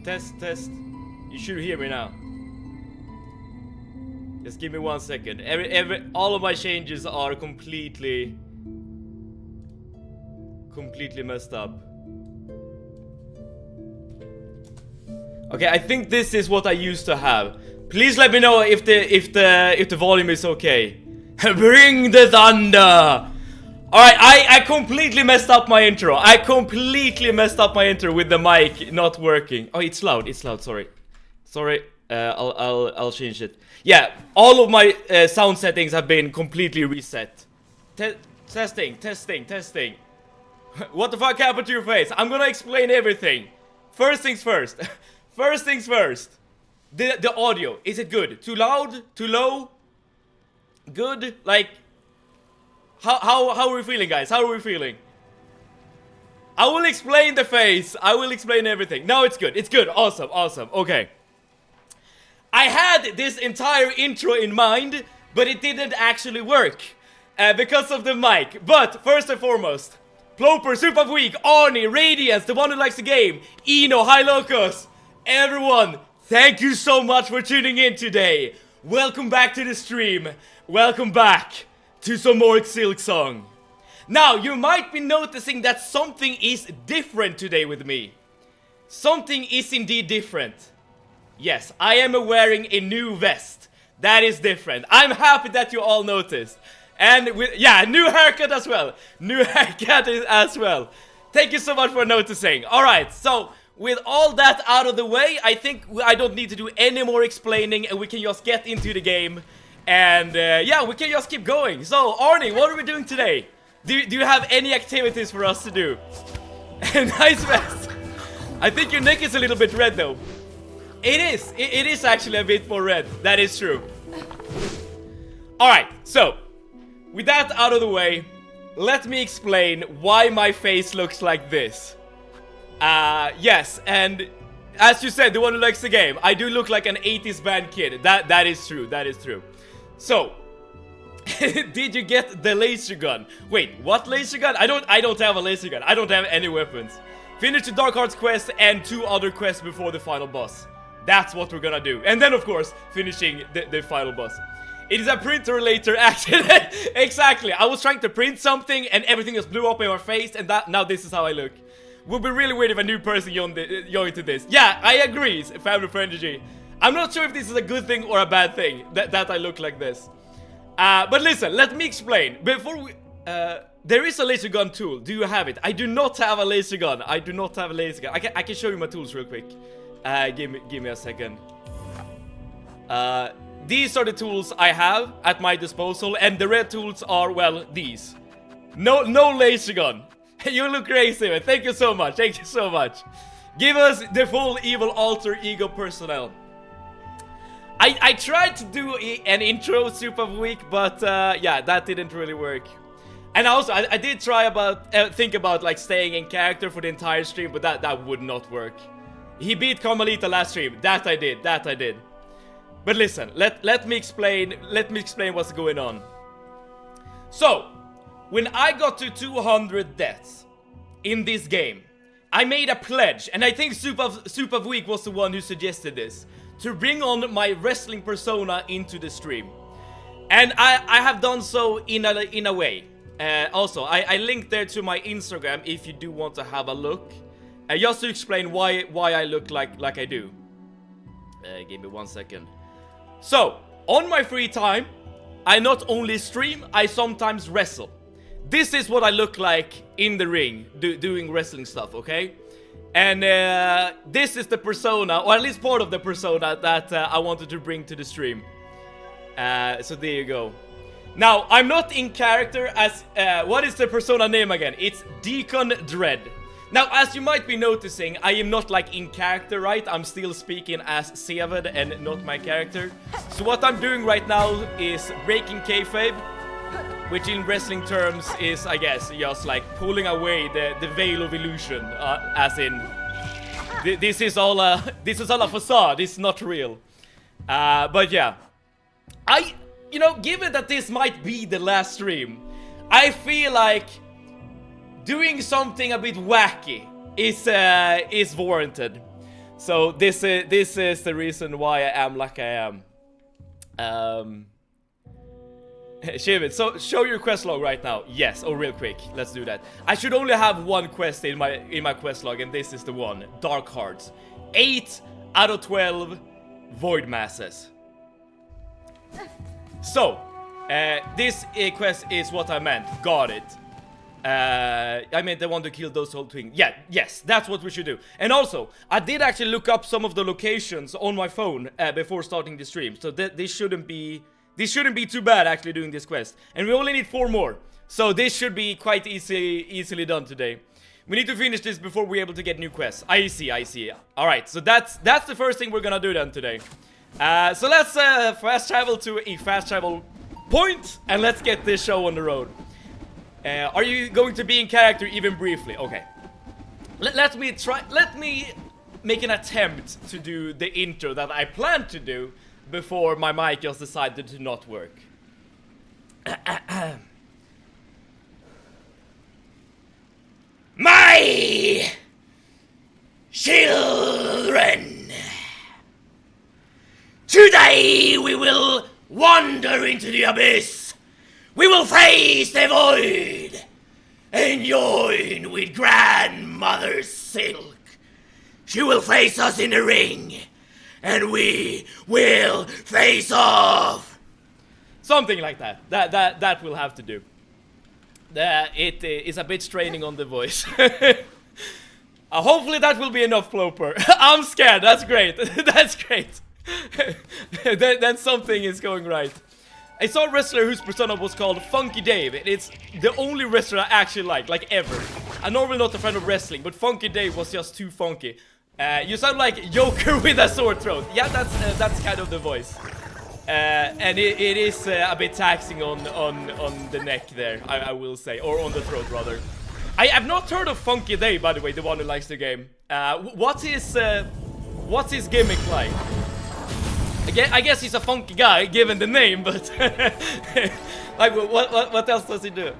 Test, test. You should hear me now. Just give me 1 second. All of my changes are completely messed up. Okay, I think this is what I used to have. Please let me know if the volume is okay. Bring the thunder! Alright, I completely messed up my intro. I completely messed up my intro with the mic not working. Oh, it's loud, sorry. Sorry, I'll change it. Yeah, all of my sound settings have been completely reset. Testing. What the fuck happened to your face? I'm gonna explain everything. First things first. First things first. The audio, is it good? Too loud? Too low? Good? Like, how are we feeling, guys? How are we feeling? I will explain the face. I will explain everything. No, it's good. It's good. Awesome. Okay. I had this entire intro in mind, but it didn't actually work because of the mic. But first and foremost, Ploper, Super Week, Arnie, Radiance, the one who likes the game, Eno, Hi Locus, everyone, thank you so much for tuning in today. Welcome back to the stream. Welcome back to some more Silksong. Now, you might be noticing that something is different today with me. Something is indeed different. Yes, I am wearing a new vest. That is different. I'm happy that you all noticed. And new haircut as well. New haircut as well. Thank you so much for noticing. Alright, so with all that out of the way, I think I don't need to do any more explaining and we can just get into the game. And we can just keep going. So, Arnie, what are we doing today? Do you have any activities for us to do? Nice vest. I think your neck is a little bit red though. It is actually a bit more red. That is true. Alright, so with that out of the way, let me explain why my face looks like this. Yes, and as you said, the one who likes the game, I do look like an 80s band kid. That is true. So, did you get the laser gun? Wait, what laser gun? I don't have a laser gun. I don't have any weapons. Finish the Dark Hearts quest and 2 other quests before the final boss. That's what we're gonna do. And then, of course, finishing the final boss. It is a printer-related accident. Exactly. I was trying to print something and everything just blew up in my face and now this is how I look. Would be really weird if a new person joined to this. Yeah, I agree, family friendly. I'm not sure if this is a good thing or a bad thing that I look like this. But listen, let me explain. Before we... there is a laser gun tool. Do you have it? I do not have a laser gun. I can show you my tools real quick. Give me a second. These are the tools I have at my disposal, and the red tools are, well, these. No laser gun. You look crazy, man. Thank you so much. Give us the full evil alter ego personnel. I tried to do an intro Super Week, but yeah, that didn't really work. And also, I did try think about like staying in character for the entire stream, but that would not work. He beat Carmelita last stream. That I did. But listen, let me explain what's going on. So, when I got to 200 deaths in this game, I made a pledge, and I think Super Week was the one who suggested this, to bring on my wrestling persona into the stream. And I have done so in a way. Also, I linked there to my Instagram if you do want to have a look. Just to explain why I look like I do. Give me 1 second. So, on my free time, I not only stream, I sometimes wrestle. This is what I look like in the ring, doing wrestling stuff, okay? And this is the persona, or at least part of the persona that I wanted to bring to the stream. So there you go. Now, I'm not in character as, what is the persona name again? It's Deacon Dread. Now, as you might be noticing, I am not like in character, right? I'm still speaking as Seved and not my character. So what I'm doing right now is breaking kayfabe, which in wrestling terms is, I guess, just like pulling away the veil of illusion, as in, this is all a facade, it's not real. But yeah, you know, given that this might be the last stream, I feel like doing something a bit wacky is warranted. So this is the reason why I am like I am. Shivit, so show your quest log right now. Yes, real quick. Let's do that. I should only have one quest in my quest log, and this is the one. Dark Hearts. 8 out of 12 void masses. So, this quest is what I meant. Got it. I meant the one to kill those old things. Yeah, yes, that's what we should do. And also, I did actually look up some of the locations on my phone before starting the stream. So this shouldn't be too bad actually doing this quest. And we only need 4 more. So this should be quite easily done today. We need to finish this before we're able to get new quests. I see. Alright, so that's the first thing we're gonna do then today. So let's fast travel to a fast travel point, and let's get this show on the road. Are you going to be in character even briefly? Okay. Let me make an attempt to do the intro that I planned to do before my mic just decided to not work. My children, today we will wander into the abyss. We will face the void and join with Grandmother Silk. She will face us in the ring, and we will face off. Something like that. That will have to do. It is a bit straining on the voice. Hopefully that will be enough, Ploper. I'm scared. That's great. That's great. then something is going right. I saw a wrestler whose persona was called Funky Dave. It's the only wrestler I actually like ever. I'm normally not a fan of wrestling, but Funky Dave was just too funky. You sound like Joker with a sore throat. Yeah, that's kind of the voice. And it is a bit taxing on the neck there, I will say, or on the throat rather. I have not heard of Funky Dave, by the way, the one who likes the game. What's his gimmick like? I guess he's a funky guy, given the name, but like, what else does he do?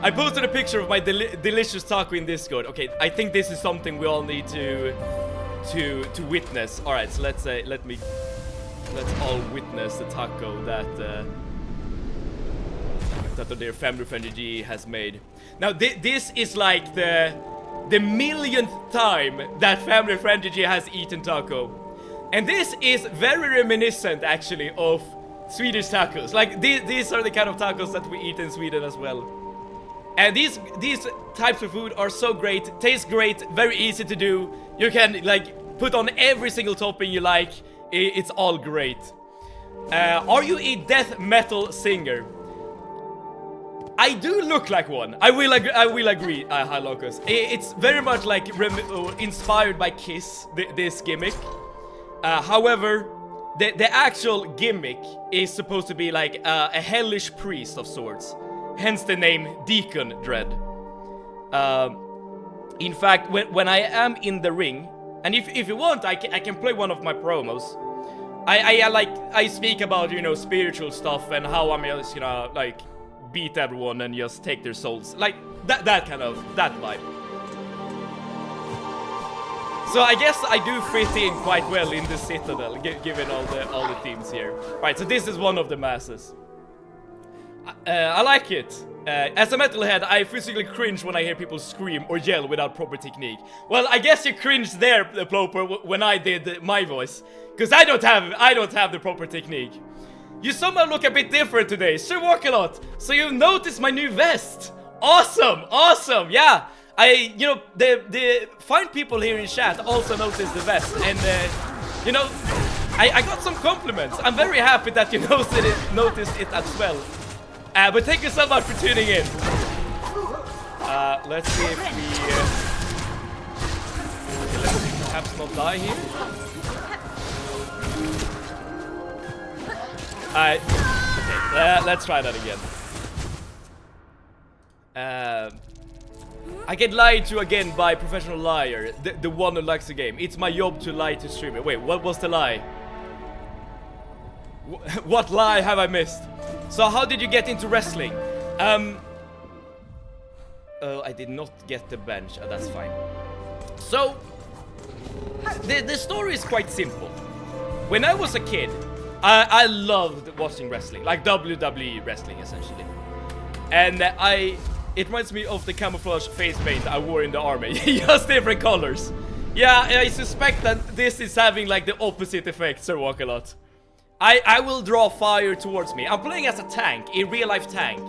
I posted a picture of my delicious taco in Discord. Okay, I think this is something we all need to witness. All right, so let's all witness the taco that our dear family friend G has made. Now this is like the millionth time that family friend G has eaten taco, and this is very reminiscent actually of Swedish tacos. Like these are the kind of tacos that we eat in Sweden as well. And these types of food are so great, taste great, very easy to do. You can like put on every single topping you like. It's all great. Are you a death metal singer? I do look like one. I will agree, Hi Locus. It's very much like inspired by Kiss, this gimmick. However, the actual gimmick is supposed to be like a hellish priest of sorts. Hence the name Deacon Dread. In fact, when I am in the ring, and if you want, I can play one of my promos. I speak about, you know, spiritual stuff and how I'm just, you know, like beat everyone and just take their souls, like that vibe. So I guess I do fit in quite well in the Citadel, given all the themes here. Right, so this is one of the masses. I like it. As a metalhead, I physically cringe when I hear people scream or yell without proper technique. Well, I guess you cringed there, Ploper, when I did my voice, because I don't have the proper technique. You somehow look a bit different today. Sure, walk a lot. So you've noticed my new vest. Awesome. Yeah. You know, the fine people here in chat also noticed the vest, and you know, I got some compliments. I'm very happy that you noticed it as well. But thank you so much for tuning in. Let's see if we let's perhaps not die here. Alright, okay, let's try that again. I get lied to again by professional liar, the one who likes the game. It's my job to lie to streamer. Wait, what was the lie? What lie have I missed? So how did you get into wrestling? I did not get the bench. That's fine. So, the story is quite simple. When I was a kid, I loved watching wrestling, like WWE wrestling, essentially. And it reminds me of the camouflage face paint I wore in the army, just different colors. Yeah, I suspect that this is having like the opposite effect, Sir Walk-a-Lot. I will draw fire towards me. I'm playing as a tank, a real-life tank.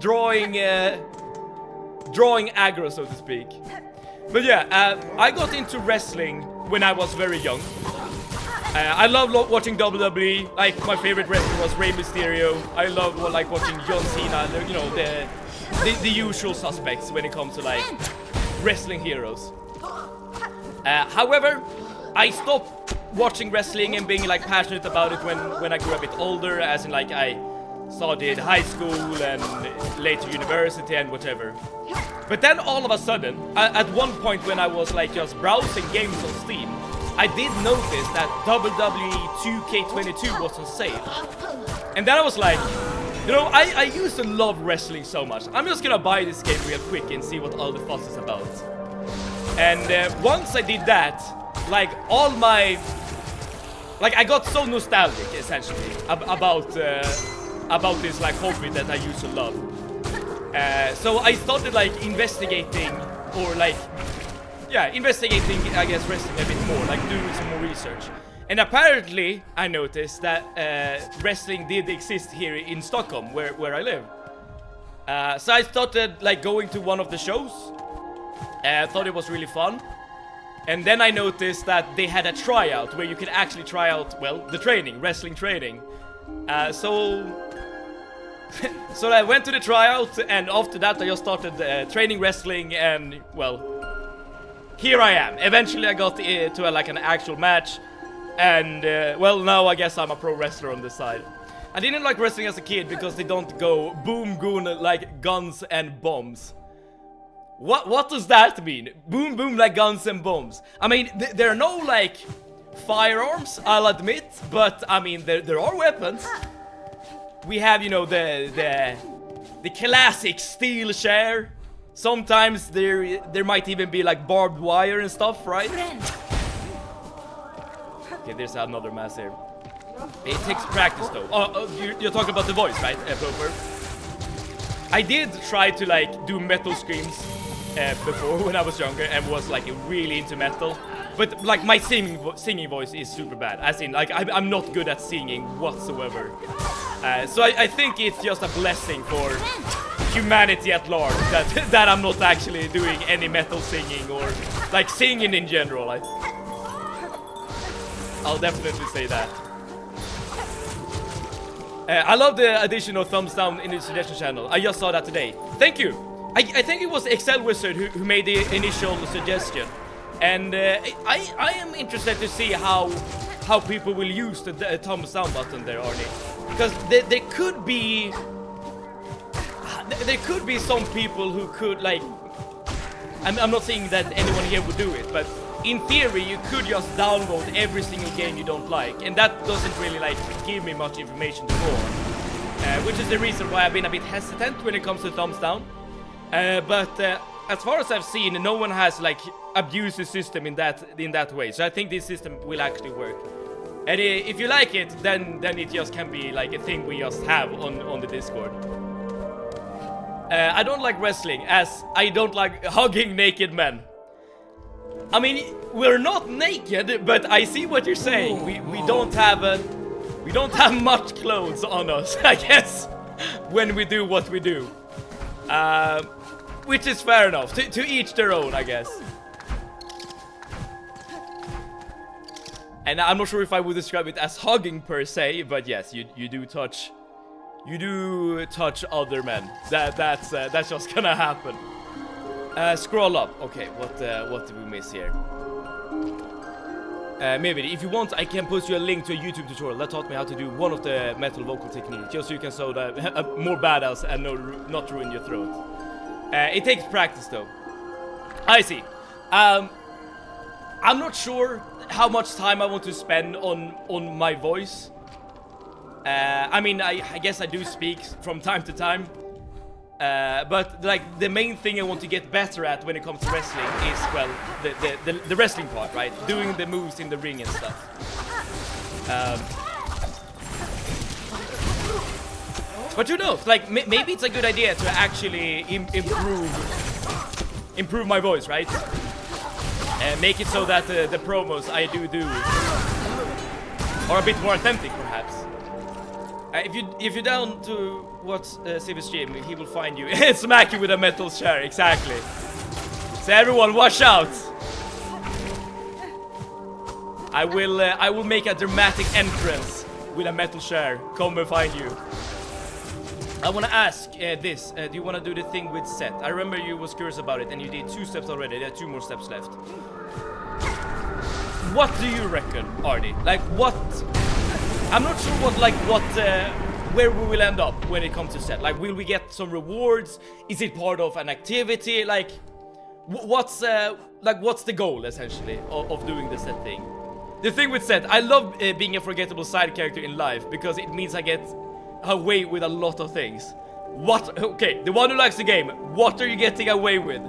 Drawing aggro, so to speak. But yeah, I got into wrestling when I was very young. I love watching WWE. Like, my favorite wrestler was Rey Mysterio. I love like watching John Cena. You know, the usual suspects when it comes to like wrestling heroes. However, I stopped watching wrestling and being like passionate about it when I grew a bit older, as in like I started high school and later university and whatever. But then all of a sudden, at one point when I was like just browsing games on Steam, I did notice that WWE 2K22 was on sale. And then I was like, you know, I used to love wrestling so much. I'm just gonna buy this game real quick and see what all the fuss is about. And once I did that, like all my... Like I got so nostalgic, essentially, about this like hobby that I used to love. So I started like investigating, or like, yeah, investigating, I guess, wrestling a bit more, like doing some more research. And apparently, I noticed that wrestling did exist here in Stockholm, where I live. So I started like going to one of the shows. I thought it was really fun. And then I noticed that they had a tryout where you could actually try out, well, the training, wrestling training. So I went to the tryout, and after that I just started training wrestling, and well, here I am. Eventually I got to like an actual match, and well, now I guess I'm a pro wrestler on this side. I didn't like wrestling as a kid because they don't go boom goon like guns and bombs. What does that mean? Boom boom like guns and bombs. I mean, there are no like firearms, I'll admit, but I mean there are weapons. We have, you know, the classic steel chair. Sometimes there might even be like barbed wire and stuff, right? Okay, there's another mass here. It takes practice though. Oh, you're talking about the voice, right, Poper? I did try to like do metal screams before when I was younger and was like really into metal, but like my singing voice is super bad, as in like I'm not good at singing whatsoever. So I think it's just a blessing for humanity at large that I'm not actually doing any metal singing or like singing in general. I'll definitely say that. I love the addition of thumbs down in the suggestion channel. I just saw that today. Thank you. I think it was Excel Wizard who made the initial suggestion, and I am interested to see how people will use the thumbs down button there, Arnie, because there could be some people who could like. I'm not saying that anyone here would do it, but in theory you could just download every single game you don't like, and that doesn't really like give me much information to go on, which is the reason why I've been a bit hesitant when it comes to thumbs down. But as far as I've seen, no one has like abused the system in that way. So I think this system will actually work. And if you like it, then it just can be like a thing we just have on the Discord. I don't like wrestling, as I don't like hugging naked men. I mean, we're not naked, but I see what you're saying. We don't have much clothes on us, I guess, when we do what we do. Which is fair enough. To each their own, I guess. And I'm not sure if I would describe it as hugging per se, but yes, you do touch other men. That's just gonna happen. Scroll up. Okay, what did we miss here? Maybe if you want, I can post you a link to a YouTube tutorial that taught me how to do one of the metal vocal techniques, just so you can sound more badass and not ruin your throat. It takes practice though. I see. I'm not sure how much time I want to spend on my voice. I mean, I guess I do speak from time to time. But like the main thing I want to get better at when it comes to wrestling is, well, the wrestling part, right? Doing the moves in the ring and stuff. But who knows? Like maybe it's a good idea to actually improve my voice, right? And make it so that the promos I do are a bit more authentic, perhaps. If you're down to watch Silver stream, he will find you and smack you with a metal chair. Exactly. So everyone, watch out! I will make a dramatic entrance with a metal chair. Come and find you. I want to ask this. Do you want to do the thing with Seth? I remember you was curious about it, and you did 2 steps already. There are 2 more steps left. What do you reckon, Arnie? Like what? I'm not sure where we will end up when it comes to Seth. Like, will we get some rewards? Is it part of an activity? Like, what's the goal essentially of doing the Seth thing? The thing with Seth, I love being a forgettable side character in life because it means I get away with a lot of things. What? Okay, the one who likes the game. What are you getting away with?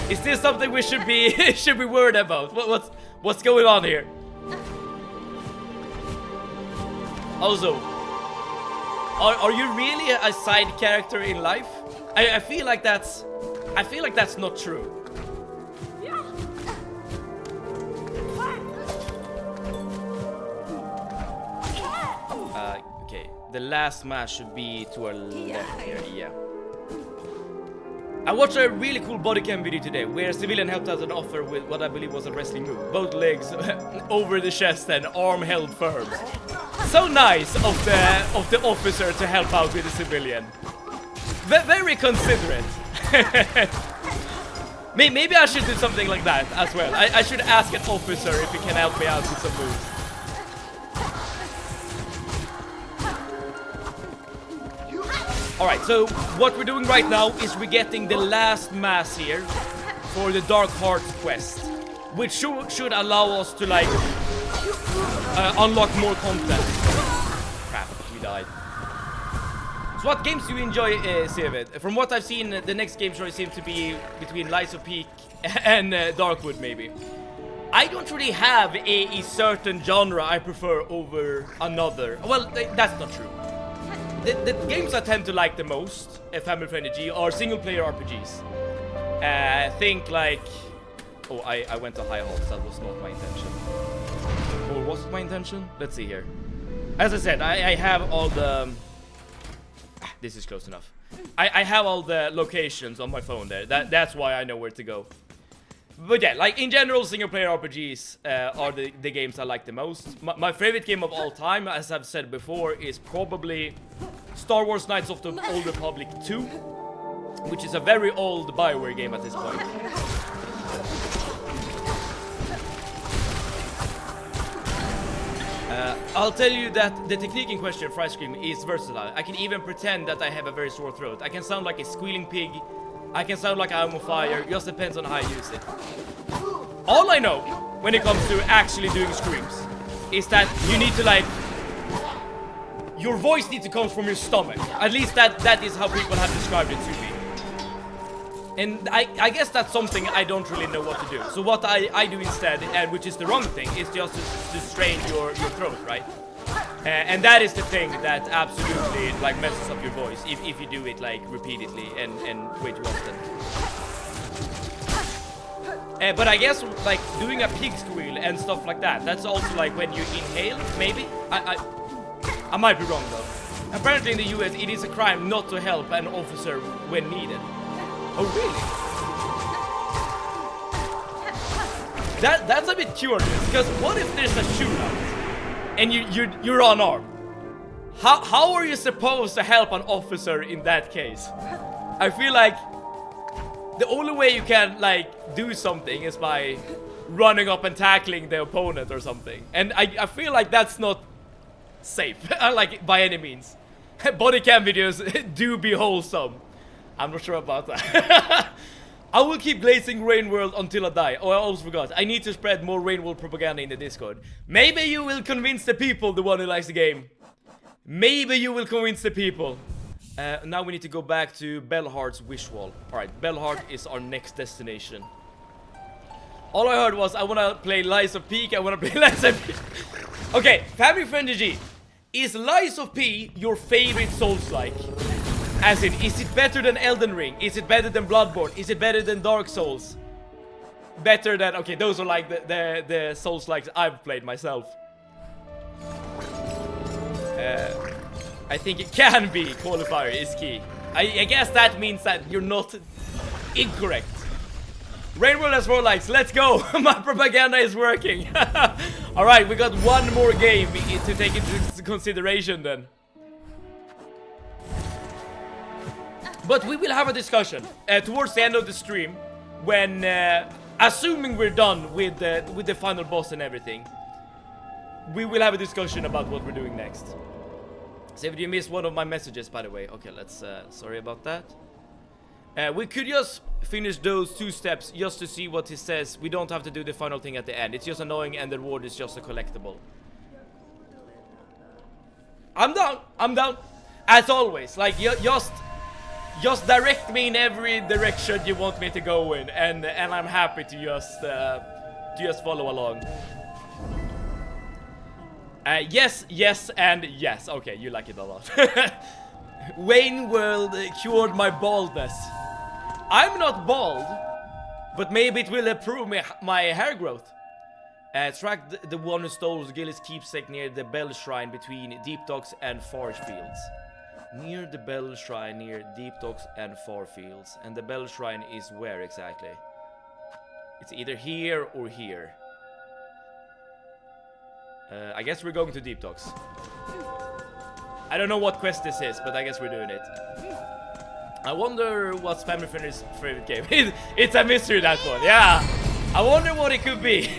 Is this something we should be worried about? What's going on here? Also, are you really a side character in life? I feel like that's not true. Okay, the last match should be to our left here. Yeah. I watched a really cool body cam video today where a civilian helped out an officer with what I believe was a wrestling move. Both legs over the chest and arm held firm. So nice of the officer to help out with the civilian. Very considerate. Maybe I should do something like that as well. I should ask an officer if he can help me out with some moves. Alright, so what we're doing right now is we're getting the last mass here for the Dark Hearts quest, which should allow us to like unlock more content. Crap, we died. So what games do you enjoy, Sivet? From what I've seen, the next game choice seems to be between Lies of Peak and Darkwood, maybe. I don't really have a certain genre I prefer over another. Well, that's not true. The games I tend to like the most, family friendly, are single player RPGs. Think like... Oh, I went to high halts, that was not my intention. Or was it my intention? Let's see here. As I said, I have all the... This is close enough. I have all the locations on my phone there. That's why I know where to go. But yeah, like in general, single player RPGs are the games I like the most. My favorite game of all time, as I've said before, is probably Star Wars Knights of the Old Republic 2, which is a very old BioWare game at this point. I'll tell you that the technique in question for ice cream is versatile. I can even pretend that I have a very sore throat. I can sound like a squealing pig. I can sound like I'm on fire. It just depends on how I use it. All I know when it comes to actually doing screams is that you need to like... Your voice needs to come from your stomach. At least that is how people have described it to me. And I guess that's something I don't really know what to do. So what I do instead, and which is the wrong thing, is just to strain your throat, right? And that is the thing that absolutely like messes up your voice if you do it like repeatedly and way too often. But I guess like doing a pig squeal and stuff like that, that's also like when you inhale, maybe? I might be wrong though. Apparently in the US it is a crime not to help an officer when needed. Oh really? That's a bit curious, because what if there's a shootout and you're unarmed? How are you supposed to help an officer in that case? I feel like the only way you can like do something is by running up and tackling the opponent or something. And I feel like that's not safe, like by any means. Body cam videos do be wholesome. I'm not sure about that. I will keep glazing Rain World until I die. Oh, I almost forgot. I need to spread more Rain World propaganda in the Discord. Maybe you will convince the people, the one who likes the game. Maybe you will convince the people. Now we need to go back to Bellhart's wish wall. Alright, Bellhart is our next destination. All I heard was, I wanna play Lies of P, I wanna play Lies of P. Okay, Family Friendly G. Is Lies of P your favorite Souls-like? As in, is it better than Elden Ring? Is it better than Bloodborne? Is it better than Dark Souls? Better than... Okay, those are like the Souls-likes I've played myself. I think it can be qualifier is key. I guess that means that you're not incorrect. Rainbow has 4 likes. Let's go. My propaganda is working. Alright, we got one more game to take into consideration then. But we will have a discussion towards the end of the stream when, assuming we're done with the final boss and everything, we will have a discussion about what we're doing next. So if you missed one of my messages, by the way, okay, let's, sorry about that. We could just finish those 2 steps just to see what he says. We don't have to do the final thing at the end. It's just annoying and the reward is just a collectible. I'm down. I'm down. As always, like, just direct me in every direction you want me to go in, and I'm happy to just follow along. Yes, yes, and yes. Okay, you like it a lot. Wayne World cured my baldness. I'm not bald, but maybe it will improve my hair growth. Track the one who stole Gillis keepsake near the Bell Shrine between Deep Docks and Farfields. Near the Bell Shrine, near Deep Docks and Farfields. And the Bell Shrine is where exactly? It's either here or here. I guess we're going to Deep Docks. I don't know what quest this is, but I guess we're doing it. I wonder what's Family Friendly's favorite game. It's a mystery, that one. Yeah. I wonder what it could be.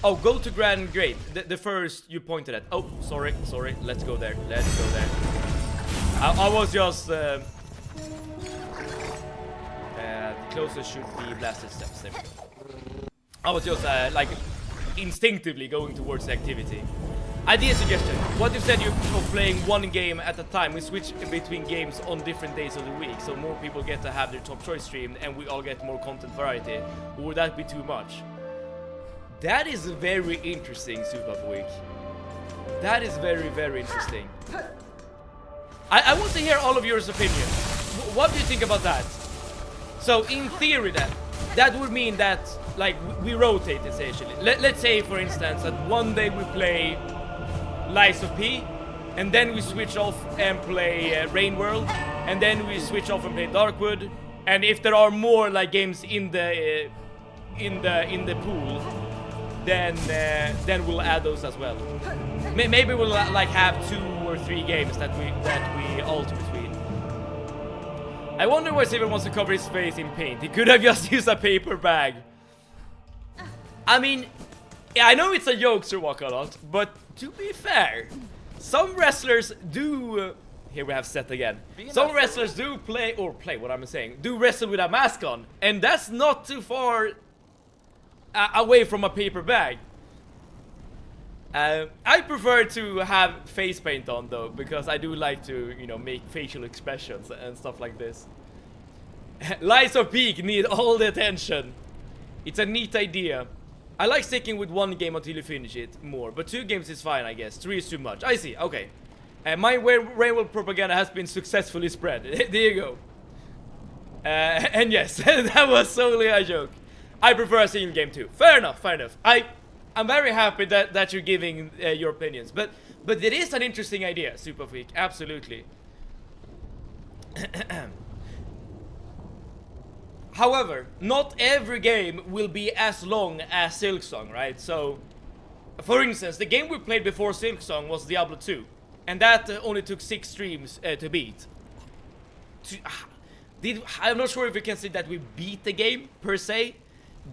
Oh, go to Grand Gate. The first you pointed at. Oh, sorry. Let's go there. I was just... the closest should be blasted steps. There we go. I was just like instinctively going towards the activity. Idea suggestion. What if instead of playing one game at a time, we switch between games on different days of the week, so more people get to have their top choice streamed and we all get more content variety? Or would that be too much? That is very interesting, Super Week. That is very, very interesting. I want to hear all of your opinions. What do you think about that? So in theory then, that would mean that like we rotate essentially. Let's say for instance that one day we play Lies of P, and then we switch off and play Rain World, and then we switch off and play Darkwood, and if there are more like games in the pool, then we'll add those as well. Maybe we'll like have 2 or 3 games that we alter between. I wonder why Steven wants to cover his face in paint. He could have just used a paper bag. I mean, yeah, I know it's a joke, Sir Wakalot, but to be fair, some wrestlers do... here we have Seth again. Some wrestlers do do wrestle with a mask on, and that's not too far away from a paper bag. I prefer to have face paint on though, because I do like to, you know, make facial expressions and stuff like this. Lies of Peak need all the attention. It's a neat idea. I like sticking with one game until you finish it more, but 2 games is fine, I guess. 3 is too much. I see, okay. My railroad propaganda has been successfully spread. There you go. And yes, that was solely a joke. I prefer a single game too. Fair enough, fair enough. I'm very happy that you're giving your opinions, but it is an interesting idea, Superfreak, absolutely. However, not every game will be as long as Silksong, right? So, for instance, the game we played before Silksong was Diablo 2, and that only took 6 streams to beat. I'm not sure if we can say that we beat the game, per se,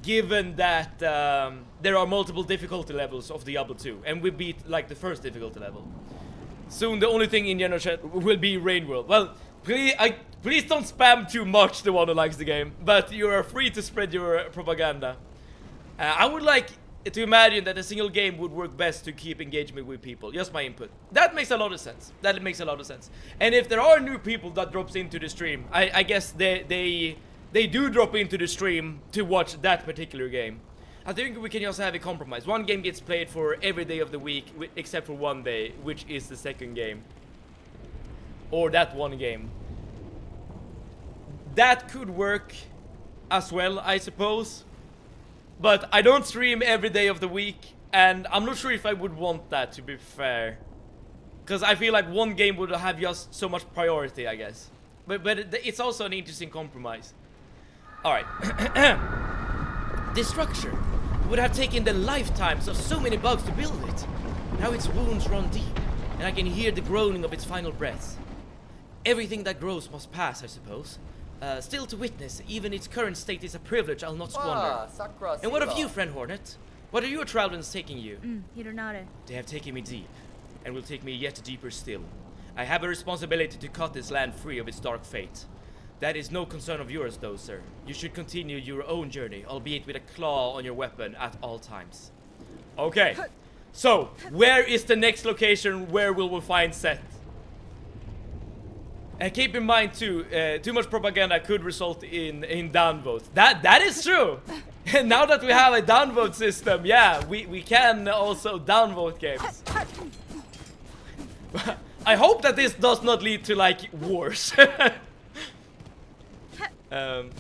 given that there are multiple difficulty levels of Diablo 2, and we beat like the first difficulty level. Soon the only thing in general chat will be Rain World. Well, please don't spam too much, the one who likes the game, but you are free to spread your propaganda. I would like to imagine that a single game would work best to keep engagement with people. Just my input. That makes a lot of sense. That makes a lot of sense. And if there are new people that drops into the stream, I guess they do drop into the stream to watch that particular game. I think we can just have a compromise. One game gets played for every day of the week, except for one day, which is the second game. Or that one game. That could work as well, I suppose. But I don't stream every day of the week, and I'm not sure if I would want that, to be fair. Because I feel like one game would have just so much priority, I guess. But it's also an interesting compromise. Alright. This structure would have taken the lifetimes of so many bugs to build it. Now its wounds run deep, and I can hear the groaning of its final breaths. Everything that grows must pass, I suppose. Still to witness, even its current state is a privilege I'll not squander. And what of you, friend Hornet? What are your travels taking you? They have taken me deep, and will take me yet deeper still. I have a responsibility to cut this land free of its dark fate. That is no concern of yours, though, sir. You should continue your own journey, albeit with a claw on your weapon at all times. Okay, so, where is the next location where we will find Seth? And keep in mind too, too much propaganda could result in downvotes. That is true. And now that we have a downvote system, yeah, we can also downvote games. I hope that this does not lead to like wars. And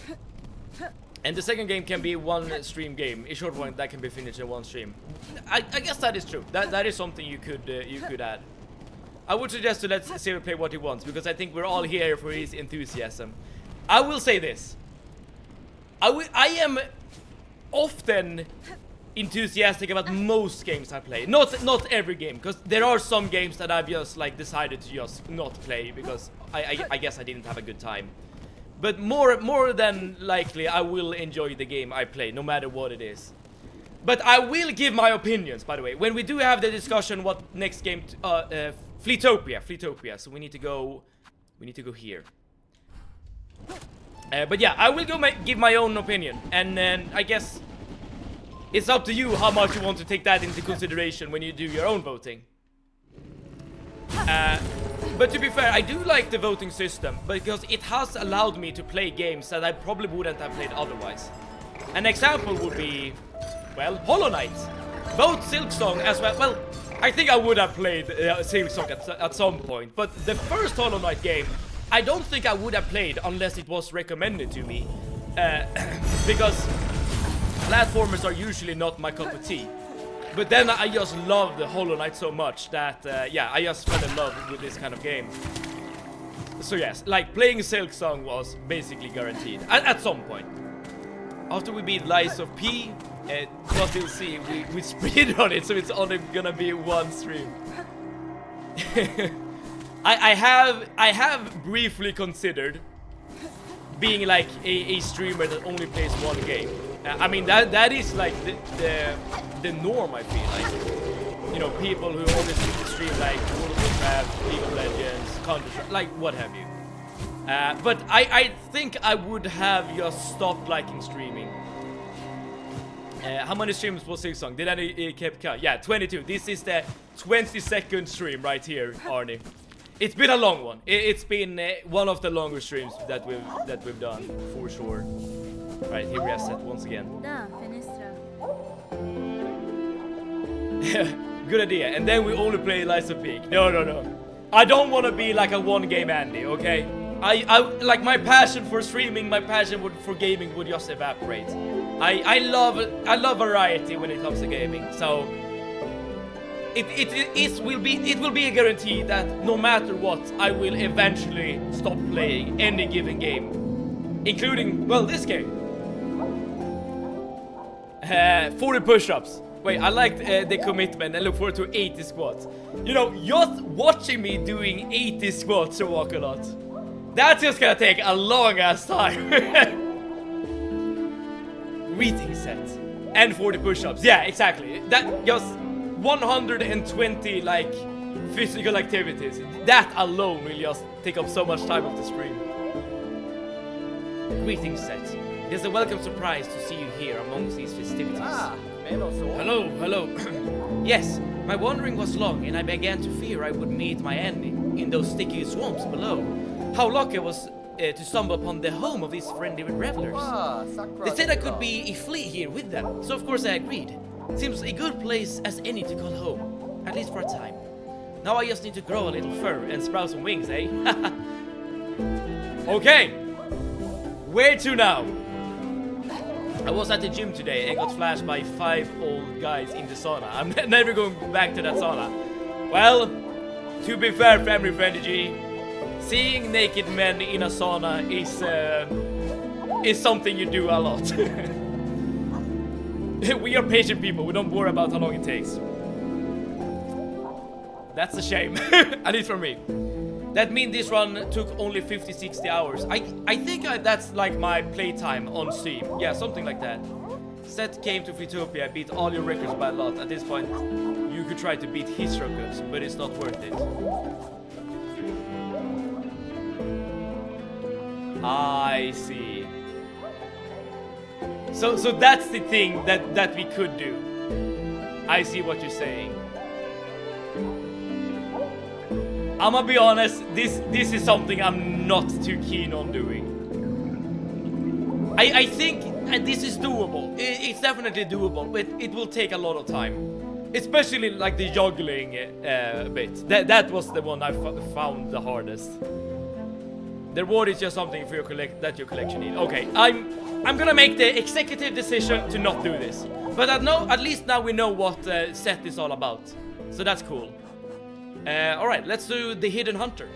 the second game can be one stream game, a short one that can be finished in one stream. I guess that is true. That is something you could add. I would suggest to let Zero play what he wants, because I think we're all here for his enthusiasm. I will say this. I am often enthusiastic about most games I play. Not every game, because there are some games that I've just like decided to just not play because I guess I didn't have a good time. But more than likely I will enjoy the game I play, no matter what it is. But I will give my opinions, by the way. When we do have the discussion what next game Fleetopia, so we need to go here. But yeah, I will give my own opinion, and then I guess it's up to you how much you want to take that into consideration when you do your own voting. But to be fair, I do like the voting system, because it has allowed me to play games that I probably wouldn't have played otherwise. An example would be, well, Hollow Knight. Both Silksong as well. Well, I think I would have played Silksong at some point, but the first Hollow Knight game, I don't think I would have played unless it was recommended to me, because platformers are usually not my cup of tea. But then I just loved the Hollow Knight so much that, yeah, I just fell in love with this kind of game. So yes, like playing Silksong was basically guaranteed at some point. After we beat Lies of P, what you'll see, we speed on it, so it's only gonna be one stream. I have briefly considered being like a streamer that only plays one game. I mean that is like the norm, I feel like. You know, people who only stream like World of Warcraft, League of Legends, Counter-Strike, like what have you. But I think I would have just stopped liking streaming. How many streams was Silksong? Did I keep count? Yeah, 22. This is the 22nd stream right here, Arnie. It's been a long one. It's been one of the longer streams that we've done for sure. Right, here we have Seth once again. Good idea. And then we only play Lies of Peak. No. I don't want to be like a one-game Andy, okay? I like my passion for streaming, my passion for gaming would just evaporate. I love variety when it comes to gaming. So it will be a guarantee that no matter what, I will eventually stop playing any given game, including, well, this game. 40 push-ups. Wait, I liked the commitment and look forward to 80 squats. You know, just watching me doing 80 squats or walk a lot, that's just gonna take a long ass time. Reading set and 40 push-ups. Yeah, exactly. That just 120 like physical activities. That alone will just take up so much time of the stream. Greetings set. It's a welcome surprise to see you here amongst these festivities. Hello, hello. Yes, my wandering was long, and I began to fear I would meet my end in those sticky swamps below. How lucky I was to stumble upon the home of these friendly revelers. They said I could be a flea here with them, so of course I agreed. Seems a good place as any to call home, at least for a time. Now I just need to grow a little fur and sprout some wings, eh? Okay, where to now? I was at the gym today and got flashed by 5 old guys in the sauna. I'm never going back to that sauna. Well, to be fair, family friendly G, seeing naked men in a sauna is something you do a lot. We are patient people, we don't worry about how long it takes. That's a shame, at least for me. That means this run took only 50-60 hours. I think that's like my playtime on Steam. Yeah, something like that. Seth came to Fleetopia, beat all your records by a lot. At this point, you could try to beat his records, but it's not worth it. I see. So that's the thing that we could do. I see what you're saying. I'm gonna be honest, this is something I'm not too keen on doing. I think this is doable. It's definitely doable, but it will take a lot of time. Especially like the juggling bit. That was the one I found the hardest. The reward is just something for your your collection needs. Okay, I'm gonna make the executive decision to not do this. But at least now we know what set is all about. So that's cool. Alright, let's do the Hidden Hunter.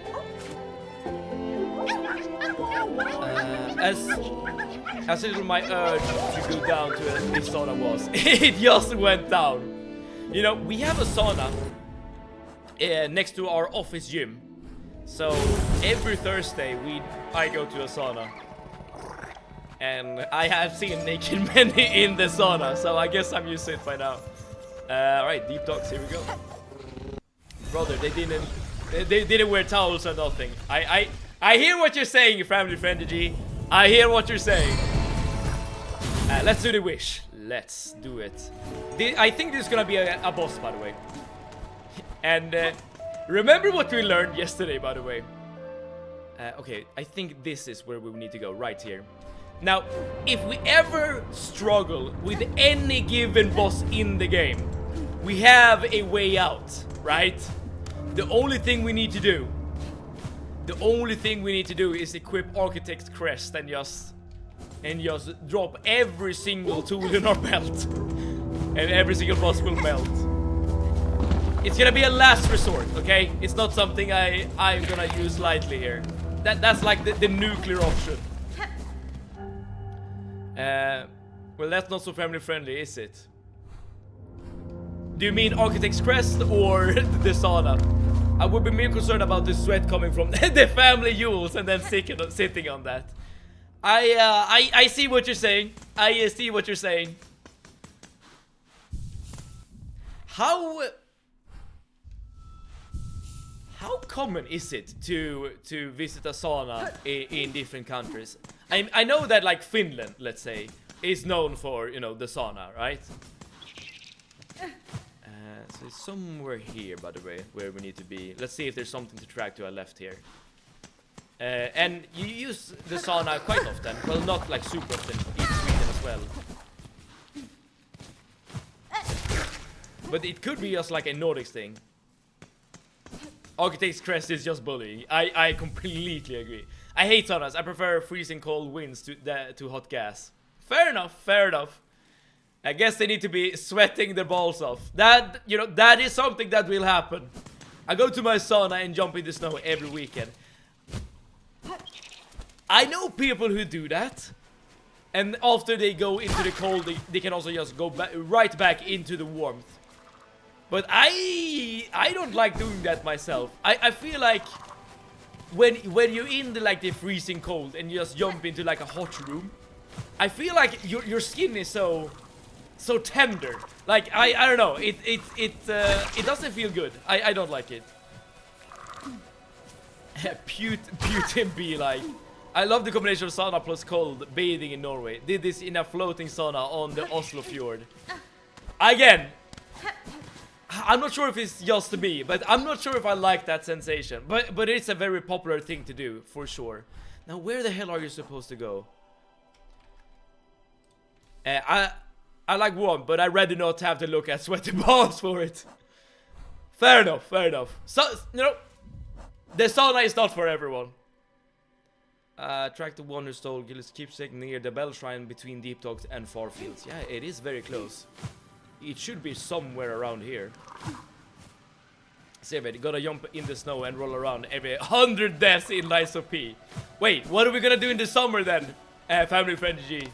As little my urge to go down to this sauna was, it just went down. You know, we have a sauna next to our office gym. So every Thursday I go to a sauna. And I have seen naked men in the sauna, so I guess I'm used to it by now. Alright, deep dogs, here we go. Brother, they didn't wear towels or nothing. I hear what you're saying, family friend G. I hear what you're saying. Let's do the wish. Let's do it. I think this is gonna be a boss, by the way. And remember what we learned yesterday, by the way. Okay, I think this is where we need to go, right here. Now, if we ever struggle with any given boss in the game, we have a way out, right? The only thing we need to do is equip Architect's Crest and just drop every single tool in our belt. And every single boss will melt. It's gonna be a last resort, okay? It's not something I'm gonna use lightly here. That's like the nuclear option. Well, that's not so family friendly, is it? Do you mean Architect's Crest or the sauna? I would be more concerned about the sweat coming from the family jewels and then sitting on that. I see what you're saying. I see what you're saying. How common is it to visit a sauna in different countries? I know that like Finland, let's say, is known for, you know, the sauna, right? So it's somewhere here, by the way, where we need to be. Let's see if there's something to track to our left here. And you use the sauna quite often. Well, not like super often in Sweden as well. But it could be just like a Nordics thing. Architect's Crest is just bullying. I completely agree. I hate saunas. I prefer freezing cold winds to hot gas. Fair enough, fair enough. I guess they need to be sweating their balls off. That, you know, that is something that will happen. I go to my sauna and jump in the snow every weekend. I know people who do that. And after they go into the cold, they can also just go right back into the warmth. But I don't like doing that myself. I feel like when you're in the freezing cold and you just jump into like a hot room, I feel like your skin is so tender. Like I don't know. It doesn't feel good. I don't like it. Putin be like, I love the combination of sauna plus cold bathing in Norway. Did this in a floating sauna on the Oslo fjord. Again, I'm not sure if it's just me, but I'm not sure if I like that sensation. But it's a very popular thing to do, for sure. Now, where the hell are you supposed to go? I like one, but I'd rather not have to look at sweaty balls for it. Fair enough, fair enough. So, you know, the sauna is not for everyone. Track the one who stole Gillis keepsake near the bell shrine between Deep Dogs and Farfields. Yeah, it is very close. It should be somewhere around here. See, you gotta jump in the snow and roll around every 100 deaths in Lies of P. Wait, what are we gonna do in the summer then? Family friend G.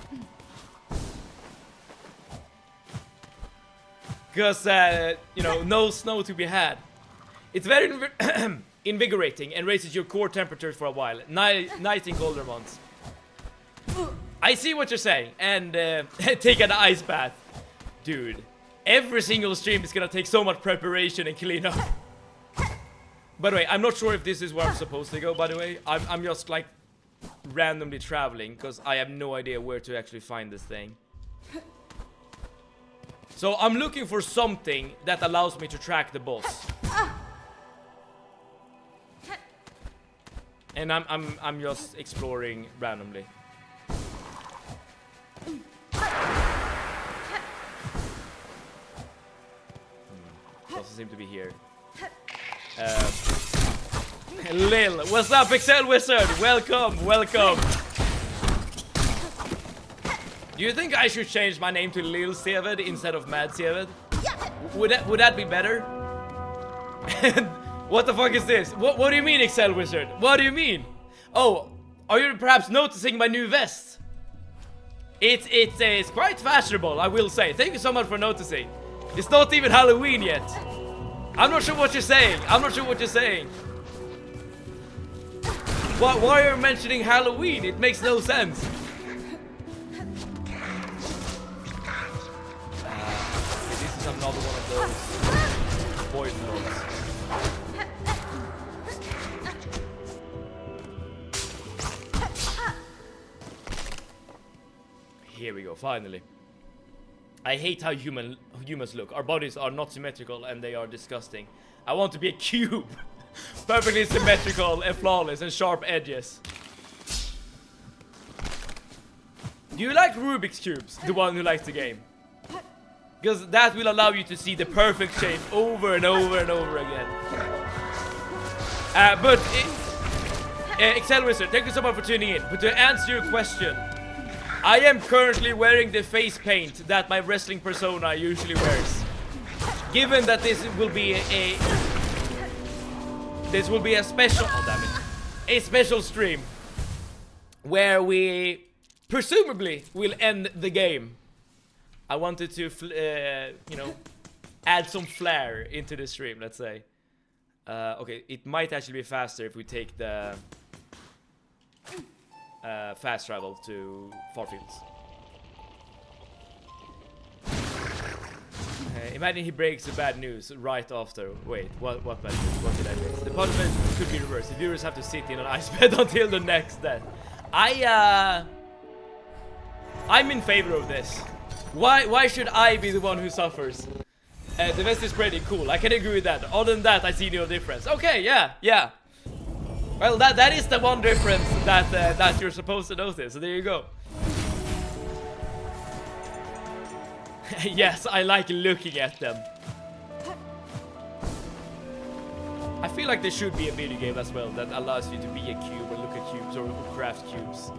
Because, you know, no snow to be had. It's very invigorating and raises your core temperatures for a while. Nice in colder months. I see what you're saying. And take an ice bath. Dude, every single stream is gonna take so much preparation and cleanup. By the way, I'm not sure if this is where I'm supposed to go, by the way. I'm just, like, randomly traveling, because I have no idea where to actually find this thing. So I'm looking for something that allows me to track the boss. And I'm just exploring randomly. Doesn't seem to be here. Lil, what's up, Excel Wizard? Welcome, welcome. Do you think I should change my name to Lil Seved instead of Mad Seved? Would that be better? What the fuck is this? What do you mean, Excel Wizard? What do you mean? Oh, are you perhaps noticing my new vest? It's quite fashionable, I will say. Thank you so much for noticing. It's not even Halloween yet. I'm not sure what you're saying. I'm not sure what you're saying. Why are you mentioning Halloween? It makes no sense. This is another one of those void notes. Here we go, finally. I hate how humans look. Our bodies are not symmetrical and they are disgusting. I want to be a cube. Perfectly symmetrical and flawless and sharp edges. Do you like Rubik's Cubes? The one who likes the game. Because that will allow you to see the perfect shape over and over and over again. Excel Wizard, thank you so much for tuning in. But to answer your question, I am currently wearing the face paint that my wrestling persona usually wears. Given that this will be a special, oh damn it, a special stream where we presumably will end the game. I wanted to, you know, add some flair into the stream. Let's say. Okay, it might actually be faster if we take the fast travel to Farfields. Imagine he breaks the bad news right after. Wait, what bad news? What did I break? The punishment could be reversed. The viewers have to sit in an ice bed until the next death. I'm in favor of this. Why should I be the one who suffers? The vest is pretty cool. I can agree with that. Other than that, I see no difference. Okay, yeah. Well, that is the one difference that you're supposed to notice. So there you go. Yes, I like looking at them. I feel like there should be a video game as well that allows you to be a cube or look at cubes or craft cubes.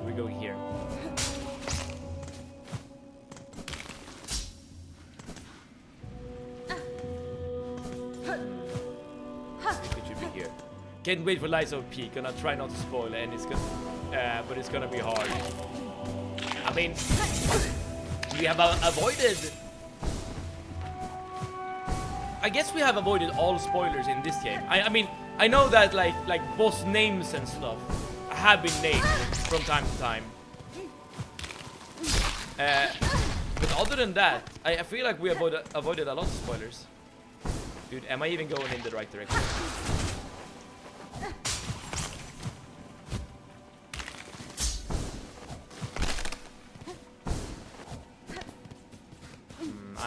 We're going here. It should be here. Can't wait for Lies of P. Gonna try not to spoil it, and it's gonna, but it's gonna be hard. I mean, we have avoided. I guess we have avoided all spoilers in this game. I mean, I know that like boss names and stuff have been named from time to time. But other than that, I feel like we avoided a lot of spoilers. Dude, am I even going in the right direction?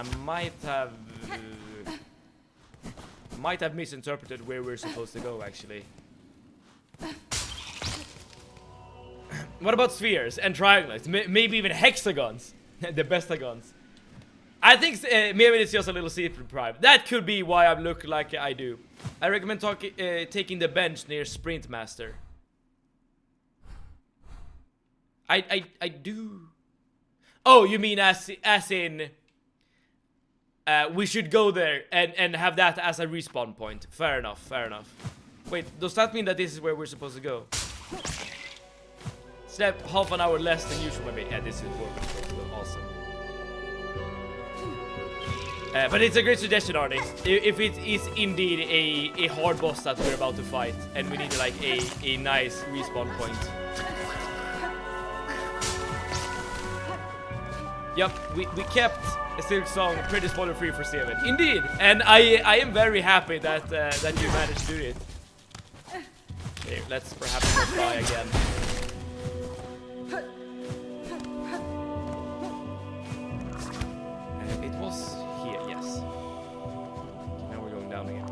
I might have misinterpreted where we're supposed to go, actually. What about spheres and triangles? Maybe even hexagons? The bestagons. I think maybe it's just a little sleep deprived. That could be why I look like I do. I recommend taking the bench near Sprint Master. I do. Oh, you mean as in we should go there and have that as a respawn point. Fair enough, fair enough. Wait, does that mean that this is where we're supposed to go? Step half an hour less than usual, maybe. Yeah, this is where we're supposed to go. Awesome. But it's a great suggestion, Arnie. If it is indeed a hard boss that we're about to fight, and we need like a nice respawn point. Yep, we kept Silksong pretty spoiler free for 7. Indeed, and I am very happy that that you managed to do it. Okay, let's perhaps not die again. It was here, yes. Now we're going down again.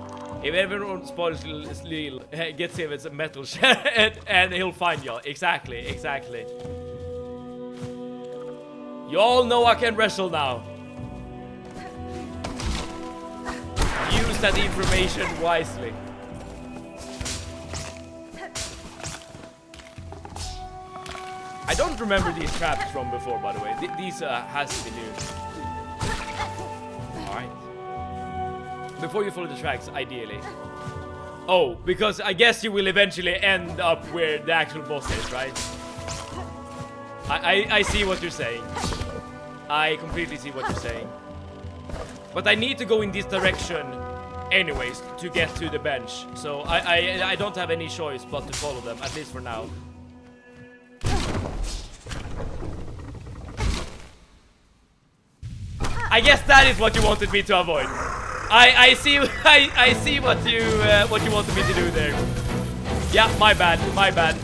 If everyone spoils Lil, gets him as a metal shell and he'll find y'all. Exactly, exactly. You all know I can wrestle now. Use that information wisely. I don't remember these traps from before, by the way. These has to be new. Alright. Before you follow the tracks, ideally. Oh, because I guess you will eventually end up where the actual boss is, right? I see what you're saying. I completely see what you're saying. But I need to go in this direction anyways to get to the bench. So I don't have any choice but to follow them, at least for now. I guess that is what you wanted me to avoid. I see what you wanted me to do there. Yeah, my bad, my bad.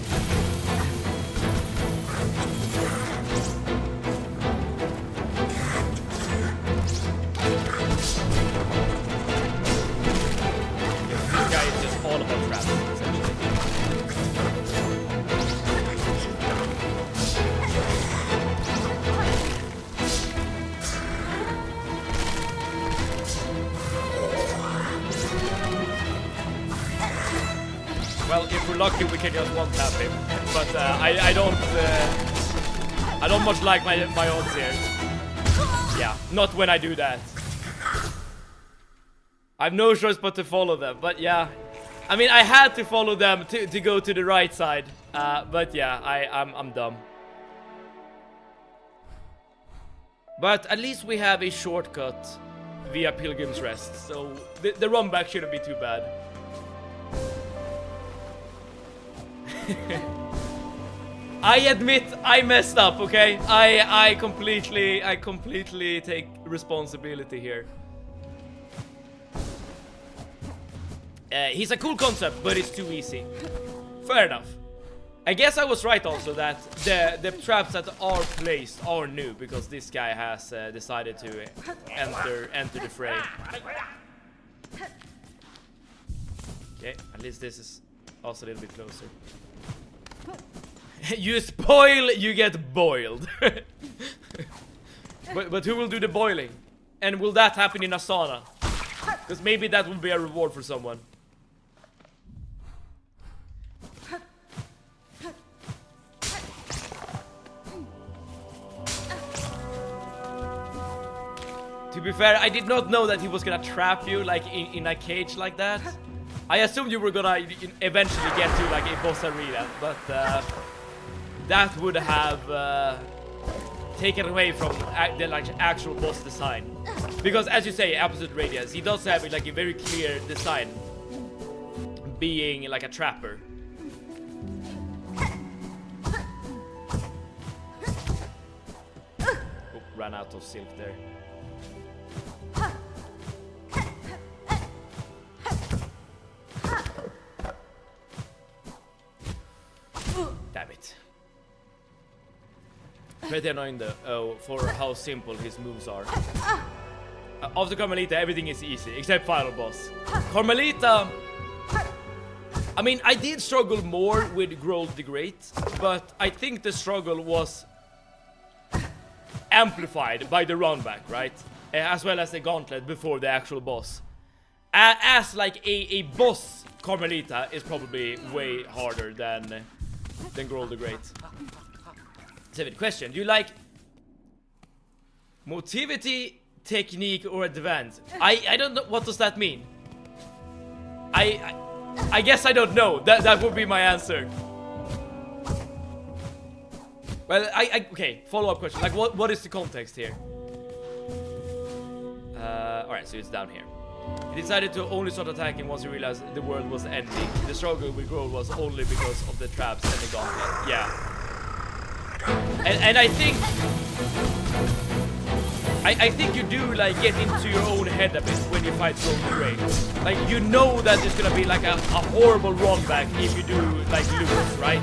This guy is just all about traps, essentially. Well, if we're lucky, we can just one-tap him. But I don't much like my odds here. Yeah, not when I do that. I have no choice but to follow them. But yeah, I mean, I had to follow them to go to the right side. But yeah, I'm dumb. But at least we have a shortcut via Pilgrim's Rest, so the run back shouldn't be too bad. I admit I messed up, okay? I completely take responsibility here. He's a cool concept, but it's too easy. Fair enough. I guess I was right also that the traps that are placed are new because this guy has decided to enter the fray. Okay, at least this is also a little bit closer. You spoil, you get boiled. but who will do the boiling? And will that happen in Asana? Because maybe that will be a reward for someone. To be fair, I did not know that he was gonna trap you like in a cage like that. I assumed you were gonna eventually get to like a boss arena, but that would have taken away from the like actual boss design. Because as you say, Absolute Radiance, he does have like a very clear design, being like a trapper. Oh, ran out of silk there. Damn it. Pretty annoying though, for how simple his moves are. After Carmelita, everything is easy, except final boss. Carmelita... I mean, I did struggle more with Grohl the Great, but I think the struggle was amplified by the run back, right? As well as the gauntlet before the actual boss. As like a boss, Carmelita is probably way harder than Grohl the Great. 7th question, do you like motivity, technique, or advance? I don't know, what does that mean? I guess I don't know. That would be my answer. Well, okay, follow-up question. Like, what is the context here? Alright, so it's down here. He decided to only start attacking once he realized the world was ending. The struggle with Grohl was only because of the traps and the gauntlet. Yeah. And I think you do like get into your own head a bit when you fight Grohl the Great. Like, you know that there's gonna be like a horrible run back if you do like lose, right?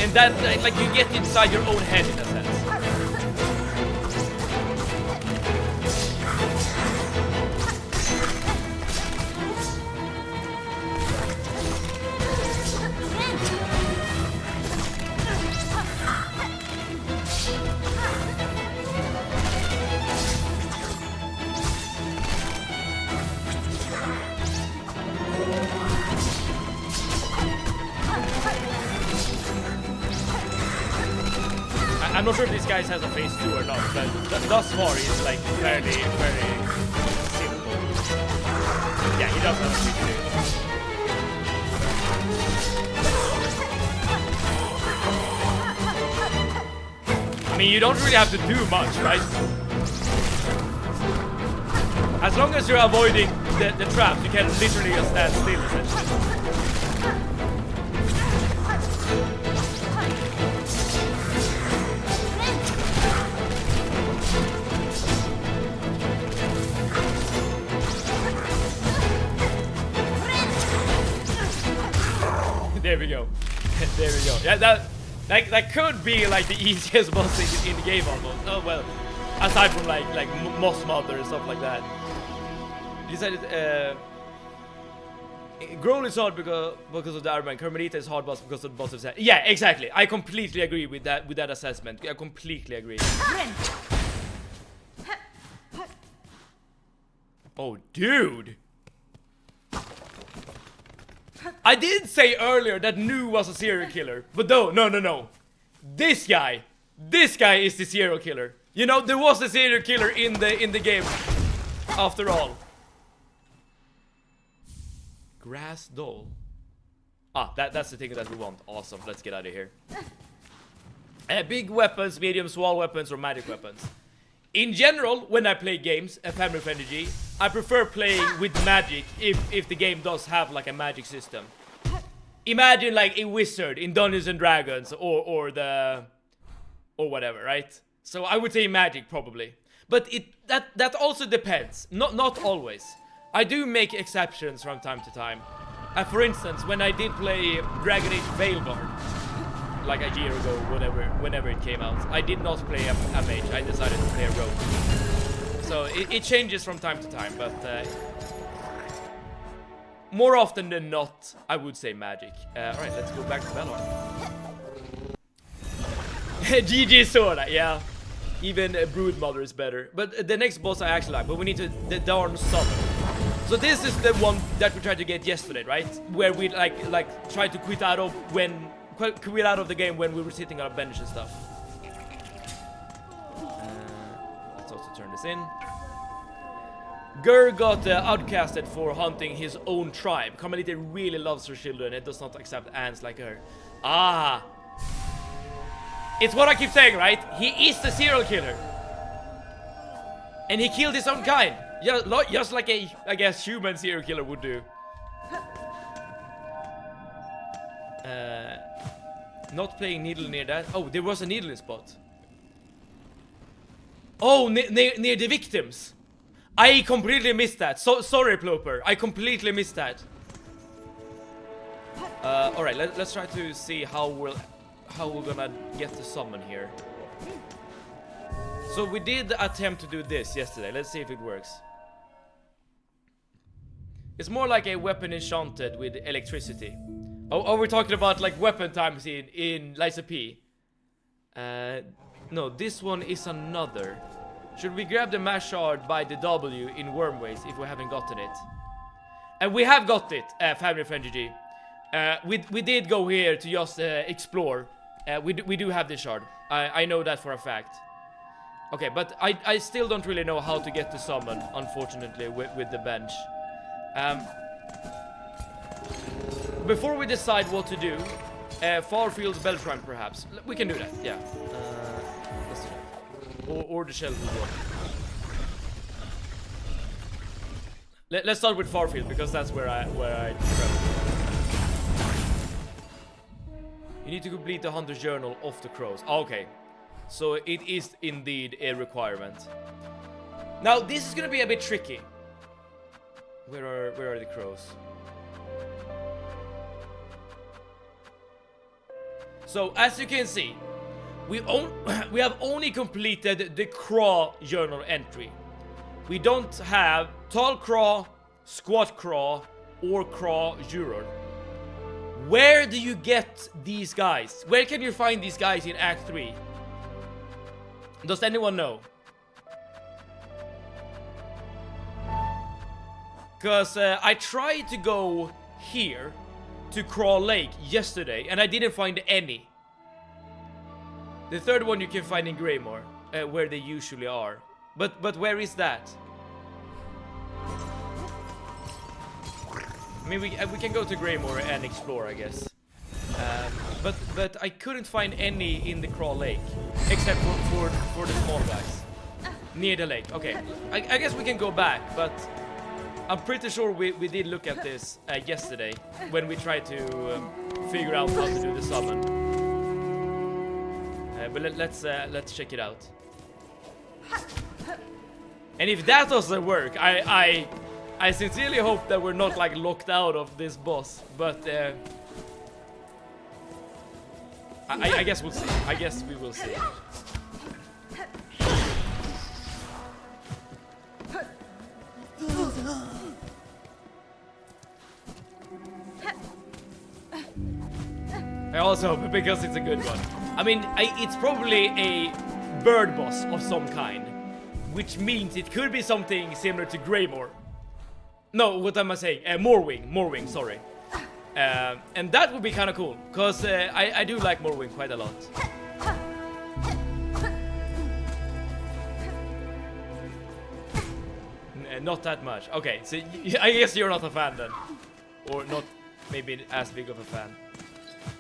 And that like you get inside your own head in a sense. I'm not sure if this guy has a phase 2 or not, but thus far he's like very simple. Yeah, he does have a phase 2. I mean, you don't really have to do much, right? As long as you're avoiding the traps, you can literally just stand still, essentially. There we go. There we go. Yeah, that could be like the easiest boss in the game almost. Oh well, aside from like Moss Mother and stuff like that. He decided Grohl is hard because of the armor, and Carmelita is hard boss because of the boss of set. Yeah, exactly. I completely agree with that assessment. I completely agree. Oh, dude. I did say earlier that Nu was a serial killer, but no. This guy is the serial killer. You know, there was a serial killer in the game, after all. Grass doll. Ah, that's the thing that we want. Awesome. Let's get out of here. Big weapons, medium, small weapons, or magic weapons. In general, when I play games, a family friendly, I prefer playing with magic if the game does have like a magic system. Imagine like a wizard in Dungeons and Dragons or whatever, right? So I would say magic probably. But that also depends. Not always. I do make exceptions from time to time. For instance, when I did play Dragon Age Veilguard, like a year ago, whenever it came out, I did not play a mage. I decided to play a rogue. So it changes from time to time, but more often than not, I would say magic. Alright, let's go back to Belor. GG Sora, yeah. Even Broodmother is better. But the next boss I actually like, but we need to the darn summon. So this is the one that we tried to get yesterday, right? Where we like tried to quit out of the game when we were sitting on a bench and stuff. Let's also turn this in. Gur got outcasted for hunting his own tribe. Carmelita really loves her children and does not accept ants like her. Ah! It's what I keep saying, right? He is the serial killer. And he killed his own kind. Just like a, I guess, human serial killer would do. Not playing needle near that. Oh, there was a needle spot. Oh, near the victims. I completely missed that. So sorry, Ploper. I completely missed that. All right, let's try to see how we're gonna get the summon here. So we did attempt to do this yesterday. Let's see if it works. It's more like a weapon enchanted with electricity. Oh, we're talking about like weapon times in Liza P. No, this one is another. Should we grab the mash shard by the W in Wormways if we haven't gotten it? And we have got it, Family Friendly G. We did go here to just explore. We do have this shard. I know that for a fact. Okay, but I still don't really know how to get the summon, unfortunately, with the bench. Before we decide what to do, Farfield's Bell Shrine perhaps. We can do that, yeah. Let's do that. Or the Shell one. Let's start with Farfield because that's where I travel. You need to complete the Hunter's Journal of the Crows. Okay, so it is indeed a requirement. Now this is gonna be a bit tricky. Where are the crows? So as you can see, we have only completed the Craw journal entry. We don't have Tall Craw, Squat Craw, or Craw Juror. Where do you get these guys? Where can you find these guys in Act 3? Does anyone know? Because I tried to go here to Craw Lake yesterday and I didn't find any. The third one you can find in Greymore, where they usually are. But where is that? I mean, we can go to Greymore and explore, I guess. But I couldn't find any in the Craw Lake, except for the small guys near the lake. Okay, I guess we can go back, but I'm pretty sure we did look at this yesterday when we tried to figure out how to do the summon. But let's check it out. And if that doesn't work, I sincerely hope that we're not like locked out of this boss. But I guess we'll see. I guess we will see. I also hope because it's a good one. I mean, it's probably a bird boss of some kind, which means it could be something similar to Greymore. No, what am I saying? Morwing, sorry. And that would be kind of cool, because I do like Morwing quite a lot. Not that much. Okay, so I guess you're not a fan then. Or not maybe as big of a fan.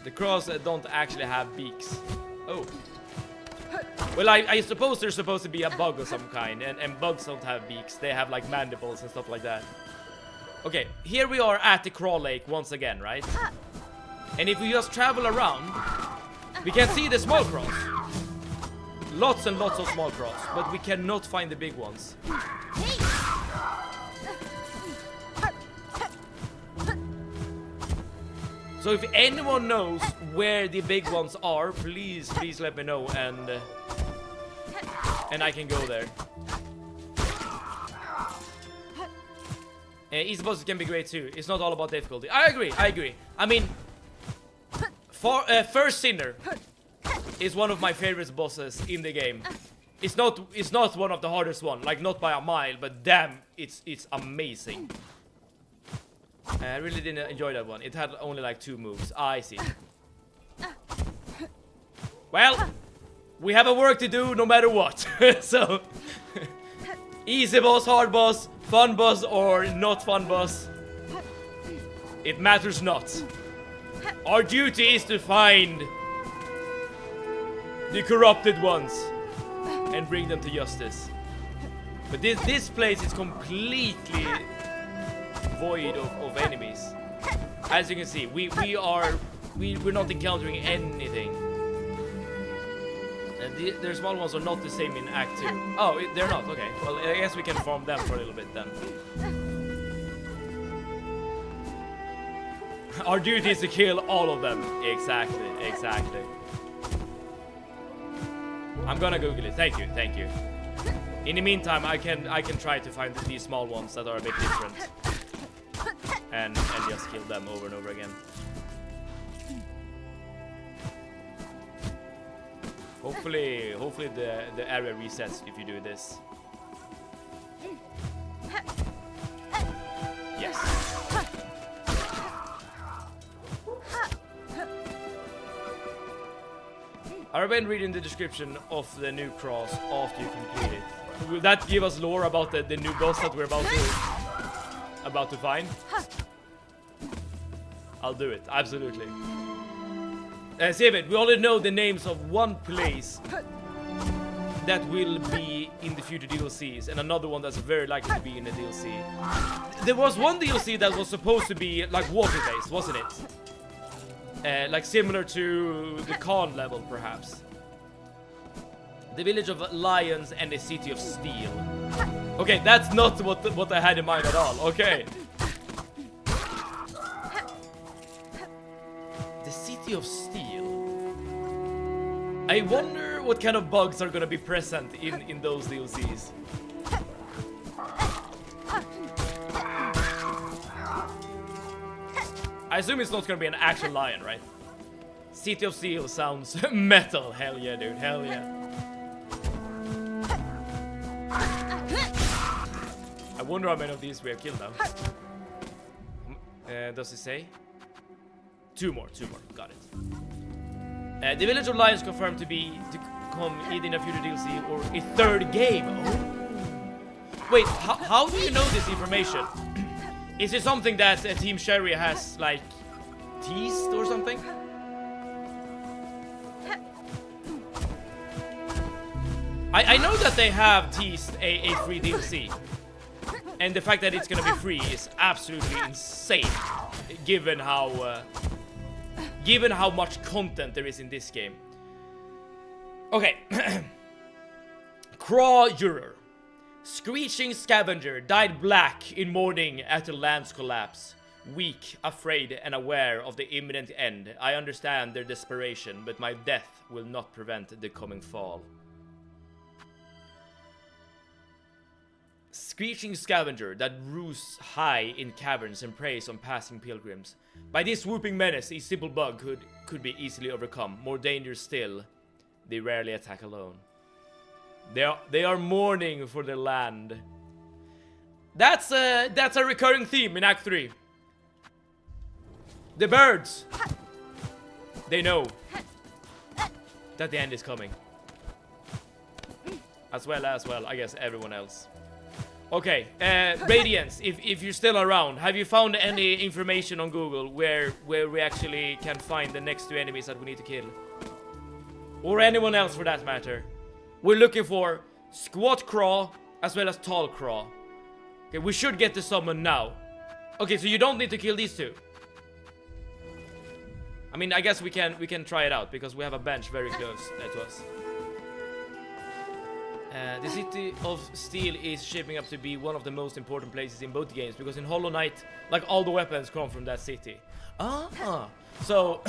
The crows don't actually have beaks. Oh. Well, I suppose there's supposed to be a bug of some kind, and bugs don't have beaks. They have like mandibles and stuff like that. Okay, here we are at the Craw Lake once again, right? And if we just travel around, we can see the small crows. Lots and lots of small crows, but we cannot find the big ones. So if anyone knows where the big ones are, please let me know, and I can go there. Easy bosses can be great too. It's not all about difficulty. I agree. I mean, First Sinner is one of my favorite bosses in the game. It's not one of the hardest one, like not by a mile, but damn, it's amazing. I really didn't enjoy that one. It had only like 2 moves. I see. Well, we have a work to do no matter what. So, easy boss, hard boss, fun boss, or not fun boss. It matters not. Our duty is to find the corrupted ones and bring them to justice. But this place is completely void of enemies. As you can see, we're not encountering anything. And the small ones are not the same in Act 2. Oh, they're not. Okay. Well, I guess we can farm them for a little bit then. Our duty is to kill all of them. Exactly. I'm gonna Google it. Thank you, thank you. In the meantime, I can try to find these small ones that are a bit different, and just kill them over and over again. Hopefully the area resets if you do this. Yes. I recommend reading the description of the new cross after you complete it. Will that give us lore about the new boss that we're about to find? I'll do it, absolutely. Save we already know the names of one place that will be in the future DLCs, and another one that's very likely to be in the DLC. There was one DLC that was supposed to be like water-based, wasn't it? Like similar to the Khan level, perhaps. The village of lions and the city of steel. Okay, that's not what I had in mind at all. Okay. The city of steel. I wonder what kind of bugs are gonna be present in those DLCs. I assume it's not gonna be an actual lion, right? City of Steel sounds metal. Hell yeah, dude. Hell yeah. I wonder how many of these we have killed now. Does it say? Two more. Got it. The Village of Lions confirmed to come either in a future DLC or a third game. Oh. Wait, how do you know this information? Is it something that Team Sherry has, like, teased or something? I know that they have teased a free DLC. And the fact that it's gonna be free is absolutely insane, given how much content there is in this game. Okay. Craw Juror. Screeching scavenger died black in mourning at the land's collapse. Weak, afraid, and aware of the imminent end, I understand their desperation, but my death will not prevent the coming fall. Screeching scavenger that roosts high in caverns and preys on passing pilgrims. By this whooping menace, a simple bug could be easily overcome. More dangerous still, they rarely attack alone. They are mourning for the land. That's a recurring theme in Act 3. The birds, they know that the end is coming. As well, I guess everyone else. Okay, Radiance, if you're still around, have you found any information on Google where we actually can find the next two enemies that we need to kill? Or anyone else for that matter. We're looking for Squat Craw as well as Tall Craw. Okay, we should get the summon now. Okay, so you don't need to kill these two. I mean, I guess we can try it out because we have a bench very close to us. The City of Steel is shaping up to be one of the most important places in both games because in Hollow Knight, like, all the weapons come from that city. So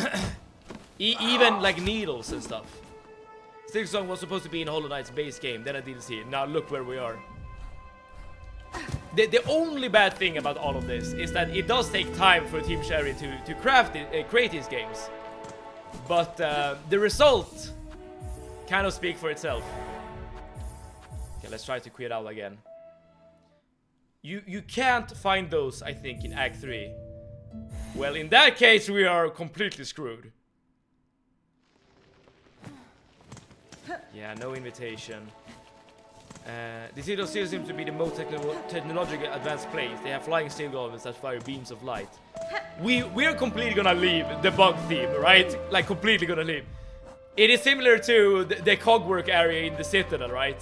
even like needles and stuff. Silksong was supposed to be in Hollow Knight's base game, then a DLC. Now look where we are. The only bad thing about all of this is that it does take time for Team Sherry to create these games. But the result kind of speaks for itself. Okay, let's try to quit out again. You can't find those, I think, in Act 3. Well, in that case, we are completely screwed. Yeah, no invitation. The City of Steel seems to be the most technologically advanced place. They have flying steel goblins that fire beams of light. We're completely gonna leave the bug theme, right? Like, completely gonna leave. It is similar to the cogwork area in the Citadel, right?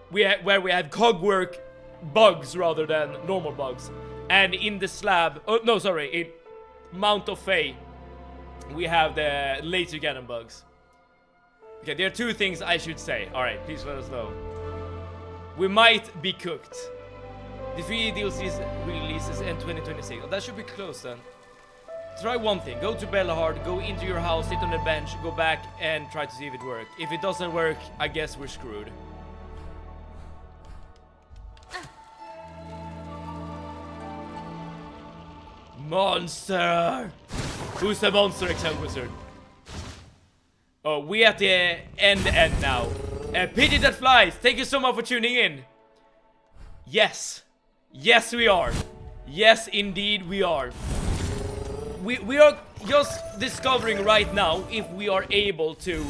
Where we have cogwork bugs rather than normal bugs. And in the slab, oh no, sorry, in Mount of Fae, we have the laser cannon bugs. Okay, there are two things I should say. Alright, please let us know. We might be cooked. The 3 DLCs releases in 2026. Oh, that should be close then. try one thing. Go to Bellahard, go into your house, sit on the bench, go back and try to see if it works. If it doesn't work, I guess we're screwed. Monster! Who's the monster, Excel Wizard? Oh, we at the end now. Pigeon that flies, thank you so much for tuning in. Yes. Yes, we are. Yes, indeed, we are. We are just discovering right now if we are able to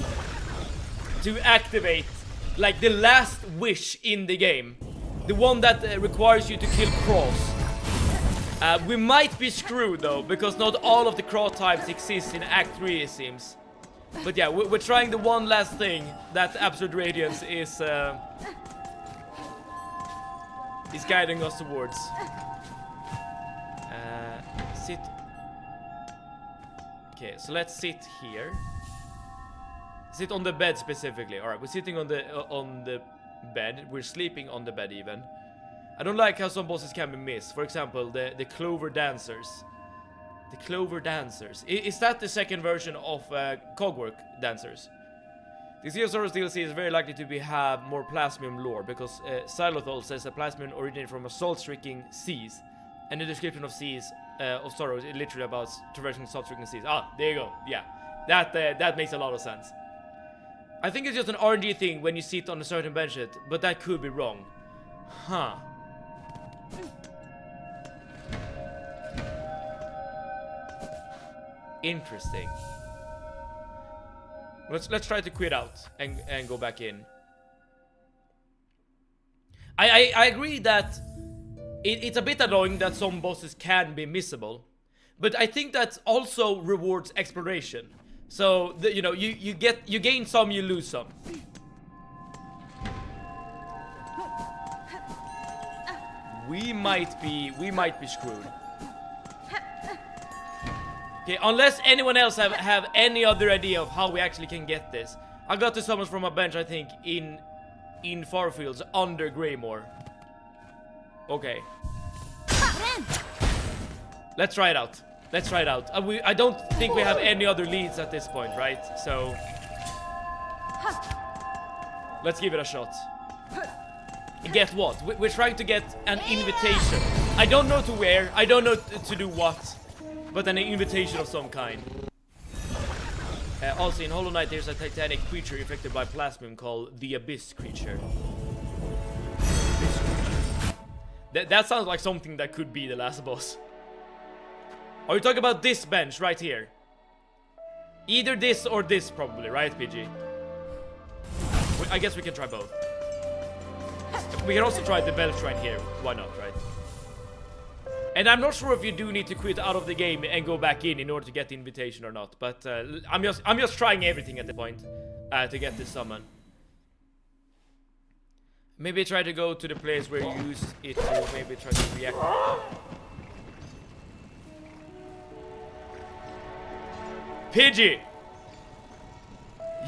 activate like the last wish in the game, the one that requires you to kill crows. We might be screwed though, because not all of the crow types exist in Act 3, it seems. But yeah, we're trying the one last thing that Absolute Radiance is guiding us towards. Sit. Okay, so let's sit here. Sit on the bed specifically. All right, we're sitting on the bed. We're sleeping on the bed even. I don't like how some bosses can be missed. For example, the Clover Dancers. The Clover Dancers. Is that the second version of Cogwork Dancers? The Xenosaurus DLC is very likely to have more Plasmium lore, because Xylothol says that Plasmium originated from salt-stricken seas. And the description of seas of sorrow is literally about traversing salt-stricken seas. Ah, there you go. Yeah, that makes a lot of sense. I think it's just an RNG thing when you sit on a certain bench, but that could be wrong. Huh. Interesting. Let's try to quit out and go back in. I agree that it's a bit annoying that some bosses can be missable, but I think that also rewards exploration. So you know, you gain some, you lose some. We might be screwed. Okay, unless anyone else have any other idea of how we actually can get this. I got the summons from a bench, I think, in Farfields under Greymore. Okay. Let's try it out. Let's try it out. I don't think we have any other leads at this point, right? So let's give it a shot. Get what? We're trying to get an invitation. I don't know to where. I don't know to do what. But an invitation of some kind. Also, in Hollow Knight, there's a titanic creature affected by plasmium called the Abyss Creature. That sounds like something that could be the last boss. Are you talking about this bench right here? Either this or this, probably, right, PG? I guess we can try both. We can also try the bell shrine here. Why not, right? And I'm not sure if you do need to quit out of the game and go back in order to get the invitation or not. But I'm just trying everything at the point to get this summon. Maybe try to go to the place where you use it to maybe try to react. Pidgey!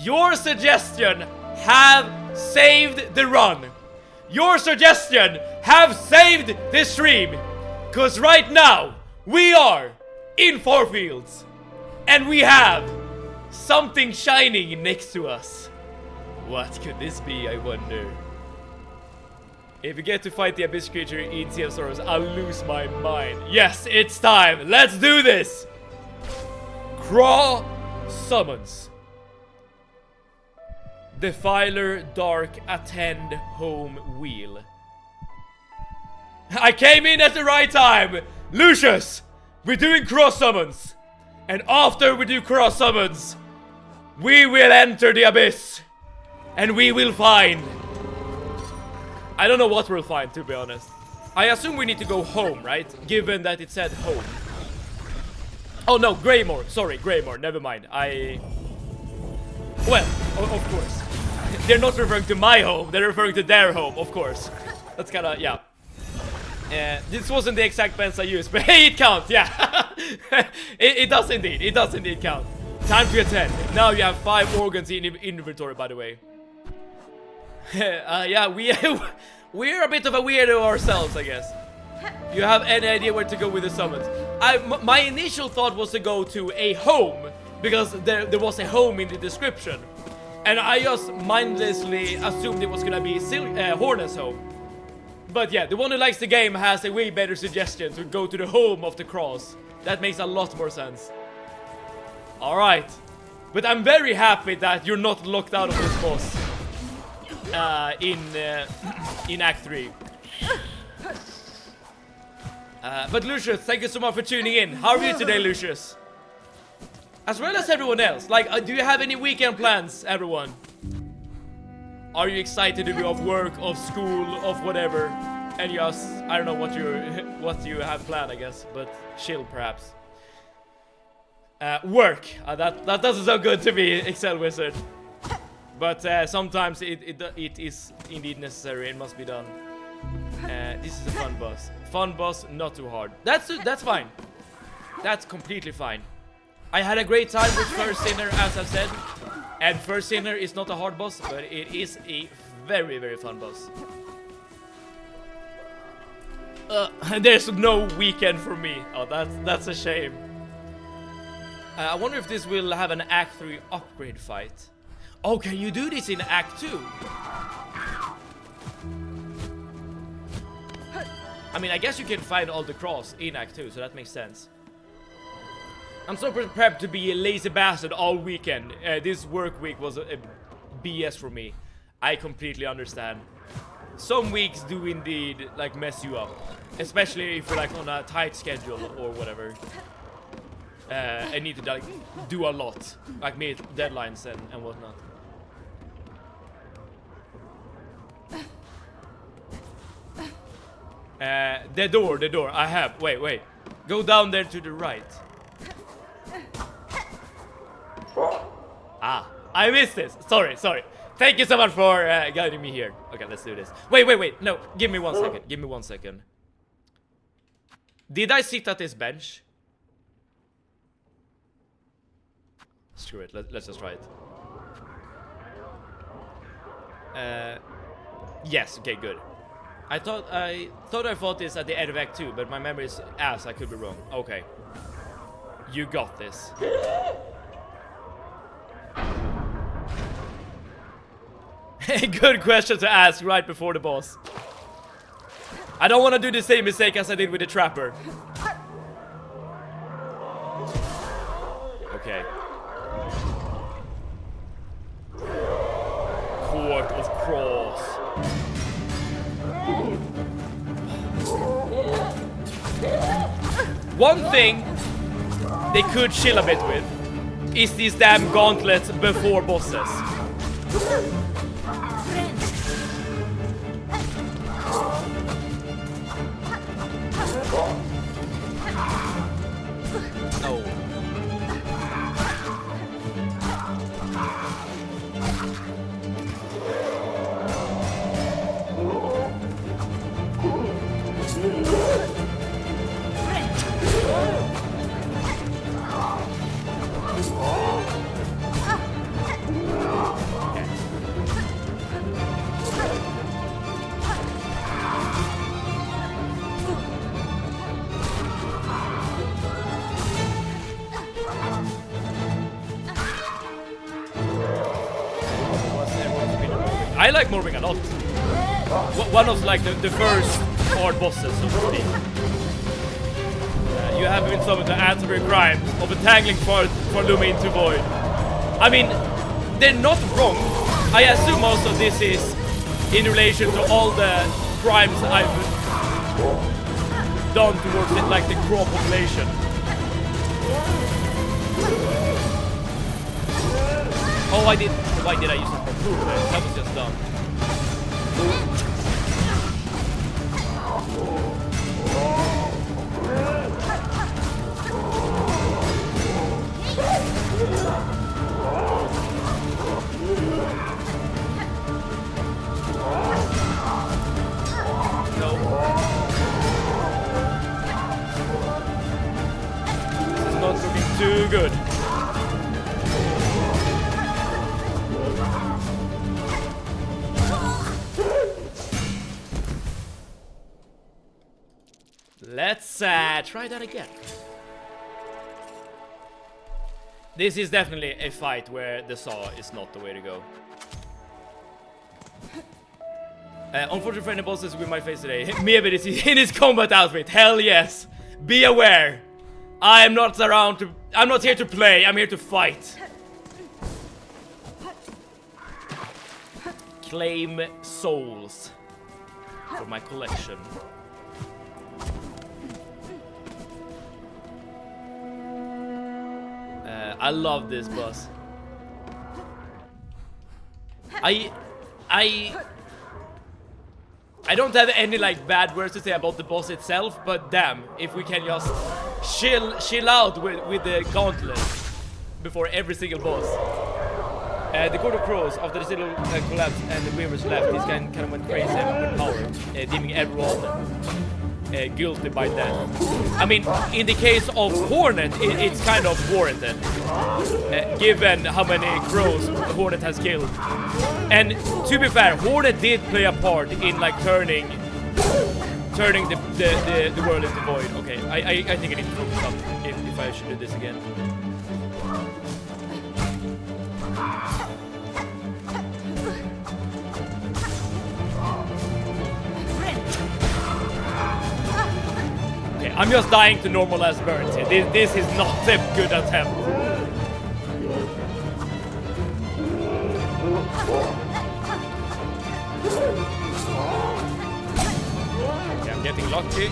Your suggestion have saved the run. Your suggestion have saved the stream. Cause right now, we are in Farfields. And we have something shining next to us. What could this be, I wonder? If we get to fight the Abyss Creature in Sea of Sorrows, I'll lose my mind. Yes, it's time. Let's do this. Craw summons. Defiler Dark Attend Home Wheel. I came in at the right time! Lucius! We're doing cross summons! And after we do cross summons, we will enter the abyss! And we will find... I don't know what we'll find, to be honest. I assume we need to go home, right? Given that it said home. Oh no, Greymore. Sorry, Greymore. Never mind. Well, of course. They're not referring to my home. They're referring to their home, of course. That's kinda, yeah. This wasn't the exact pens I used, but hey, it counts, yeah. it does indeed. It does indeed count. Time to attend. Now you have 5 organs in inventory, by the way. Yeah, we're a bit of a weirdo ourselves, I guess. You have any idea where to go with the summons? My initial thought was to go to a home, because there was a home in the description. And I just mindlessly assumed it was gonna be Hornet's home. But yeah, the one who likes the game has a way better suggestion to go to the home of the cross. That makes a lot more sense. Alright. But I'm very happy that you're not locked out of this boss. In Act 3. But Lucius, thank you so much for tuning in. How are you today, Lucius? As well as everyone else. Like, do you have any weekend plans, everyone? Are you excited to be off work, off school, off whatever? And just, I don't know what you have planned, I guess, but chill perhaps. Work. That doesn't sound good to me, Excel Wizard. But sometimes it is indeed necessary. It must be done. This is a fun boss. Fun boss, not too hard. That's fine. That's completely fine. I had a great time with First Sinner, as I've said. And First Sinner is not a hard boss, but it is a very, very fun boss. There's no weekend for me. Oh, that's a shame. I wonder if this will have an Act 3 upgrade fight. Oh, can you do this in Act 2? I mean, I guess you can find all the cross in Act 2, so that makes sense. I'm so prepared to be a lazy bastard all weekend. This work week was a BS for me. I completely understand. Some weeks do indeed, like, mess you up. Especially if you're, like, on a tight schedule or whatever. And need to, like, do a lot. Like, meet deadlines and whatnot. The door. I have. Wait. Go down there to the right. Ah, I missed this. Sorry. Thank you so much for guiding me here. Okay, let's do this. Wait. No, give me 1 second. Did I sit at this bench? Screw it. Let's just try it. Yes. Okay, good. I thought I fought this at the end of Act 2, but my memory is ass. I could be wrong. Okay. You got this. Good question to ask right before the boss. I don't want to do the same mistake as I did with the trapper. Okay. Court of Cross. One thing they could chill a bit with is these damn gauntlets before bosses. No. I like Morving a lot. One of like the first hard bosses, so to speak. You have been summoned to answer your crimes of entangling for Luma into void. I mean, they're not wrong. I assume also this is in relation to all the crimes I've done towards it, like the Crow population. Oh, I did. Why did I use it for proof there? That was just dumb. No. This is not looking too good. Let's try that again. This is definitely a fight where the saw is not the way to go. Unfortunate friendly bosses we might face today. Mevir is in his combat outfit. Hell yes. Be aware. I am not around to... I'm not here to play. I'm here to fight. Claim souls for my collection. I love this boss. I don't have any like bad words to say about the boss itself, but damn, if we can just chill out with the gauntlet before every single boss. The Court of Crows, after the Citadel collapsed and the Weavers left, this guy kind of went crazy with power, deeming everyone guilty by death. I mean, in the case of Hornet, it's kind of warranted, given how many crows Hornet has killed. And to be fair, Hornet did play a part in like turning the world into void. Okay, I think I need to focus up if I should do this again. Okay, I'm just dying to normal as burns here. This is not a good attempt. Okay, I'm getting lucky.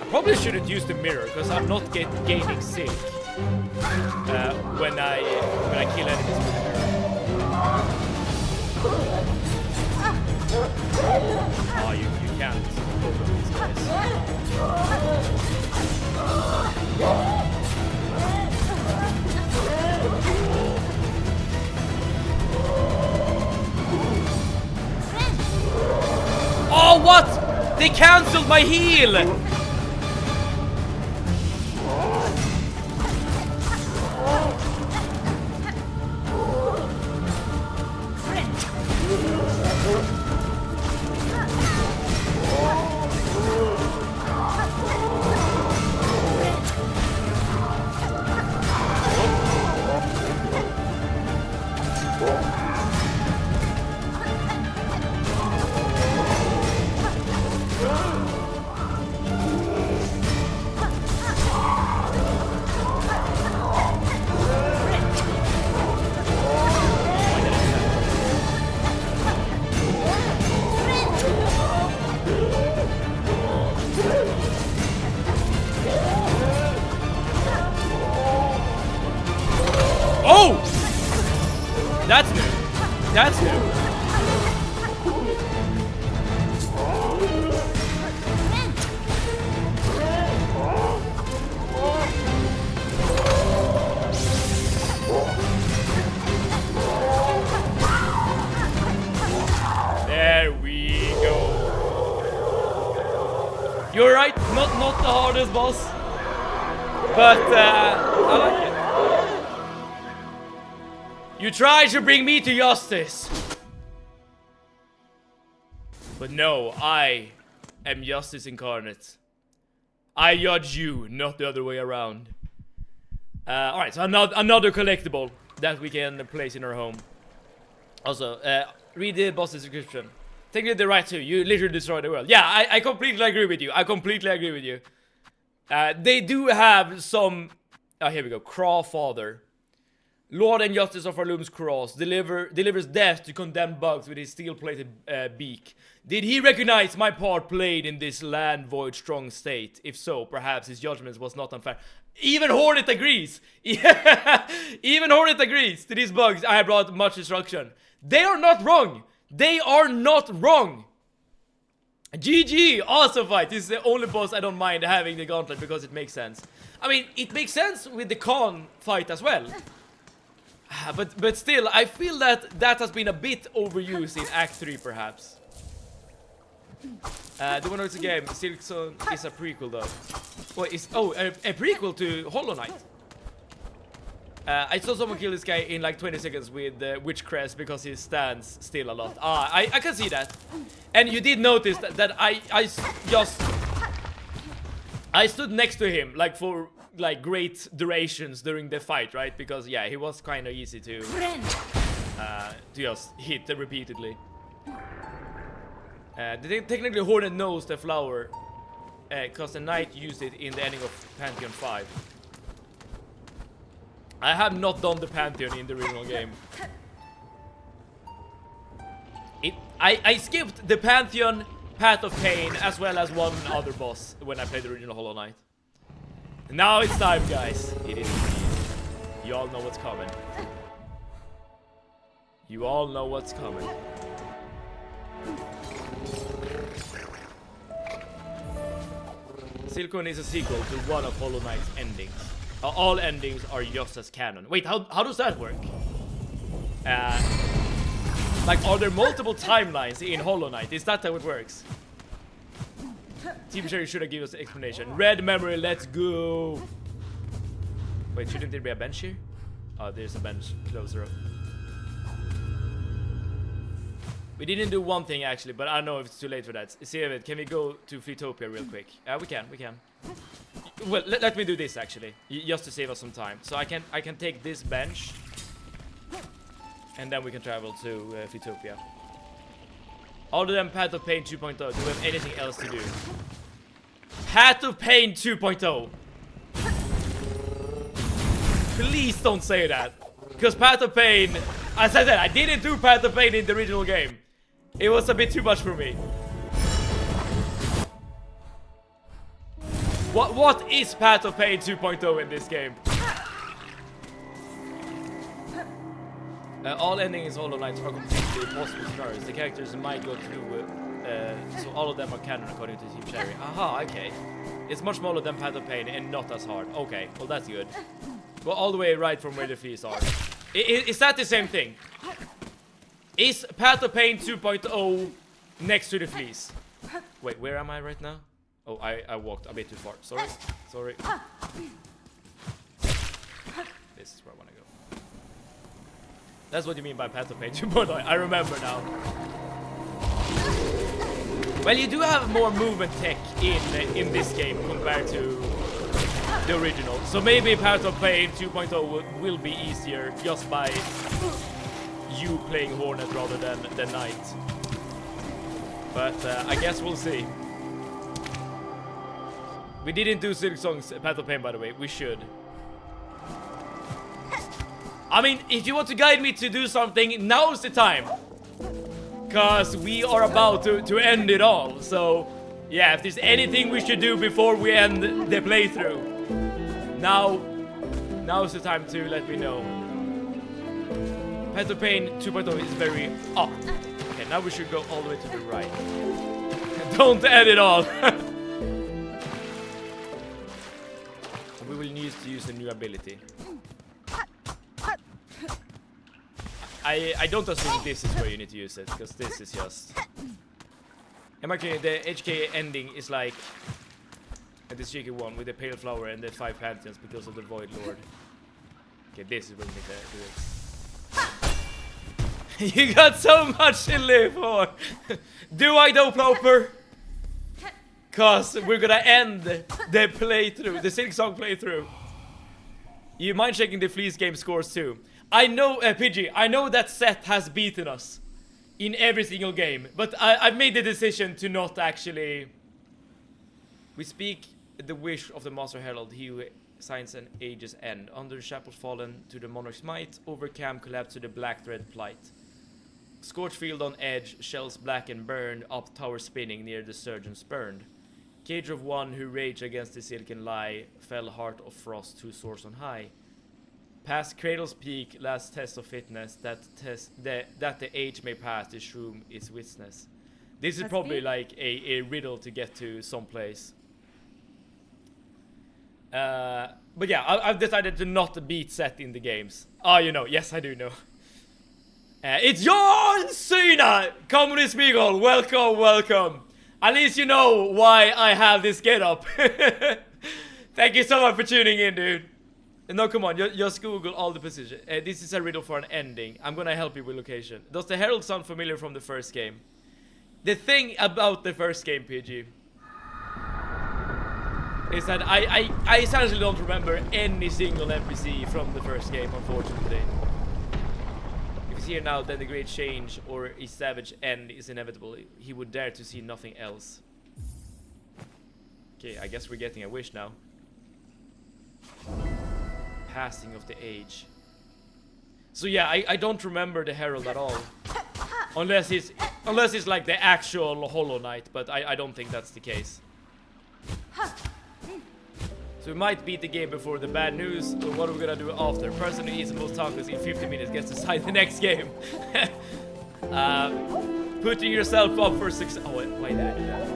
I probably shouldn't use the mirror because I'm not gaining sick when I kill enemies with the mirror. Oh, you can't go from these guys. Oh, what? They cancelled my heal! That's new. That's new. There we go. You're right, not the hardest boss, but I like it. You tried to bring me to justice. But no, I am justice incarnate. I judge you, not the other way around. Alright, so another collectible that we can place in our home. Also, read the boss's description. Technically the right to, you literally destroy the world. Yeah, I completely agree with you. I completely agree with you. They do have some... Oh, here we go. Crawfather. Lord and Justice of our Loom's Cross delivers death to condemned bugs with his steel-plated beak. Did he recognize my part played in this land void strong state? If so, perhaps his judgment was not unfair. Even Hornet agrees! Even Hornet agrees! To these bugs I have brought much destruction. They are not wrong! They are not wrong! GG! Awesome fight! This is the only boss I don't mind having the gauntlet because it makes sense. I mean, it makes sense with the Khan fight as well. But still, I feel that has been a bit overused in Act 3, perhaps. The one who's a game, Silksong is a prequel, though. A prequel to Hollow Knight. I saw someone kill this guy in like 20 seconds with Witch Crest because he stands still a lot. I can see that. And you did notice that I stood next to him like for like great durations during the fight, right? Because yeah, he was kind of easy to just hit repeatedly. Technically Hornet knows the flower because the knight used it in the ending of Pantheon 5. I have not done the Pantheon in the original game. I skipped the Pantheon, Path of Pain, as well as one other boss when I played the original Hollow Knight. Now it's time, guys. It is indeed. You all know what's coming. You all know what's coming. Silksong is a sequel to one of Hollow Knight's endings. All endings are just as canon. Wait, how does that work? Like, are there multiple timelines in Hollow Knight? Is that how it works? Team Sherry should have given us an explanation. Red memory, let's go! Wait, shouldn't there be a bench here? Oh, there's a bench closer up. We didn't do one thing actually, but I don't know if it's too late for that. Sevet, can we go to Fleetopia real quick? We can. Well, let me do this actually, just to save us some time. So I can take this bench, and then we can travel to Fleetopia. Other than Path of Pain 2.0, do we have anything else to do? Path of Pain 2.0. Please don't say that, because Path of Pain, as I said, I didn't do Path of Pain in the original game. It was a bit too much for me. What is Path of Pain 2.0 in this game? All endings in Hollow Knights are completely impossible scenarios. The characters might go through, so all of them are canon according to Team Cherry. Aha, okay. It's much smaller than Path of Pain and not as hard. Okay, well that's good. Go all the way right from where the fleas are. Is that the same thing? Is Path of Pain 2.0 next to the fleas? Wait, where am I right now? Oh, I walked a bit too far. Sorry. This is where I want to go. That's what you mean by Path of Pain 2.0. I remember now. Well, you do have more movement tech in this game compared to the original. So maybe Path of Pain 2.0 will be easier just by you playing Hornet rather than the Knight. But I guess we'll see. We didn't do Silksong's Path of Pain, by the way. We should. I mean, if you want to guide me to do something, now's the time. Because we are about to end it all. So, yeah, if there's anything we should do before we end the playthrough, now's the time to let me know. Path of Pain 2.0 is very up. Okay, now we should go all the way to the right. Don't end it all. We will need to use a new ability. I don't assume this is where you need to use it, because this is just... Am I kidding? The HK ending is like this cheeky one with the pale flower and the 5 pantheons because of the Void Lord. Okay, this is where we need to do it. You got so much to live for! Do I though, Ploper? Cause we're gonna end the playthrough, the Silksong playthrough. You mind checking the Fleece game scores too? I know, Pidgey, I know that Seth has beaten us in every single game, but I've made the decision to not actually... We speak the wish of the Master Herald, he who signs an age's end. Under shackles fallen to the monarch's might, over camp collapsed to the black thread plight. Scorched field on edge, shells black and burned, up tower spinning near the surgeon spurned. Cage of one who raged against the silken lie, fell heart of frost, two swords on high. Past cradle's peak, last test of fitness, that the age may pass, the shroom is witness. This is probably like a riddle to get to someplace. But yeah, I've decided to not beat Seth in the games. Oh, you know, yes I do know. It's John Cena! Communist Beagle, welcome. At least you know why I have this get up. Thank you so much for tuning in, dude. No, come on, just Google all the positions. This is a riddle for an ending. I'm gonna help you with location. Does the Herald sound familiar from the first game? The thing about the first game, PG, is that I essentially don't remember any single NPC from the first game, unfortunately. If he's here now, then the great change or a savage end is inevitable. He would dare to see nothing else. Okay, I guess we're getting a wish now. Passing of the age. So yeah, I don't remember the Herald at all. Unless it's like the actual Hollow Knight, but I don't think that's the case. So we might beat the game before the bad news, but what are we gonna do after? Person who eats the most tacos in 50 minutes gets to sign the next game. Putting yourself up for success. Oh, why did I do that?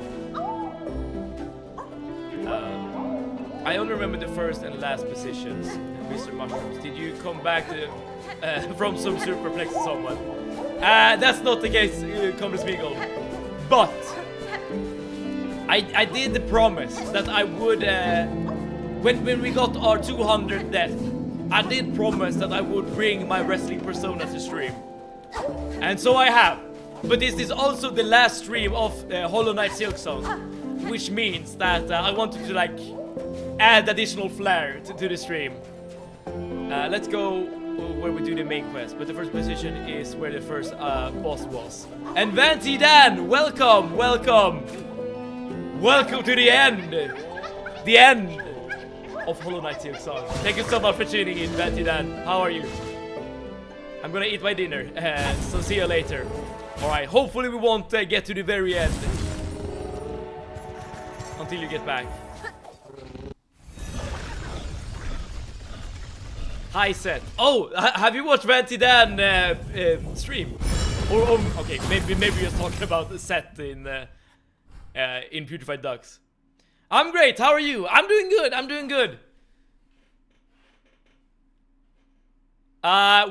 I only remember the first and last positions. Mr. Mushrooms, did you come back to, from some superplex to someone? That's not the case, Comedy Spiegel. But I did promise that I would, when we got our 200th death, I did promise that I would bring my wrestling persona to stream. And so I have. But this is also the last stream of Hollow Knight Silksong, which means that I wanted to like add additional flair to the stream. Let's go where we do the main quest, but the first position is where the first boss was. And Vanty Dan, welcome, welcome, welcome to the end of Hollow Knight Silksong. Thank you so much for tuning in, Vanty Dan. How are you? I'm gonna eat my dinner, so see you later. Alright, hopefully we won't get to the very end until you get back. Hi, Seth. Oh, have you watched Vanty Dan stream? Or okay, maybe you're talking about Seth in Purified Ducks. I'm great. How are you? I'm doing good. I'm doing good.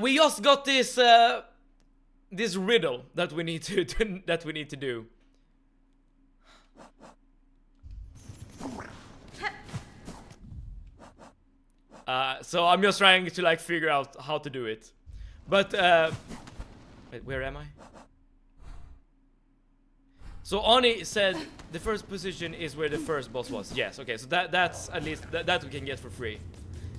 We just got this this riddle that we need to do. So I'm just trying to like figure out how to do it. But wait, where am I? So Ani said the first position is where the first boss was. Yes, okay, so that's at least that we can get for free.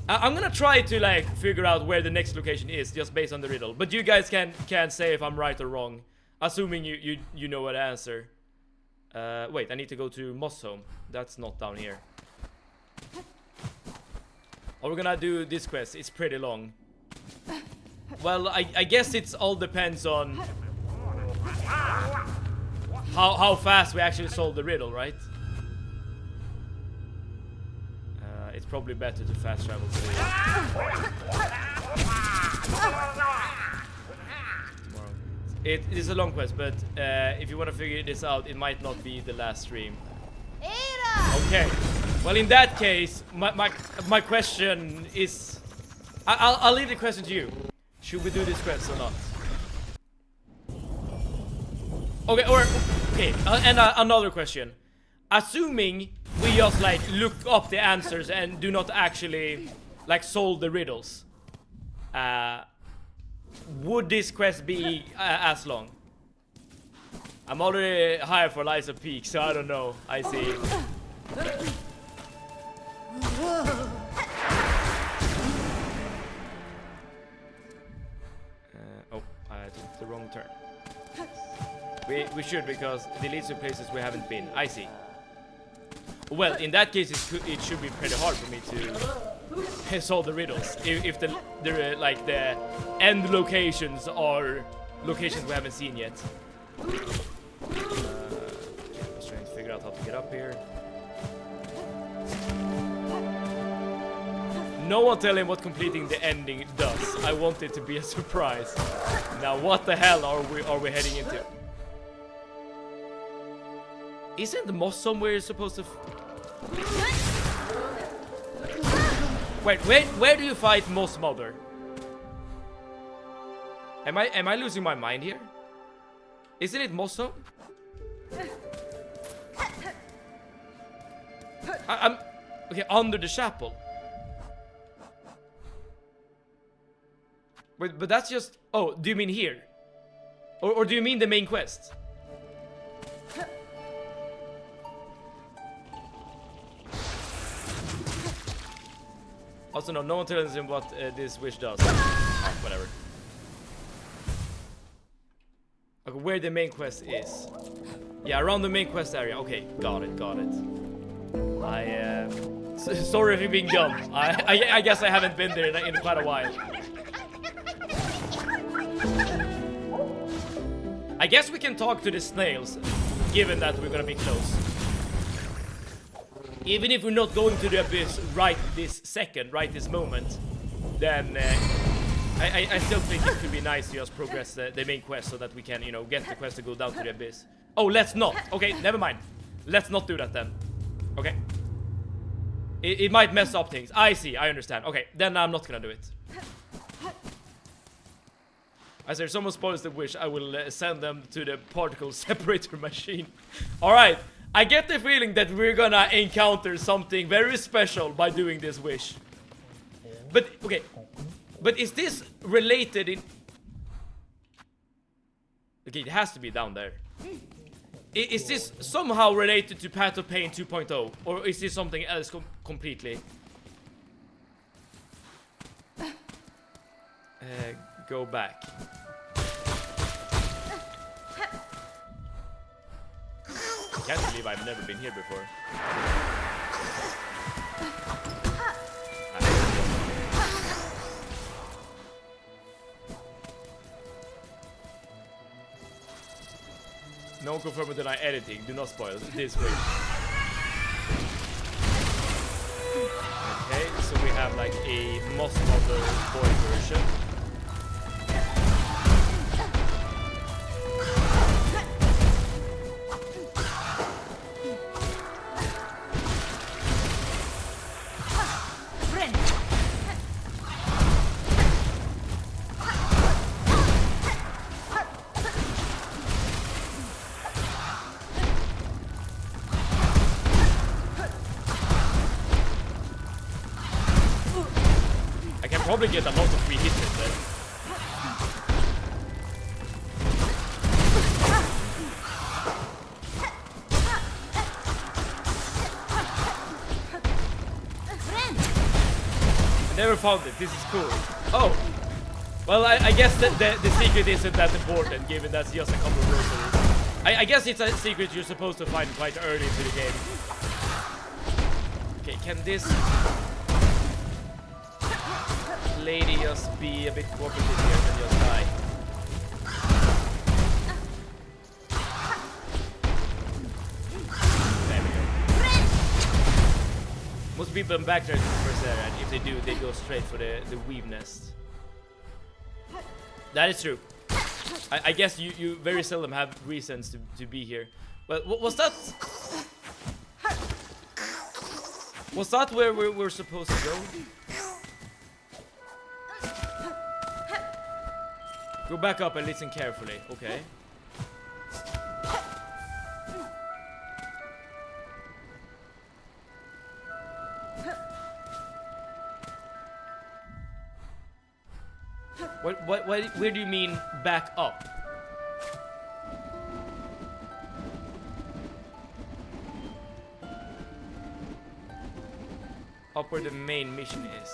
I'm gonna try to like figure out where the next location is just based on the riddle. But you guys can say if I'm right or wrong, assuming you know what answer. Wait, I need to go to Moss Home. That's not down here. Or we're gonna do this quest. It's pretty long. Well, I guess it's all depends on how fast we actually solve the riddle, right? It's probably better to fast travel to tomorrow. It is a long quest, but if you want to figure this out, it might not be the last stream. Okay. Well, in that case, my question is, I'll leave the question to you. Should we do this quest or not? Okay, and another question. Assuming we just like look up the answers and do not actually like solve the riddles, would this quest be as long? I'm already higher for Liza Peak, so I don't know. I see. Oh, I took the wrong turn. We should, because it leads to places we haven't been. I see. Well, in that case, it should be pretty hard for me to solve the riddles. If the like the end locations are locations we haven't seen yet. Just trying to figure out how to get up here. No one tell him what completing the ending does. I want it to be a surprise. Now, what the hell are we heading into? Isn't the moss somewhere supposed to? Wait, where do you fight Moss Mother? Am I losing my mind here? Isn't it Mosso? I'm okay, under the chapel. But that's just... Oh, do you mean here? Or do you mean the main quest? Also, no one tells him what this wish does. Oh, whatever. Okay, where the main quest is. Yeah, around the main quest area. Okay, got it. Sorry for being dumb. I guess I haven't been there in quite a while. I guess we can talk to the snails, given that we're gonna be close. Even if we're not going to the abyss right this second, right this moment, then I still think it could be nice to just progress the main quest so that we can, you know, get the quest to go down to the abyss. Oh, let's not. Okay, never mind. Let's not do that then. Okay. It might mess up things. I see, I understand. Okay, then I'm not gonna do it. As if someone spoils the wish, I will send them to the particle separator machine. Alright, I get the feeling that we're gonna encounter something very special by doing this wish. But, okay. But is this related in... Okay, it has to be down there. Is this somehow related to Path of Pain 2.0? Or is this something else completely? Go back. I can't believe I've never been here before. No confirm deny editing. Do not spoil this way. Okay, so we have like a Moss Mother boy version. Probably get a lot of free hits in there. I never found it. This is cool. Oh, well, I guess that the secret isn't that important, given that's just a couple of rosaries. I guess it's a secret you're supposed to find quite early into the game. Okay, can this lady just be a bit cooperative here and just die? There we go. Most people backtrack to the first area, and if they do, they go straight for the weave nest. That is true. I guess you very seldom have reasons to be here. But was that... Was that where we're supposed to go? Go back up and listen carefully, okay? Where do you mean back up? Up where the main mission is.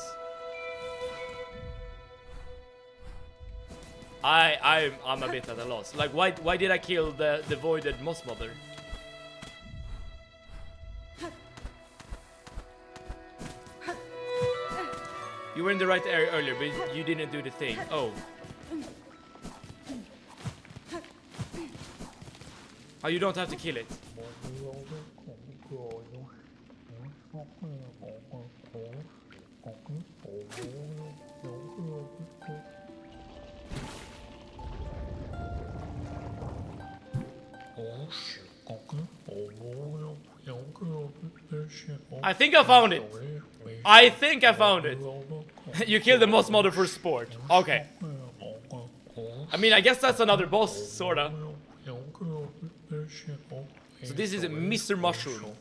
I'm a bit at a loss. Like, why did I kill the voided Moss Mother? You were in the right area earlier, but you didn't do the thing. Oh. Oh, you don't have to kill it. I think I found it. I think I found it. You killed the Moss Mother for sport. Okay. I mean, I guess that's another boss, sorta. So this is a Mr. Mushroom.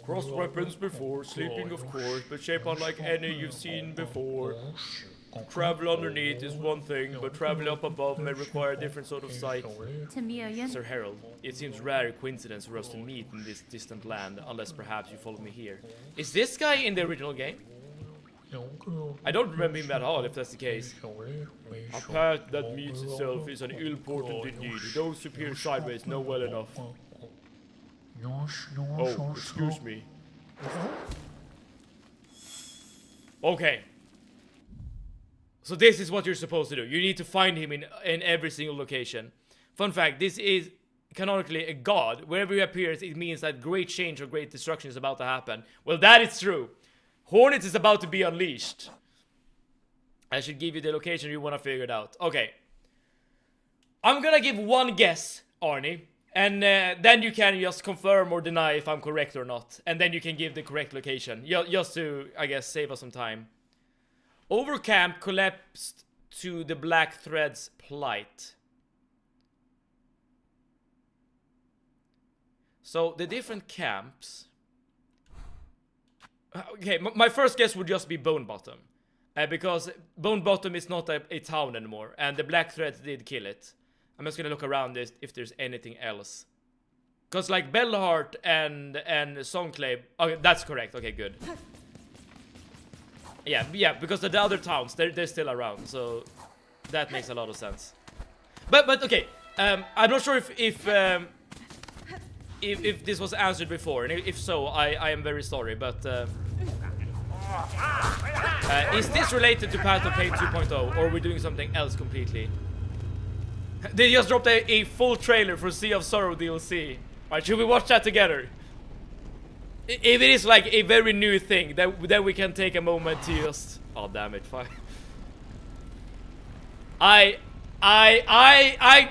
Crossed weapons before, sleeping of course, but shaped unlike any you've seen before. Travel underneath is one thing, but travel up above may require a different sort of sight. Sir Harold, it seems rare coincidence for us to meet in this distant land, unless perhaps you followed me here. Is this guy in the original game? I don't remember him at all, if that's the case. A path that meets itself is an ill portent indeed. Those who peer sideways know well enough. Oh, excuse me. Okay. So this is what you're supposed to do. You need to find him in every single location. Fun fact, this is canonically a god. Wherever he appears, it means that great change or great destruction is about to happen. Well, that is true. Hornet is about to be unleashed. I should give you the location you want to figure it out. Okay. I'm gonna give one guess, Arnie. And then you can just confirm or deny if I'm correct or not. And then you can give the correct location. Just to, I guess, save us some time. Overcamp collapsed to the Black Thread's plight. So, the different camps... Okay, my first guess would just be Bone Bottom. Because Bone Bottom is not a town anymore. And the Black Thread did kill it. I'm just gonna look around this if there's anything else. Because like Bellheart and Songclave... Okay, that's correct. Okay, good. Yeah, because the other towns, they're still around. So, that makes a lot of sense. But okay, I'm not sure if this was answered before. And if so, I am very sorry, but... is this related to Path of Pain 2.0, or are we doing something else completely? They just dropped a full trailer for Sea of Sorrow DLC. Alright, should we watch that together? If it is like a very new thing, then we can take a moment to just... Oh, damn it, fine.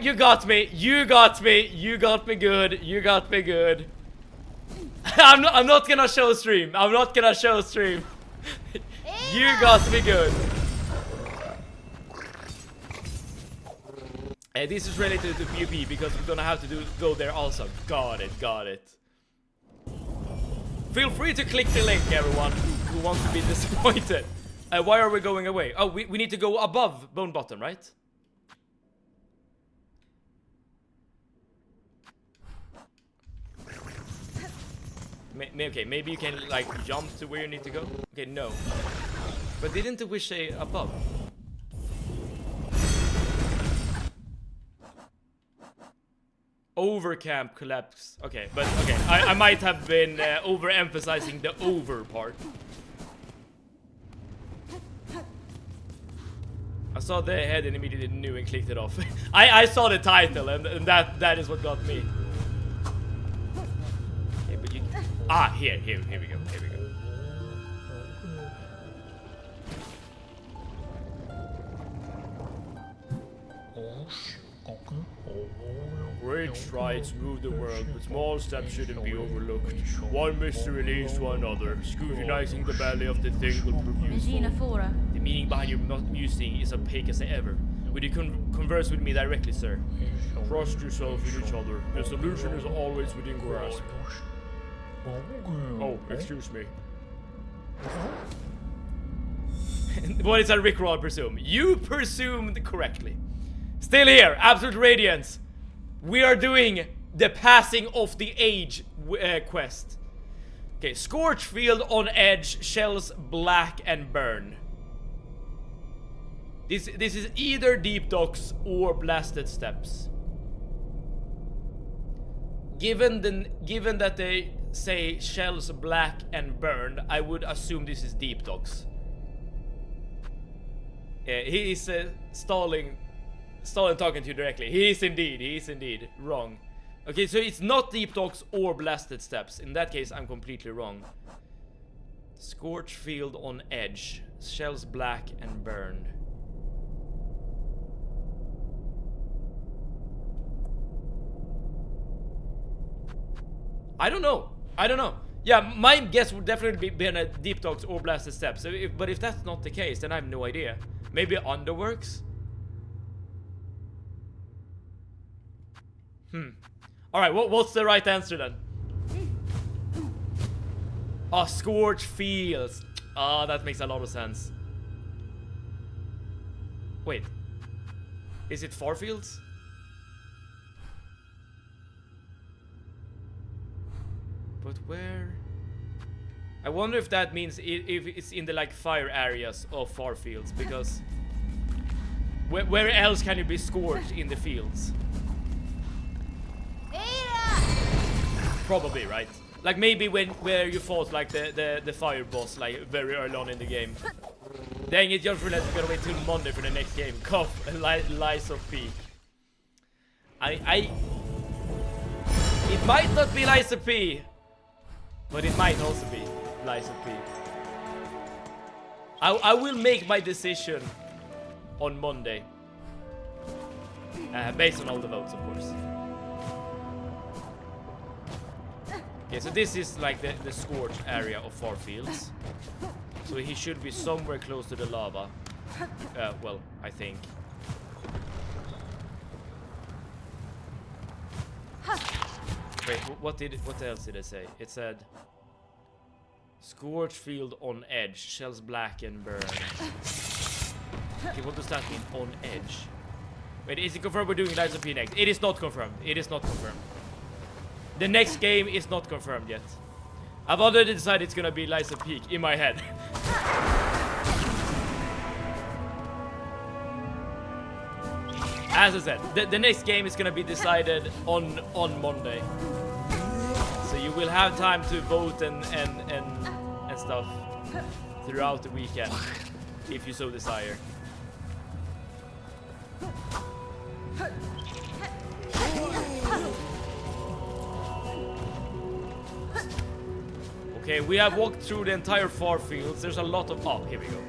You got me. You got me. You got me good. You got me good. I'm not gonna show stream. I'm not gonna show stream. You got me good. This is related to PvP because we're gonna have to go there also. Got it. Feel free to click the link, everyone who wants to be disappointed. Why are we going away? Oh, we need to go above Bone Bottom, right? Okay, maybe you can like jump to where you need to go. Okay, no. But didn't the wish say above? Overcamp collapse. Okay, but okay, I might have been overemphasizing the over part. I saw the head and immediately knew and clicked it off. I saw the title and that is what got me. Okay, but you... Ah, here we go, here we go. Great strides move the world, but small steps shouldn't be overlooked. One mystery leads to another. Scrutinizing the belly of the thing will prove useful. The meaning behind your musing is opaque as ever. Would you converse with me directly, sir? Trust yourself in each other. The solution is always within grasp. Oh, excuse me. What is a Rickroll, I presume? You presumed correctly. Still here, Absolute Radiance. We are doing the Passing of the Age quest. Okay, Scorch Field on Edge, Shells Black and Burn. This is either Deep Docks or Blasted Steps. Given that they say Shells Black and Burned, I would assume this is Deep Docks. Yeah, he is stalling talking to you directly. He is indeed wrong. Okay, so it's not Deep Docks or Blasted Steps. In that case, I'm completely wrong. Scorch Field on Edge, Shells Black and Burned. I don't know. Yeah, my guess would definitely be in a Deep Docks or Blasted Steps. But if that's not the case, then I have no idea. Maybe Underworks? Alright, what's the right answer then? Oh, Scorch Fields. Ah, that makes a lot of sense. Wait. Is it Farfields? But where? I wonder if that means if it's in the like fire areas of Farfields, because where else can you be scorched in the fields? Probably, right? Like maybe where you fought like the fire boss like very early on in the game. Dang it, just realized we're gonna wait till Monday for the next game. Cough, lies of Peak. It might not be Lies of P, but it might also be Lies of P. I will make my decision on Monday. Based on all the votes, of course. Okay, so this is like the scorched area of Farfields. So he should be somewhere close to the lava. Well, I think. Wait, what else did it say? It said scorched field on edge, shells black and burn. Okay, what does that mean, on edge? Wait, is it confirmed we're doing Lies of P next? It is not confirmed. It is not confirmed. The next game is not confirmed yet. I've already decided it's gonna be Lies of Peak in my head. As I said, the next game is gonna be decided on Monday. So you will have time to vote and stuff throughout the weekend, if you so desire. Okay, we have walked through the entire Farfields. There's a lot of... Oh, here we go.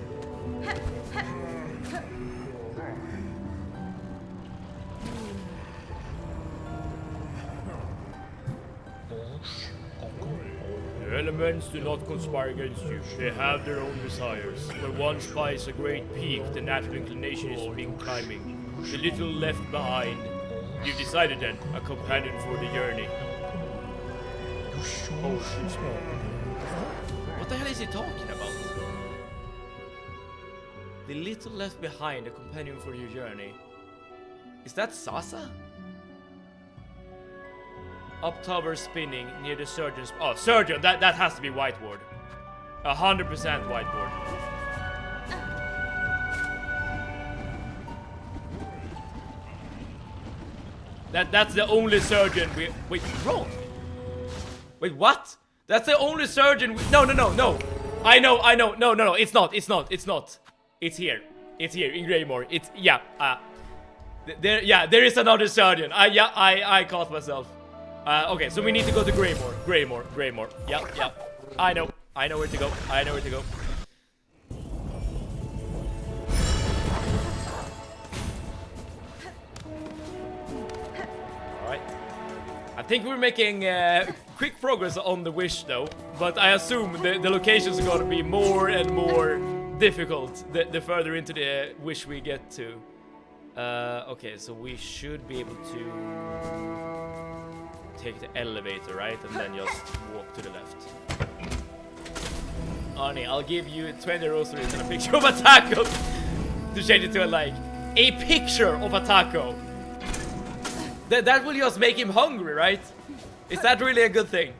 The elements do not conspire against you. They have their own desires. When one spies a great peak, the natural inclination is to begin climbing. The little left behind. You've decided then, a companion for the journey. Oh, what the hell is he talking about? The little left behind, a companion for your journey. Is that Sasa? Up tower spinning near the surgeon's... Oh, surgeon! That has to be Whiteboard. 100% Whiteboard. That's the only surgeon we... Wait, wrong! Wait, what? That's the only surgeon we... No. I know. No. It's not. It's here. It's here, in Greymore. It's... Yeah. There is another surgeon. I caught myself. Okay, so we need to go to Greymore. Yeah. I know where to go. Alright. I think we're making quick progress on the wish though, but I assume the locations are going to be more and more difficult the further into the wish we get to. Okay, so we should be able to take the elevator, right? And then just walk to the left. Arnie, I'll give you 20 rosaries and a picture of a taco to change it to a picture of a taco. That will just make him hungry, right? Is that really a good thing?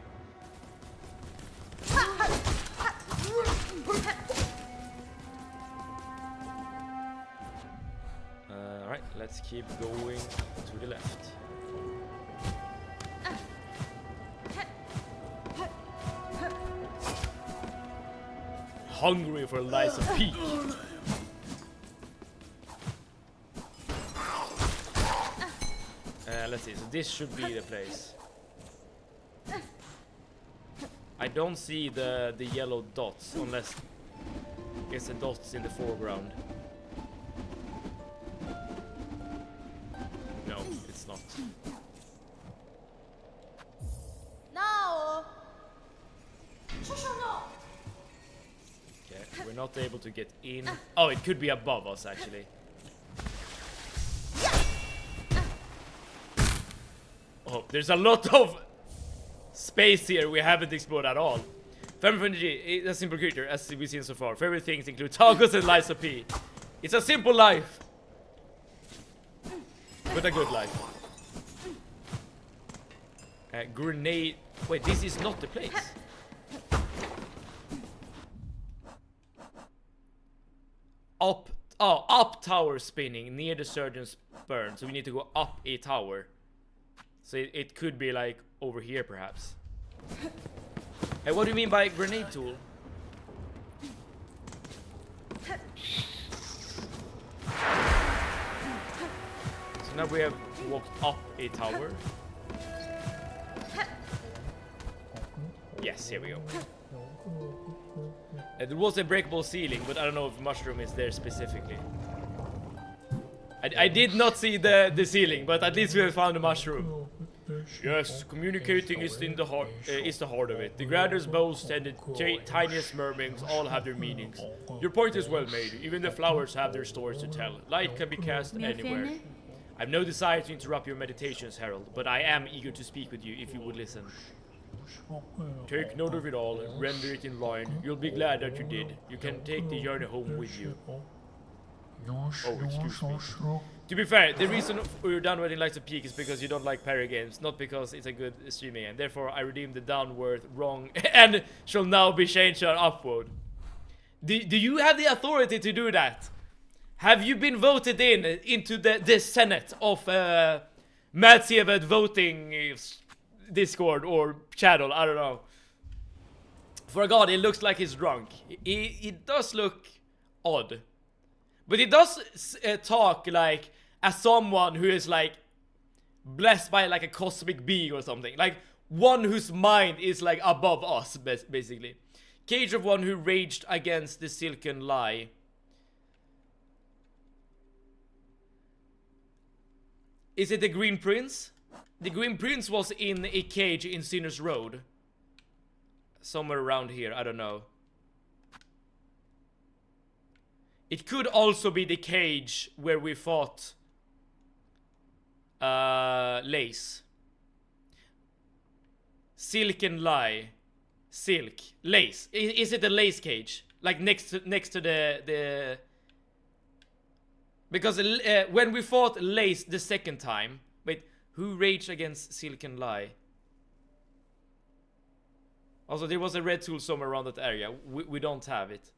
Alright, let's keep going to the left. Hungry for Lies of Peak. Let's see, so this should be the place. I don't see the yellow dots, unless it's the dots in the foreground. No, it's not. No. Okay, we're not able to get in. Oh, it could be above us, actually. Oh, there's a lot of space here we haven't explored at all. Family Energy is a simple creature, as we've seen so far. Favorite things include tacos and Lies of P. It's a simple life. But a good life. Grenade. Wait, this is not the place. Up tower spinning near the surgeon's burn. So we need to go up a tower. So it could be like over here perhaps. Hey, what do you mean by grenade tool? So now we have walked up a tower. Yes, here we go. There was a breakable ceiling, but I don't know if mushroom is there specifically. I did not see the ceiling, but at least we have found a mushroom. Yes, communicating is in the heart of it. The grandest boast and the tiniest murmurings all have their meanings. Your point is well made. Even the flowers have their stories to tell. Light can be cast anywhere. I have no desire to interrupt your meditations, Harold, but I am eager to speak with you if you would listen. Take note of it all and render it in line. You'll be glad that you did. You can take the journey home with you. Oh, excuse me. To be fair, the reason we're done with Lights of Peak is because you don't like parry games, not because it's a good streaming game. Therefore, I redeemed the downward wrong and shall now be changed to upward. Do you have the authority to do that? Have you been voted into the Senate of Matsievet voting Discord or channel? I don't know. For God, it looks like he's drunk. It does look odd. But he does talk like as someone who is like blessed by like a cosmic being or something. Like one whose mind is like above us, basically. Cage of one who raged against the silken lie. Is it the Green Prince? The Green Prince was in a cage in Sinner's Road. Somewhere around here, I don't know. It could also be the cage where we fought Lace. Silken Lie. Silk. Lace. Is it the Lace cage? Like next to the... Because when we fought Lace the second time... Wait, who raged against Silken Lie? Also, there was a red tool somewhere around that area. We don't have it.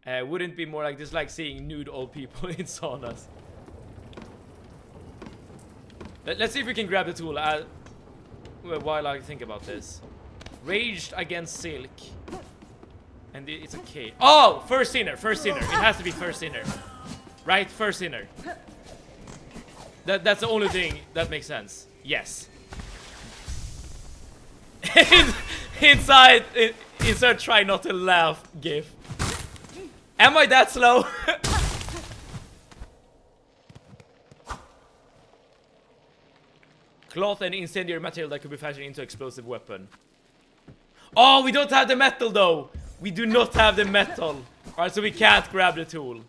Wouldn't be more like this, like seeing nude old people in saunas. Let's see if we can grab the tool while I think about this. Raged against Silk. And it's okay. Oh! First Sinner, first Sinner. It has to be first Sinner. Right? First Sinner. That's the only thing that makes sense. Yes. Inside try not to laugh gif. Am I that slow? Cloth and incendiary material that could be fashioned into explosive weapon. Oh, we don't have the metal though. We do not have the metal. Alright, so we can't grab the tool.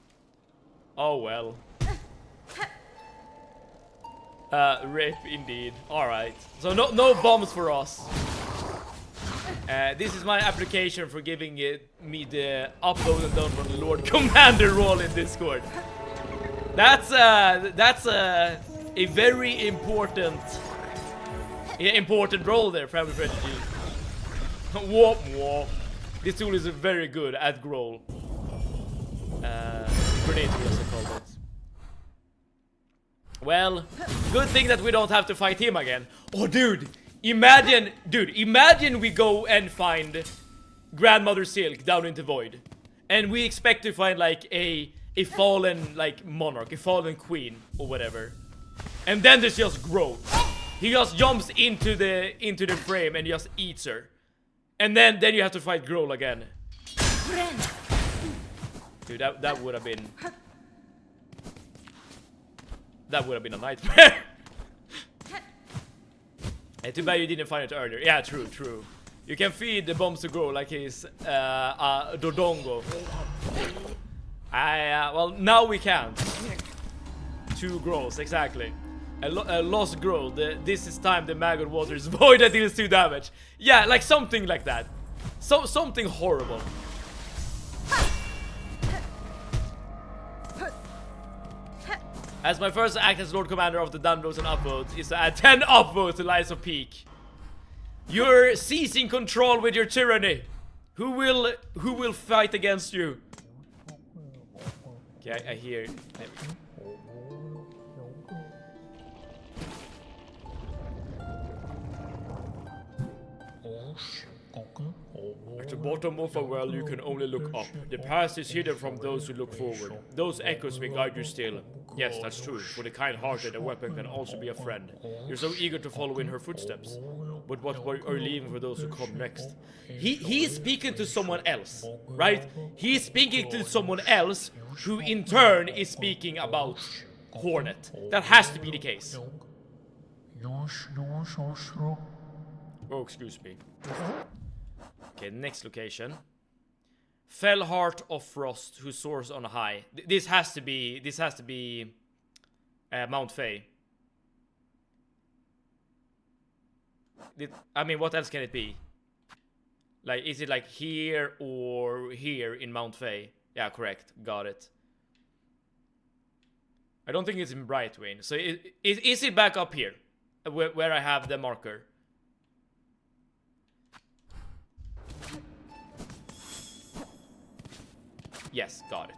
Oh well. Rip indeed. Alright. So no bombs for us. This is my application for giving me the upload and download Lord Commander role in Discord. That's a very important role there, Family Friend G. Whoop whoop. This tool is very good at Growl. Grenade tool, as I called it. Well, good thing that we don't have to fight him again. Oh, dude. Imagine we go and find Grandmother Silk down in the void. And we expect to find like a fallen like monarch, a fallen queen or whatever. And then there's just growth. He just jumps into the frame and just eats her. And then you have to fight Growl again. Dude, that would have been a nightmare. Too bad you didn't find it earlier. Yeah, true. You can feed the bombs to Growl like he's Dodongo. Well, now we can't. 2 Growls, exactly. A lost Growl. This is time the maggot water is void that deals 2 damage. Yeah, like something like that. Something horrible. As my first act as Lord Commander of the downvotes and upvotes is to add 10 upvotes to Lies of Peak. You're seizing control with your tyranny. Who will fight against you? Okay, I hear. At the bottom of a well, you can only look up. The past is hidden from those who look forward. Those echoes may guide you still. Yes, that's true. For the kind-hearted, a weapon can also be a friend. You're so eager to follow in her footsteps. But what are you leaving for those who come next? He's speaking to someone else, right? He's speaking to someone else who in turn is speaking about Hornet. That has to be the case. Oh, excuse me. Okay, next location. Fell Heart of Frost, who soars on high. This has to be Mount Fae. I mean, what else can it be? Like, is it like here or here in Mount Fae? Yeah, correct. Got it. I don't think it's in Brightwing. So is it back up here? Where I have the marker? Yes, got it.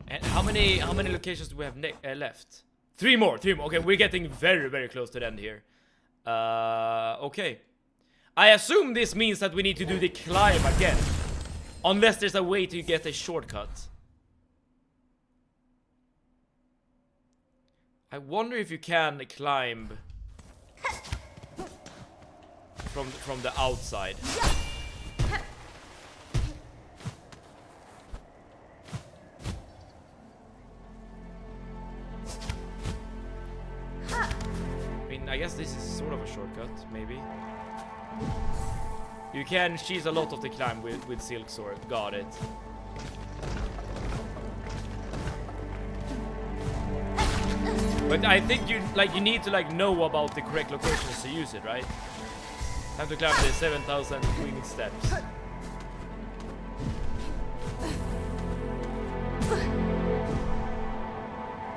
And how many locations do we have left? Three more. Okay, we're getting very close to the end here. Okay. I assume this means that we need to do the climb again. Unless there's a way to get a shortcut. I wonder if you can climb from the outside. I mean, I guess this is sort of a shortcut, maybe. You can cheese a lot of the climb with Silksong. Got it. But I think you need to know about the correct locations to use it, right? Time to climb the 7,000 winged steps.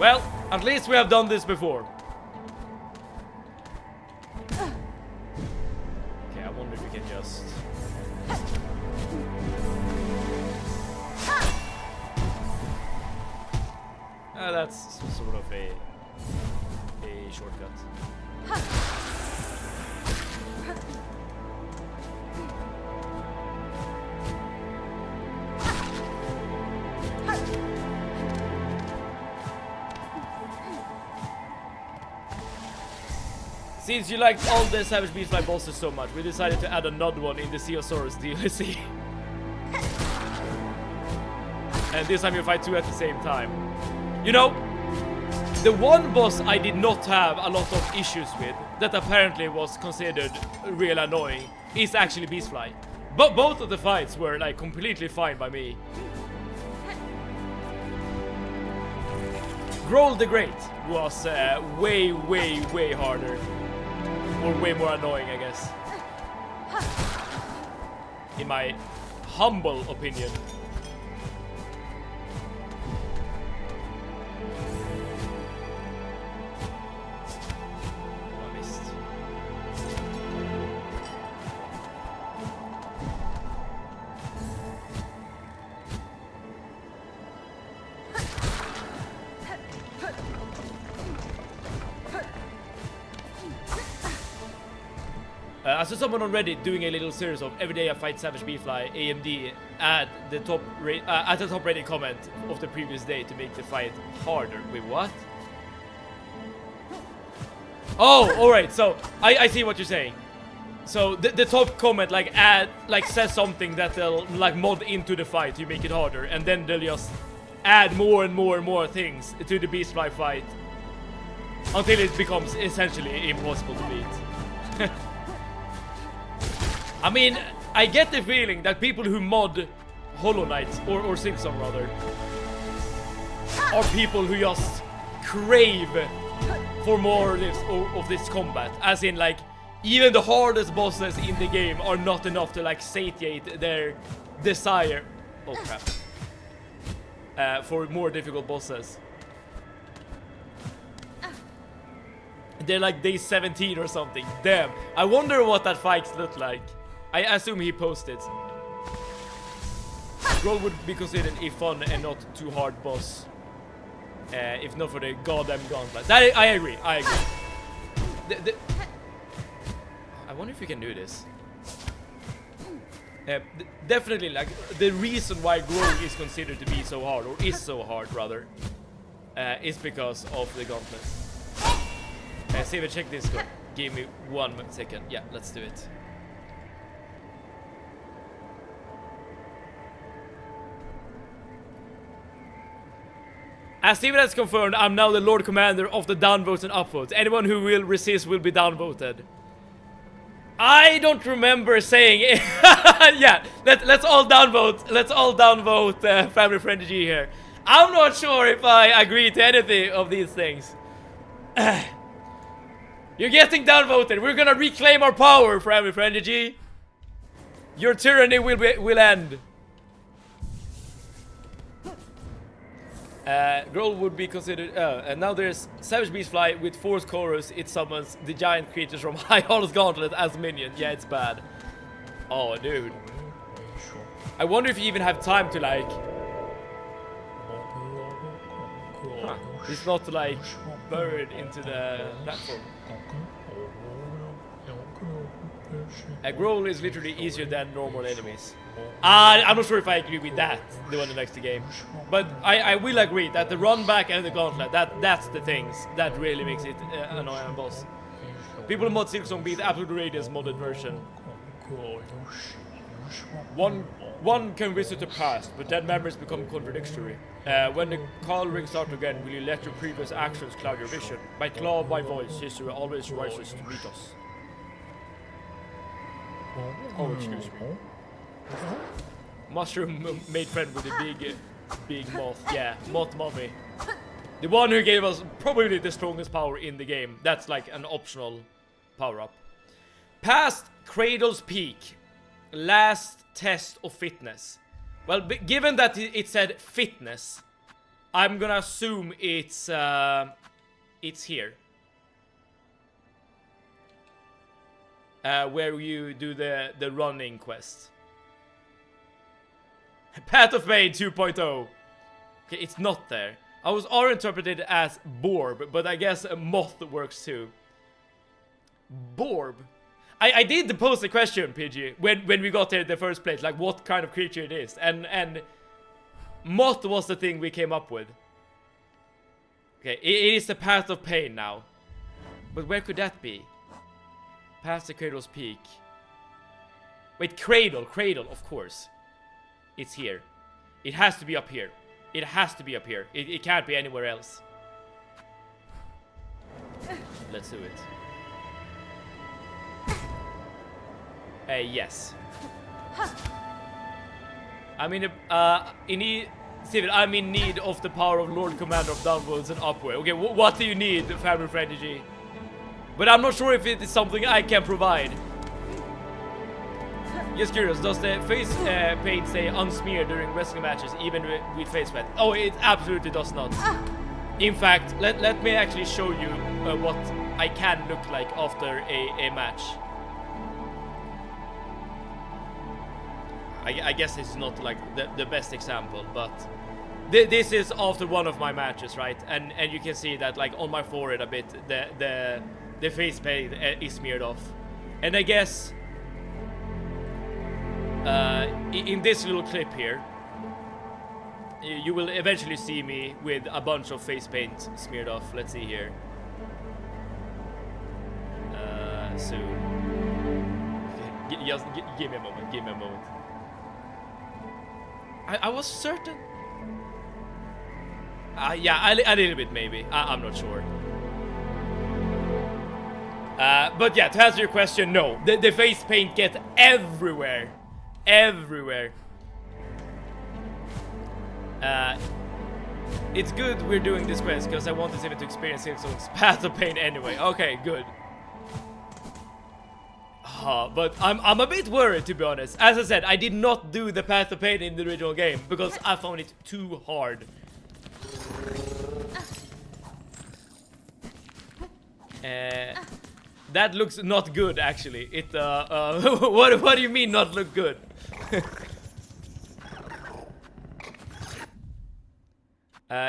Well, at least we have done this before. Okay, I wonder if we can just... that's sort of a shortcut. Since you liked all the Savage Beastfly bosses so much, we decided to add another one in the Theosaurus DLC. And this time you fight two at the same time. You know, the one boss I did not have a lot of issues with, that apparently was considered real annoying, is actually Beastfly. But both of the fights were completely fine by me. Growl the Great was way harder. Or way more annoying, I guess. In my humble opinion. I missed. I saw someone on Reddit doing a little series of every day I fight Savage Beefly AMD at the top Reddit comment of the previous day to make the fight harder. Wait, what? Oh, alright, so I see what you're saying. So the top comment says something that they'll mod into the fight to make it harder, and then they'll just add more and more things to the Beastfly fight until it becomes essentially impossible to beat. I mean, I get the feeling that people who mod Hollow Knight, or Silksong rather, are people who just crave for more of this combat. As in, even the hardest bosses in the game are not enough to like satiate their desire. Oh crap. For more difficult bosses. They're like day 17 or something. Damn. I wonder what that fight looked like. I assume he posted. Roll would be considered a fun and not too hard boss. If not for the goddamn gauntlet. That I agree. I agree. I wonder if you can do this. Definitely, like the reason why Grow is considered to be so hard, or is so hard rather, is because of the gauntlet. Save and check this code. Give me 1 second. Yeah, let's do it. As Steven has confirmed, I'm now the Lord Commander of the downvotes and upvotes. Anyone who will resist will be downvoted. I don't remember saying it. Yeah, let's all downvote. Let's all downvote Family Friendly G here. I'm not sure if I agree to anything of these things. You're getting downvoted. We're gonna reclaim our power, Family Friendly G. Your tyranny will end. Growl would be considered. And now there's Savage Beast Fly with Force Chorus. It summons the giant creatures from High Hollow's Gauntlet as minions. Yeah, it's bad. Oh, dude. I wonder if you even have time to like. Huh. It's not like buried into the platform. A Growl is literally easier than normal enemies. I'm not sure if I agree with that, the one next to game. But I will agree that the run back and the gauntlet, that's the things that really makes it annoying boss. People mod Silksong beat Absolute Radiance modded version. One can visit the past, but then memories become contradictory. When the call rings out again, will you let your previous actions cloud your vision? By claw, by voice, history always rises to meet us. Oh, excuse me. Mushroom made friend with the big moth. Yeah, moth mommy. The one who gave us probably the strongest power in the game. That's like an optional power-up. Past Cradle's Peak. Last test of fitness. Well, given that it said fitness, I'm gonna assume it's here. Where you do the running quest. Path of Pain 2.0. Okay, it's not there. I was interpreted as Borb, but I guess a moth works too. Borb? I did pose the question, PG, when we got there in the first place, like what kind of creature it is, and moth was the thing we came up with. Okay, it is the Path of Pain now. But where could that be? Past the Cradle's Peak. Wait, Cradle, of course. It's here. It has to be up here. It has to be up here. It can't be anywhere else. Let's do it. Yes. I'm in need of the power of Lord Commander of Downwards and Upward. Okay, what do you need, Family Friendly G? But I'm not sure if it is something I can provide. Just curious, does the face paint say unsmeared during wrestling matches, even with face paint? Oh, it absolutely does not. In fact, let me actually show you what I can look like after a match. I guess it's not like the best example, but this is after one of my matches, right? And you can see that like on my forehead a bit, the face paint is smeared off. And I guess in this little clip here, you will eventually see me with a bunch of face paint smeared off. Let's see here. Soon. Just give me a moment. Give me a moment. I was certain. Yeah, a little bit maybe. I'm not sure. But yeah, to answer your question, no. The face paint gets everywhere. Everywhere. It's good we're doing this quest because I want this even to experience Silksong's Path of Pain anyway. Okay, good. But I'm a bit worried, to be honest. As I said, I did not do the Path of Pain in the original game because I found it too hard. That looks not good, actually. It what do you mean not look good?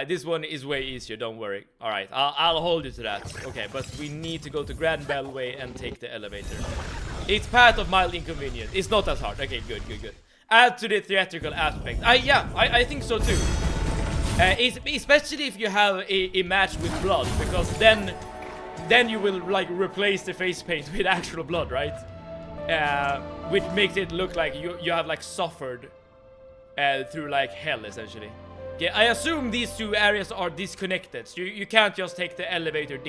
This one is way easier, don't worry. Alright, I'll hold you to that. Okay, but we need to go to Grand Bellway and take the elevator. It's path of mild inconvenience. It's not as hard. Okay, good. Add to the theatrical aspect. I think so too. Especially if you have a match with blood, because then you will like replace the face paint with actual blood, right? Which makes it look like you have like suffered through like hell, essentially. Yeah, I assume these two areas are disconnected, so you can't just take the elevator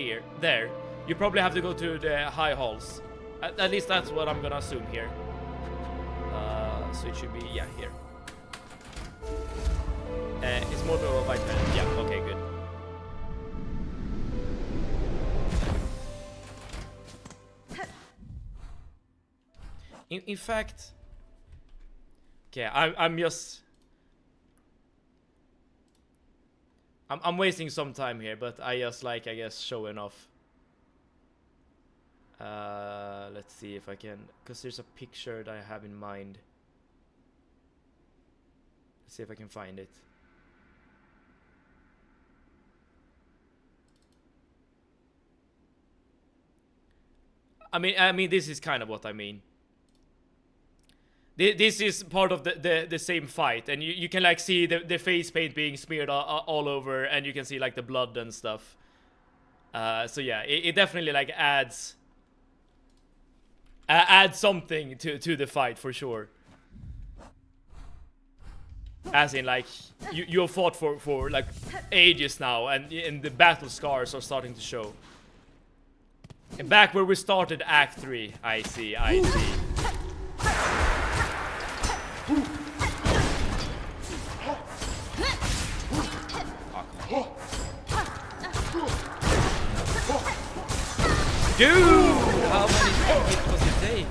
there. You probably have to go to the high halls. At least that's what I'm gonna assume here. So it should be, yeah, here. It's more of a white pen. Yeah, okay, good. In fact... Okay, I'm just... I'm wasting some time here, but I just like, I guess, showing off. Let's see if I can, because there's a picture that I have in mind. Let's see if I can find it. I mean, this is kind of what I mean. This is part of the same fight, and you can like see the face paint being smeared all over, and you can see like the blood and stuff. So yeah, it definitely like adds something to the fight for sure. As in like you fought for like ages now, and the battle scars are starting to show. And back where we started Act 3, I see. Dude! How many hits does it take?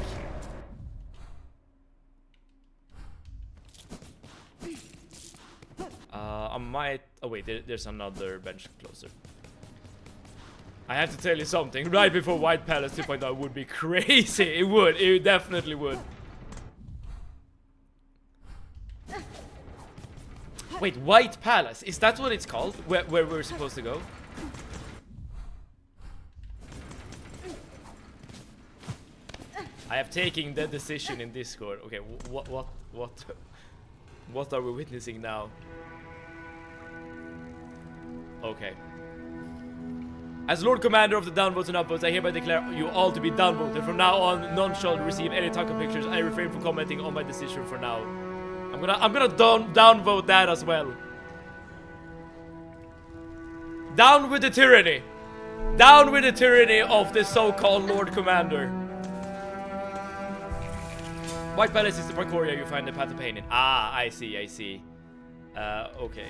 I might... Oh wait, there's another bench closer. I have to tell you something. Right before White Palace 2.0 would be crazy. It would. It definitely would. Wait, White Palace? Is that what it's called? Where we're supposed to go? I have taken the decision in Discord. Okay, what are we witnessing now? Okay. As Lord Commander of the downvotes and upvotes, I hereby declare you all to be downvoted. From now on, none shall receive any taco pictures. I refrain from commenting on my decision for now. I'm gonna downvote that as well. Down with the tyranny. Down with the tyranny of the so-called Lord Commander. White Palace is the parkouria you find the Path of Pain in. Ah, I see. Okay.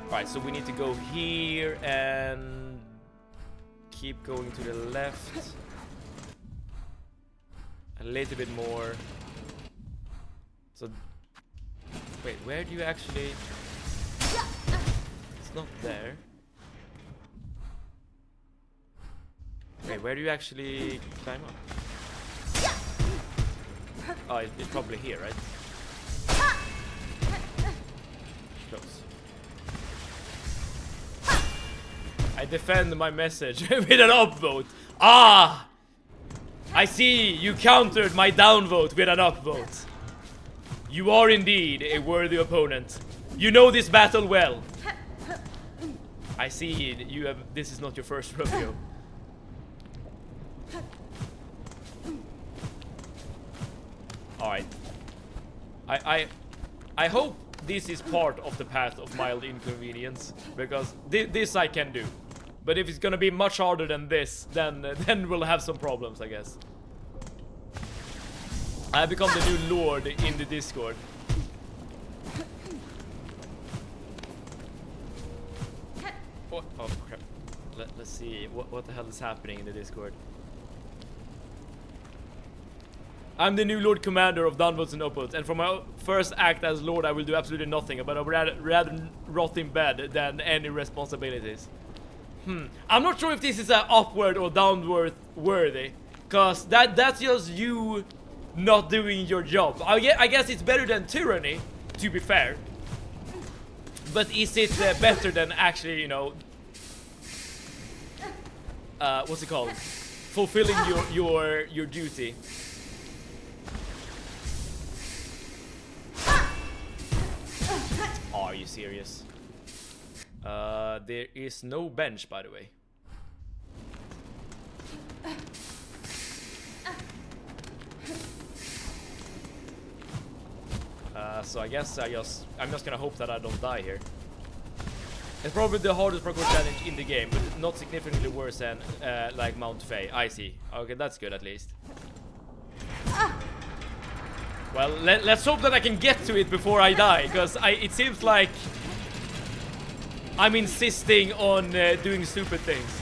Alright, so we need to go here and keep going to the left. A little bit more. So, wait, where do you actually... It's not there. Wait, where do you actually climb up? Oh, it's probably here, right? Close. I defend my message with an upvote. Ah! I see, you countered my downvote with an upvote. You are indeed a worthy opponent. You know this battle well. I see you have. This is not your first rodeo. Alright. I hope this is part of the path of mild inconvenience, because this I can do. But if it's gonna be much harder than this, then we'll have some problems, I guess. I have become the new lord in the Discord. Oh crap. let's see what the hell is happening in the Discord. I'm the new Lord Commander of downvotes and upvotes, and for my first act as Lord I will do absolutely nothing, but I would rather rot in bed than any responsibilities. I'm not sure if this is upward or downward worthy, cause that's just you not doing your job. I guess it's better than tyranny, to be fair. But is it better than actually, you know, what's it called? Fulfilling your duty. Are you serious? There is no bench, by the way. So I guess I'm just gonna hope that I don't die here. It's probably the hardest parkour challenge in the game, but not significantly worse than like Mount Faye. I see. Okay, that's good at least. Well, let's hope that I can get to it before I die, because it seems like I'm insisting on doing stupid things.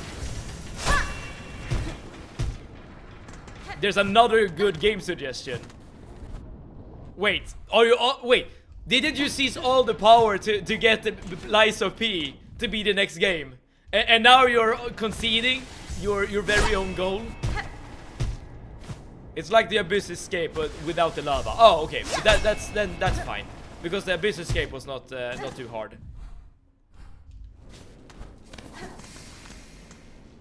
There's another good game suggestion. Wait, wait, didn't you seize all the power to get the Lies of P to be the next game? And now you're conceding your very own goal? It's like the Abyss Escape, but without the lava. Oh, okay, that's fine, because the Abyss Escape was not too hard.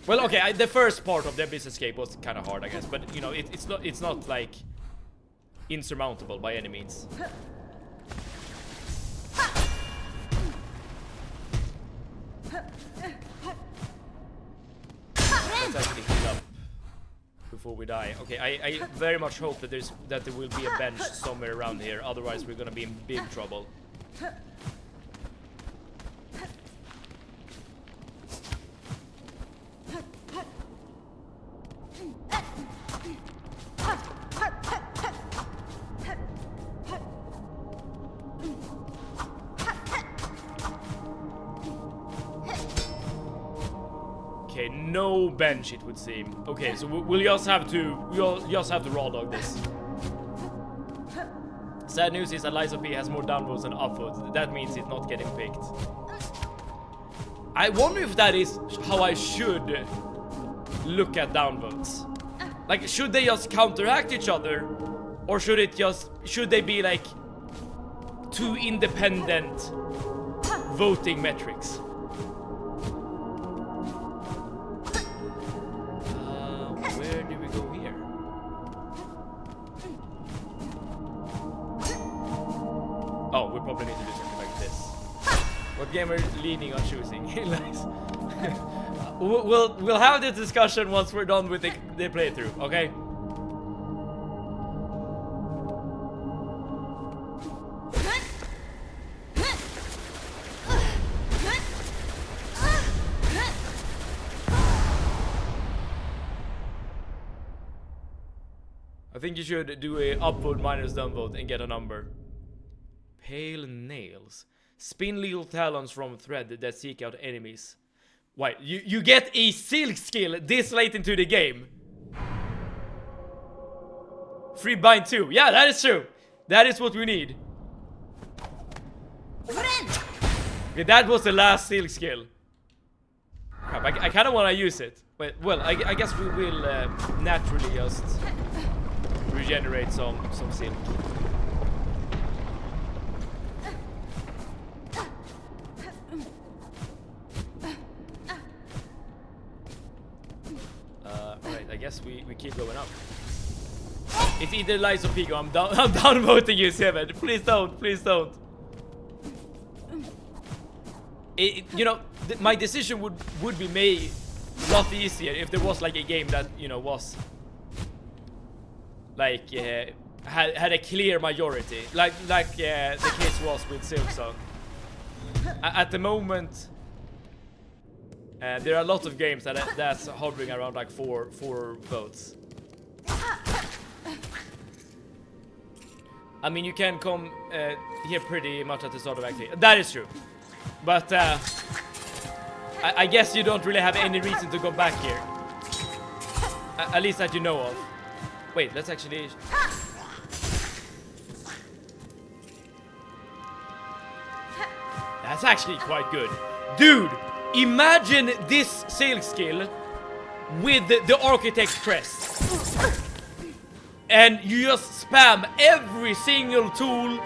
Well, okay, the first part of the Abyss Escape was kind of hard, I guess, but you know, it's not like insurmountable by any means. Let's actually heal up before we die. Okay, I very much hope that there will be a bench somewhere around here. Otherwise, we're gonna be in big trouble. Okay, no bench it would seem. Okay, so we'll just have to raw dog this. Sad news is that Lies of P has more downvotes than upvotes. That means it's not getting picked. I wonder if that is how I should look at downvotes. Like, should they just counteract each other, or should they be like two independent voting metrics? Where do we go here? Oh, we probably need to do something like this. What game are you leaning on choosing? We'll have this discussion once we're done with the playthrough, okay? I think you should do a upvote minus downvote and get a number. Pale nails. Spin little talons from thread that seek out enemies. Wait, you get a silk skill this late into the game? Free bind 2. Yeah, that is true. That is what we need. Okay, that was the last silk skill. Crap, I kind of want to use it. But, well, I guess we will naturally just regenerate some silk. Alright, I guess we keep going up. It's either Lies of Pico. I'm down voting you, Seven. Please don't, please don't. You know, my decision would be made a lot easier if there was like a game that, you know, was like had a clear majority, like the case was with Silksong. At the moment, there are a lot of games that's hovering around like four votes. I mean, you can come here pretty much at the start of actually. That is true, but I guess you don't really have any reason to go back here. At least that you know of. Wait, let's actually... That's actually quite good. Dude, imagine this silk skill with the architect's crest. And you just spam every single tool,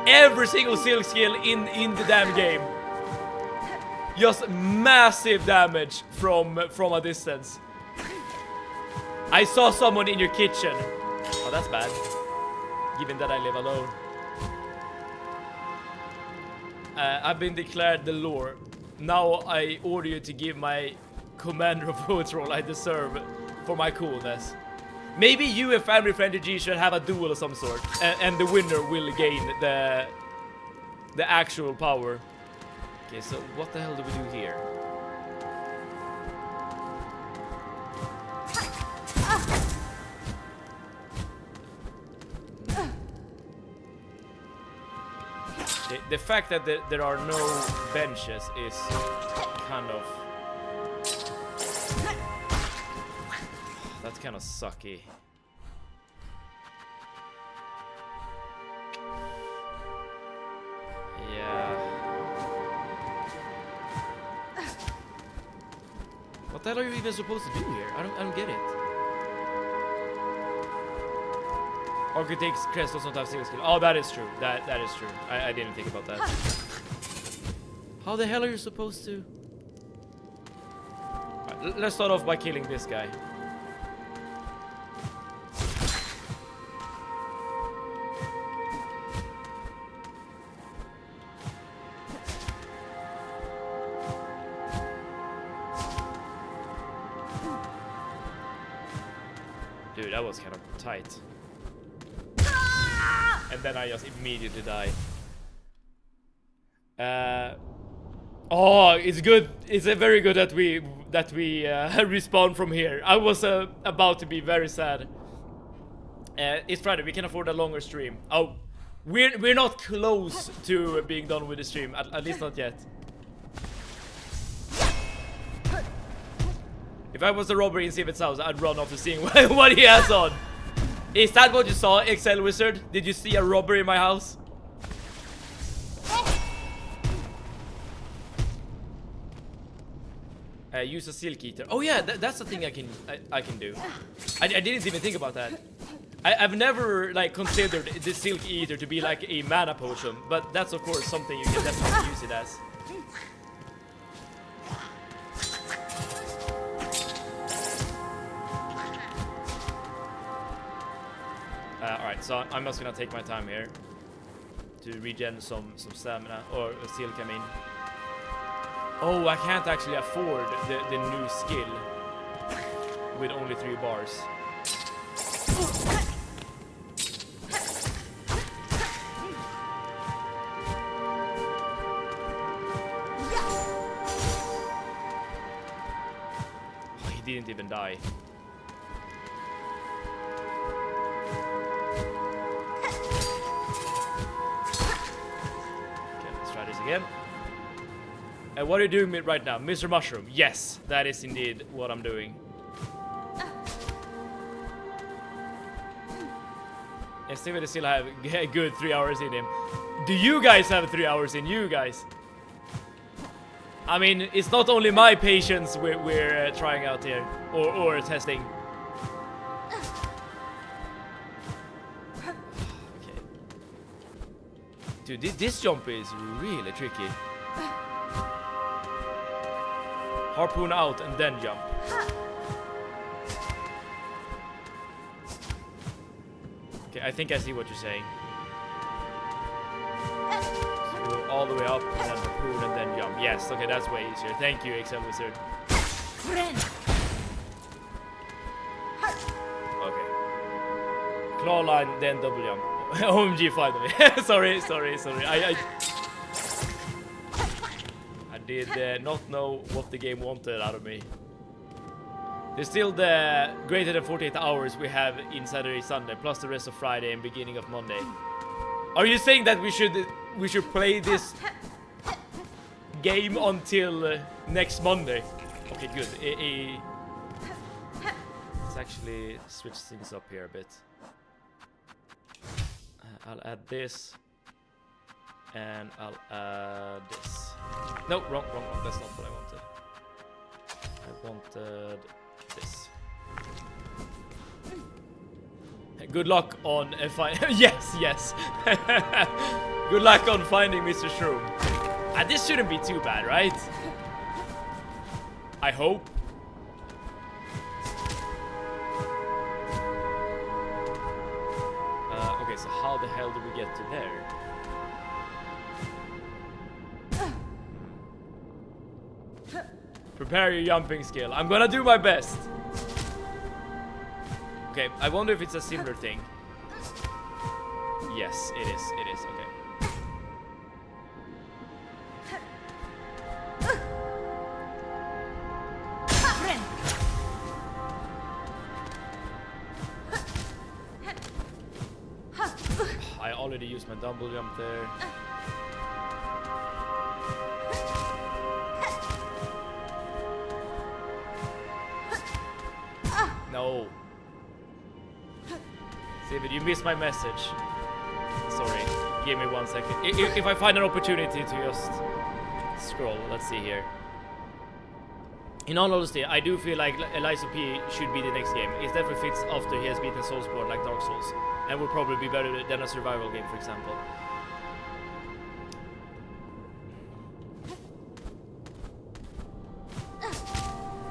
every single silk skill in the damn game. Just massive damage from a distance. I saw someone in your kitchen. Oh, that's bad. Given that I live alone. I've been declared the lore. Now I order you to give my commander of votes role I deserve for my coolness. Maybe you and Family Friendly G should have a duel of some sort, and the winner will gain the actual power. Okay, so what the hell do we do here? The fact that there are no benches is kind of... That's kind of sucky. Yeah. What the hell are you even supposed to do here? I don't get it. Architect's crest does not have single skill. Oh, that is true. That is true. I didn't think about that. How the hell are you supposed to? Right, let's start off by killing this guy. Dude, that was kind of tight. And then I just immediately die. Oh, it's good. It's very good that we respawn from here. I was about to be very sad. It's Friday. We can afford a longer stream. Oh, we're not close to being done with the stream. At least not yet. If I was the robber in Sivet's house, I'd run off to seeing what he has on. Is that what you saw, Excel Wizard? Did you see a robber in my house? Use a silk eater. Oh yeah, that's the thing I can do. I didn't even think about that. I've never like considered the silk eater to be like a mana potion, but that's of course something you can definitely use it as. Alright, so I'm just gonna take my time here to regen some stamina, or silk, I mean. Oh, I can't actually afford the new skill with only 3 bars. Oh, he didn't even die. Again. What are you doing right now? Mr. Mushroom? Yes, that is indeed what I'm doing. And Steven still have a good 3 hours in him. Do you guys have 3 hours in you guys? I mean, it's not only my patience we're trying out here, or testing. Dude, this jump is really tricky. Harpoon out and then jump. Okay, I think I see what you're saying. So go all the way up and then harpoon and then jump. Yes, okay, that's way easier. Thank you, Excel Wizard. Okay. Claw line, then double jump. OMG, finally. sorry. I did not know what the game wanted out of me. There's still the greater than 48 hours we have in Saturday, Sunday, plus the rest of Friday and beginning of Monday. Are you saying that we should play this game until next Monday. Okay, good. Let's actually switch things up here a bit. I'll add this. And I'll add this. No, wrong. That's not what I wanted. I wanted this. Good luck on yes. Good luck on finding Mr. Shroom. This shouldn't be too bad, right? I hope. Okay, so how the hell do we get to there? Prepare your jumping skill. I'm gonna do my best. Okay, I wonder if it's a similar thing. Yes, it is. It is. Okay. I already used my double jump there. No. David, you missed my message. Sorry. Give me 1 second. If I find an opportunity to just scroll, let's see here. In all honesty, I do feel like Eliza P should be the next game. It definitely fits after he has beaten Soulsborne like Dark Souls, and will probably be better than a survival game, for example.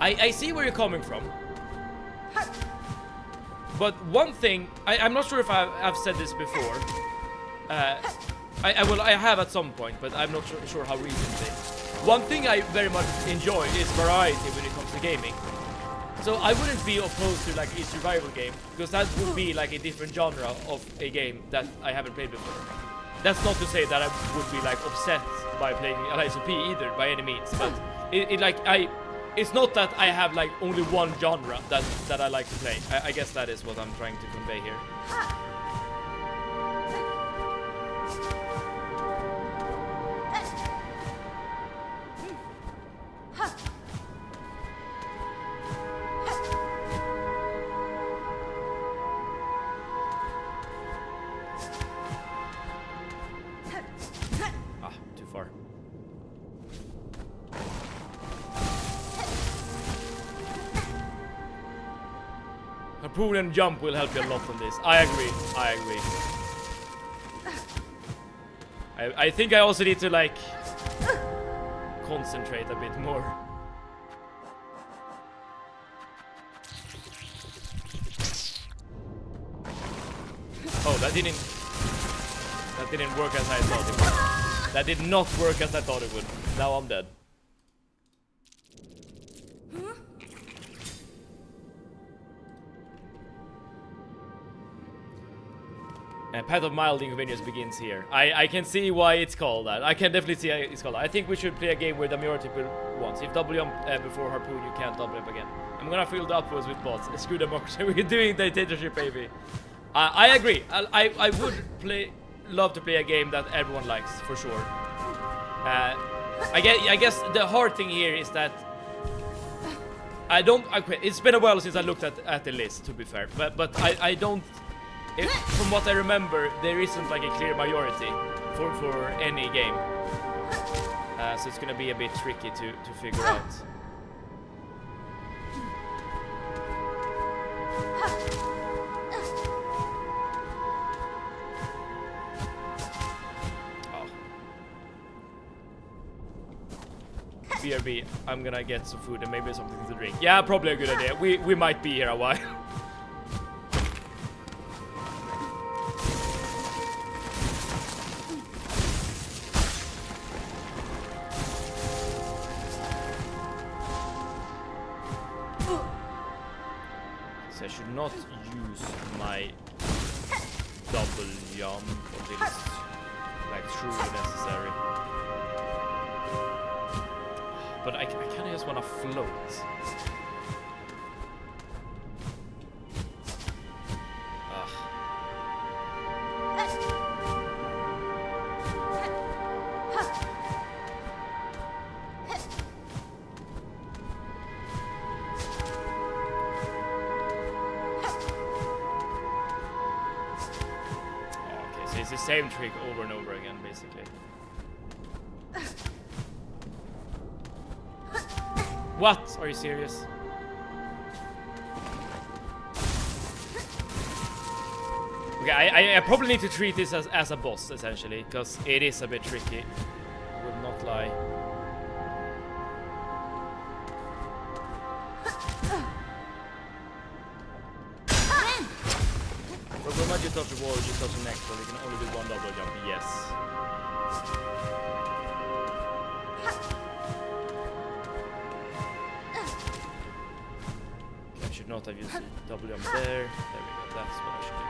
I see where you're coming from. But one thing, I'm not sure if I've said this before. I have at some point, but I'm not sure how recently. One thing I very much enjoy is variety when it comes to gaming. So I wouldn't be opposed to like a survival game, because that would be like a different genre of a game that I haven't played before. That's not to say that I would be like upset by playing Eliza P either, by any means, but it's not that I have like only one genre that I like to play. I guess that is what I'm trying to convey here. Ah, too far. Harpoon and jump will help you a lot on this. I agree. I think I also need to like concentrate a bit more. Oh, that didn't work as I thought it would. That did not work as I thought it would. Now I'm dead. Path of Mild Inconvenience begins here. I can see why it's called that. I can definitely see why it's called that. I think we should play a game where the majority wants. If double jump before Harpoon, you can't double jump again. I'm gonna fill the upwards with bots. Screw democracy. We're doing dictatorship, baby. I agree. I would love to play a game that everyone likes, for sure. I guess the hard thing here is that it's been a while since I looked at the list, to be fair. But I don't. From what I remember, there isn't like a clear majority for any game, so it's gonna be a bit tricky to figure out. Oh. BRB, I'm gonna get some food and maybe something to drink. Yeah, probably a good idea. We might be here a while. I should not use my double jump until it's like truly necessary. But I kind of just want to float. it's the same trick over and over again, basically. What? Are you serious? Okay, I probably need to treat this as a boss, essentially, because it is a bit tricky. Would not lie. But when you touch the wall, you touch the next one. You can only do one double jump. Yes. Okay, I should not have used the double jump there. There we go. That's what I should do.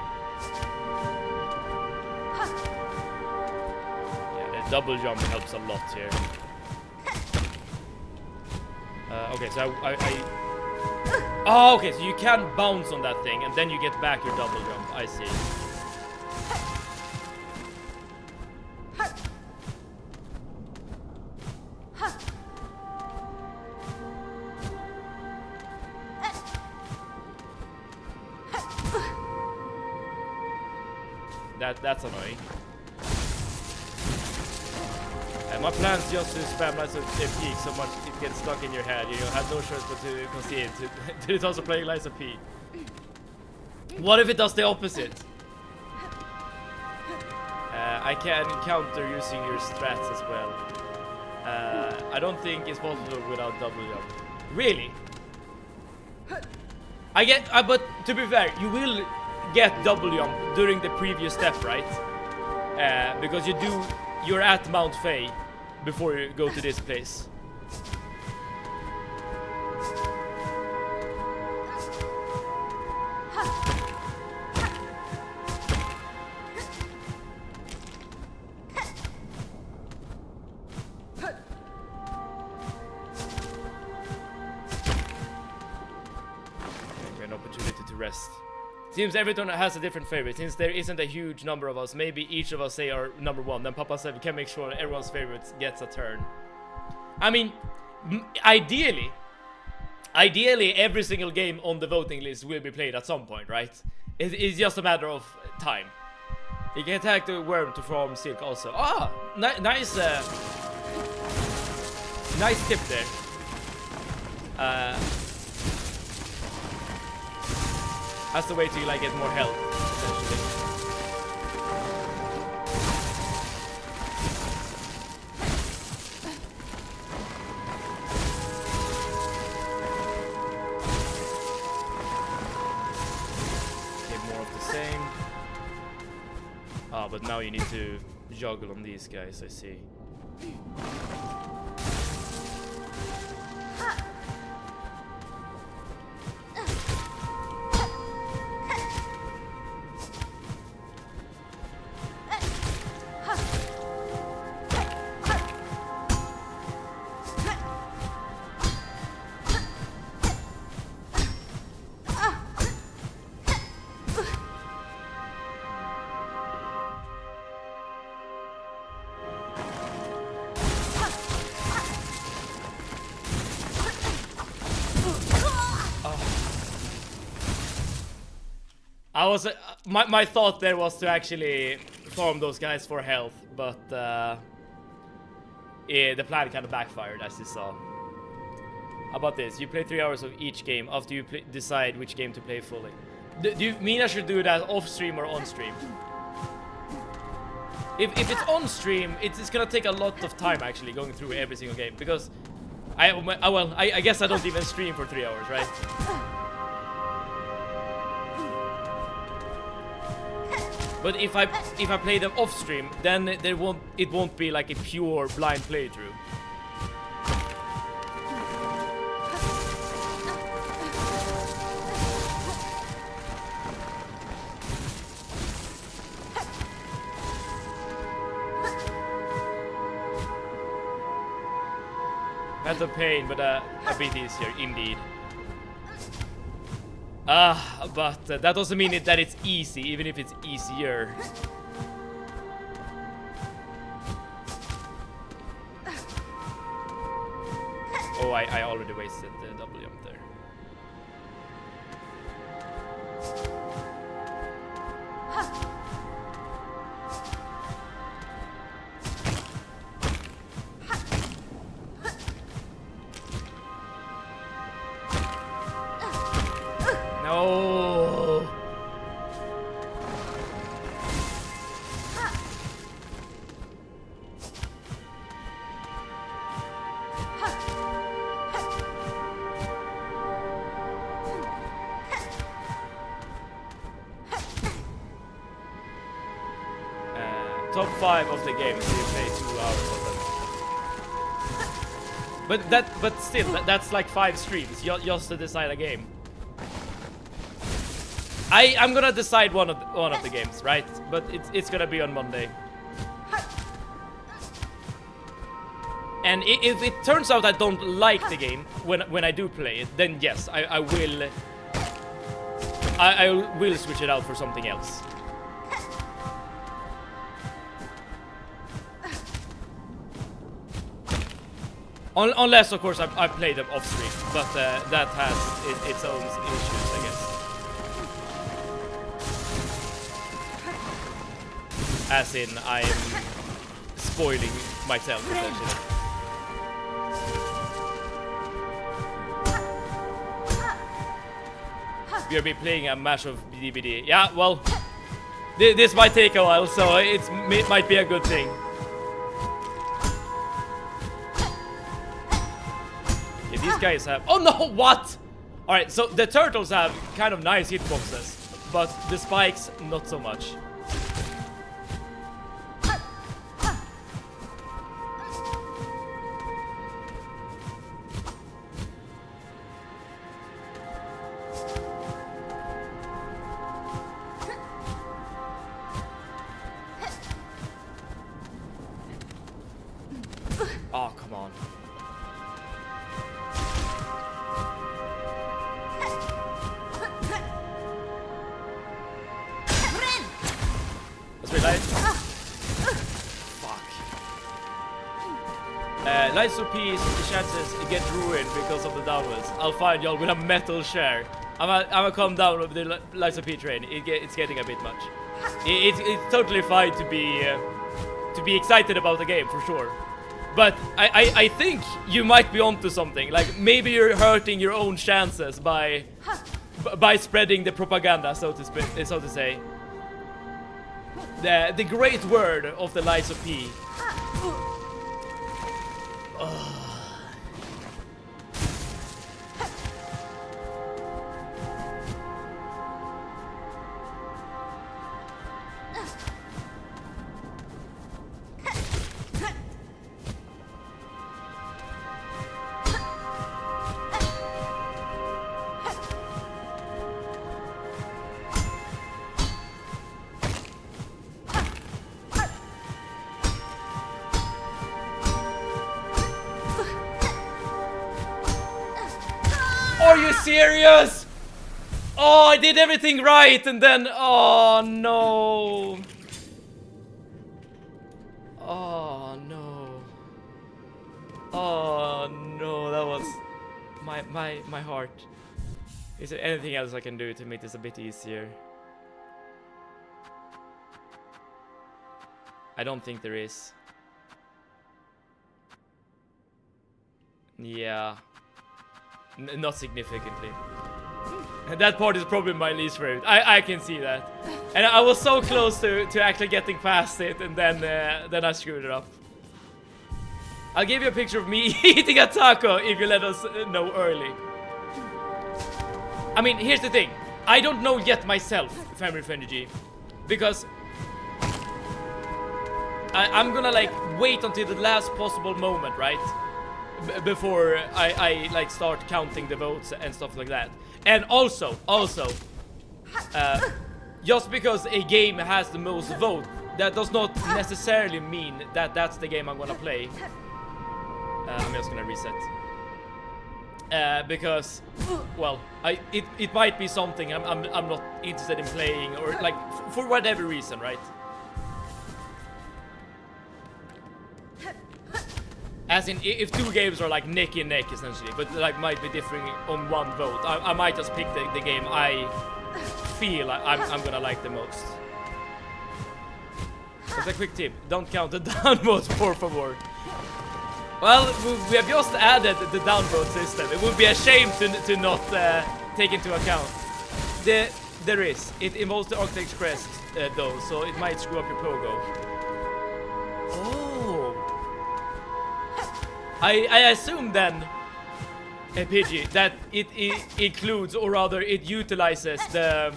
Yeah, the double jump helps a lot here. Okay, so oh, okay, so you can bounce on that thing and then you get back your double jump. I see. That's annoying. My plan is just to spam lots of P so much it gets stuck in your head. You have no choice but to concede to it also playing Lies of P. What if it does the opposite? I can counter using your strats as well. I don't think it's possible without double jump. Really? I get, but to be fair, you will get double jump during the previous step, right? Because you're at Mount Faye before you go to this place. An opportunity to rest. Seems everyone has a different favorite. Since there isn't a huge number of us, maybe each of us say our number one. Then Papa said we can make sure everyone's favorite gets a turn. I mean, ideally, every single game on the voting list will be played at some point, right? It's just a matter of time. You can attack the worm to farm silk also. Ah, nice tip there. That's the way to like get more health, essentially. Okay, more of the same. Ah, but now you need to juggle on these guys, I see. I was my thought there was to actually farm those guys for health, but yeah, the plan kind of backfired, as you saw. How about this? You play 3 hours of each game after you decide which game to play fully. Do you mean I should do that off stream or on stream? If it's on stream, it's gonna take a lot of time actually going through every single game, because I guess I don't even stream for 3 hours, right? But if I play them off stream, then it won't be like a pure blind playthrough. That's a pain, but a bit easier indeed. But that doesn't mean that it's easy, even if it's easier. Oh, I already wasted the double jump there. No. Top 5 of the games you play 2 hours of them. But still, that's like 5 streams just to decide a game. I'm gonna decide one of the games, right? But it's gonna be on Monday. And if it turns out I don't like the game when I do play it, then yes, I will switch it out for something else. Unless, of course, I play them off stream, but that has its own issues, I guess. As in, I'm spoiling myself, essentially. We'll be playing a match of DVD. Yeah, well, this might take a while, so it might be a good thing. These guys have... Oh no, what? Alright, so the turtles have kind of nice hitboxes, but the spikes, not so much. Oh, come on. Fuck. Lights OP's chances get ruined because of the downwards. I'll find y'all with a metal share. I'm gonna come down with the Lights OP train. It's getting a bit much. It's totally fine to be excited about the game, for sure. But I think you might be onto something. Like, maybe you're hurting your own chances by spreading the propaganda, so to say. The great word of the Lights of P. Are you serious? Oh, I did everything right and then... Oh, no. Oh, no. Oh, no. That was... My heart. Is there anything else I can do to make this a bit easier? I don't think there is. Yeah. Not significantly. That part is probably my least favorite. I can see that. And I was so close to actually getting past it, and then I screwed it up. I'll give you a picture of me eating a taco if you let us know early. I mean, here's the thing. I don't know yet myself, Family Friendly G, because I'm gonna like wait until the last possible moment, right? Before I like start counting the votes and stuff like that. And also just because a game has the most votes, that does not necessarily mean that that's the game I'm gonna play. I'm just gonna reset. Because, well, it might be something I'm not interested in playing, or like for whatever reason, right? As in, if two games are like neck and neck essentially, but like might be differing on one vote, I might just pick the game I feel I'm gonna like the most. As a quick tip, don't count the downvotes, por favor. Well, we have just added the downvote system. It would be a shame to not take into account. there is. It involves the Architect's Crest, though, so it might screw up your pogo. Oh. I assume then, Pidgey, that it includes, or rather, it utilizes the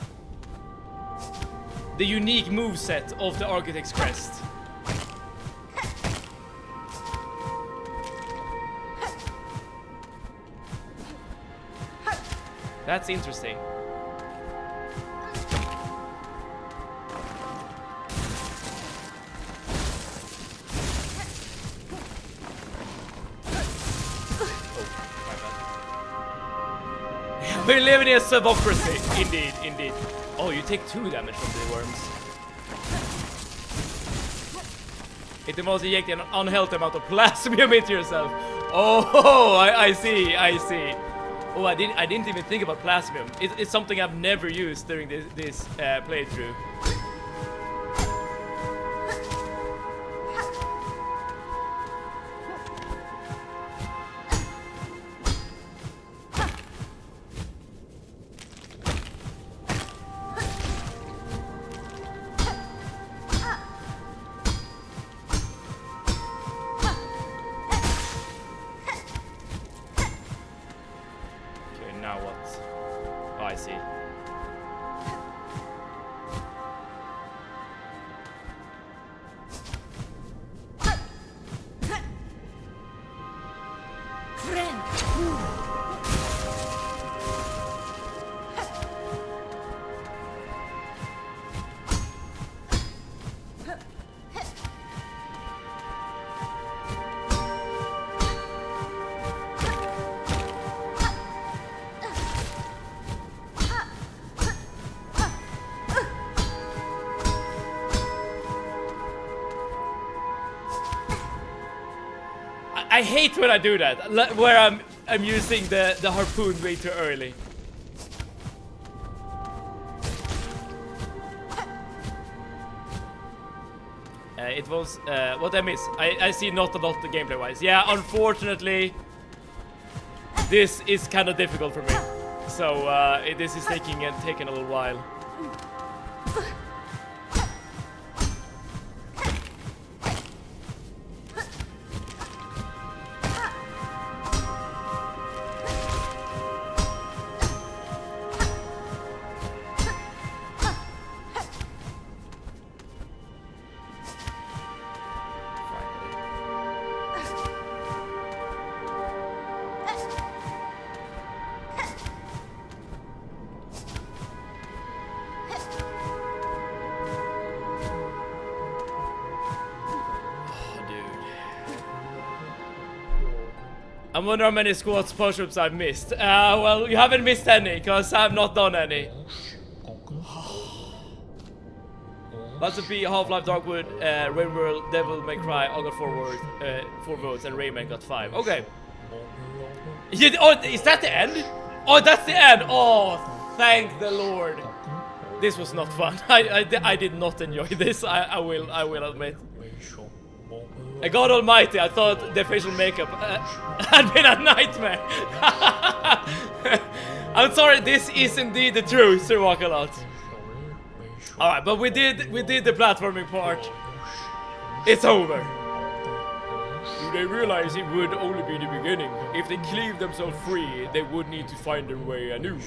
unique moveset of the Architect's Crest. That's interesting. We're living in a subocracy. Indeed, indeed. Oh, you take 2 damage from the worms. It involves injecting an unhealthy amount of plasmium into yourself. Oh, I see, I see. Oh, I didn't even think about plasmium. It's something I've never used during this playthrough. Now what? Oh, I see. I hate when I do that, where I'm using the harpoon way too early. It was what I miss. I see not a lot gameplay wise. Yeah, unfortunately, this is kind of difficult for me. So this is taking a little while. I wonder how many squats push-ups I've missed. Well, you haven't missed any, because I've not done any. Lots of P, Half-Life, Darkwood, Rain World, Devil May Cry, all got 4 votes, and Rayman got 5. Okay. Oh, is that the end? Oh, that's the end! Oh, thank the Lord. This was not fun. I did not enjoy this, I will admit. God Almighty, I thought the facial makeup had been a nightmare. I'm sorry, this is indeed the truth, Sir Walkalot. Alright, but we did the platforming part. It's over. Do they realize it would only be the beginning? If they cleave themselves free, they would need to find their way anew.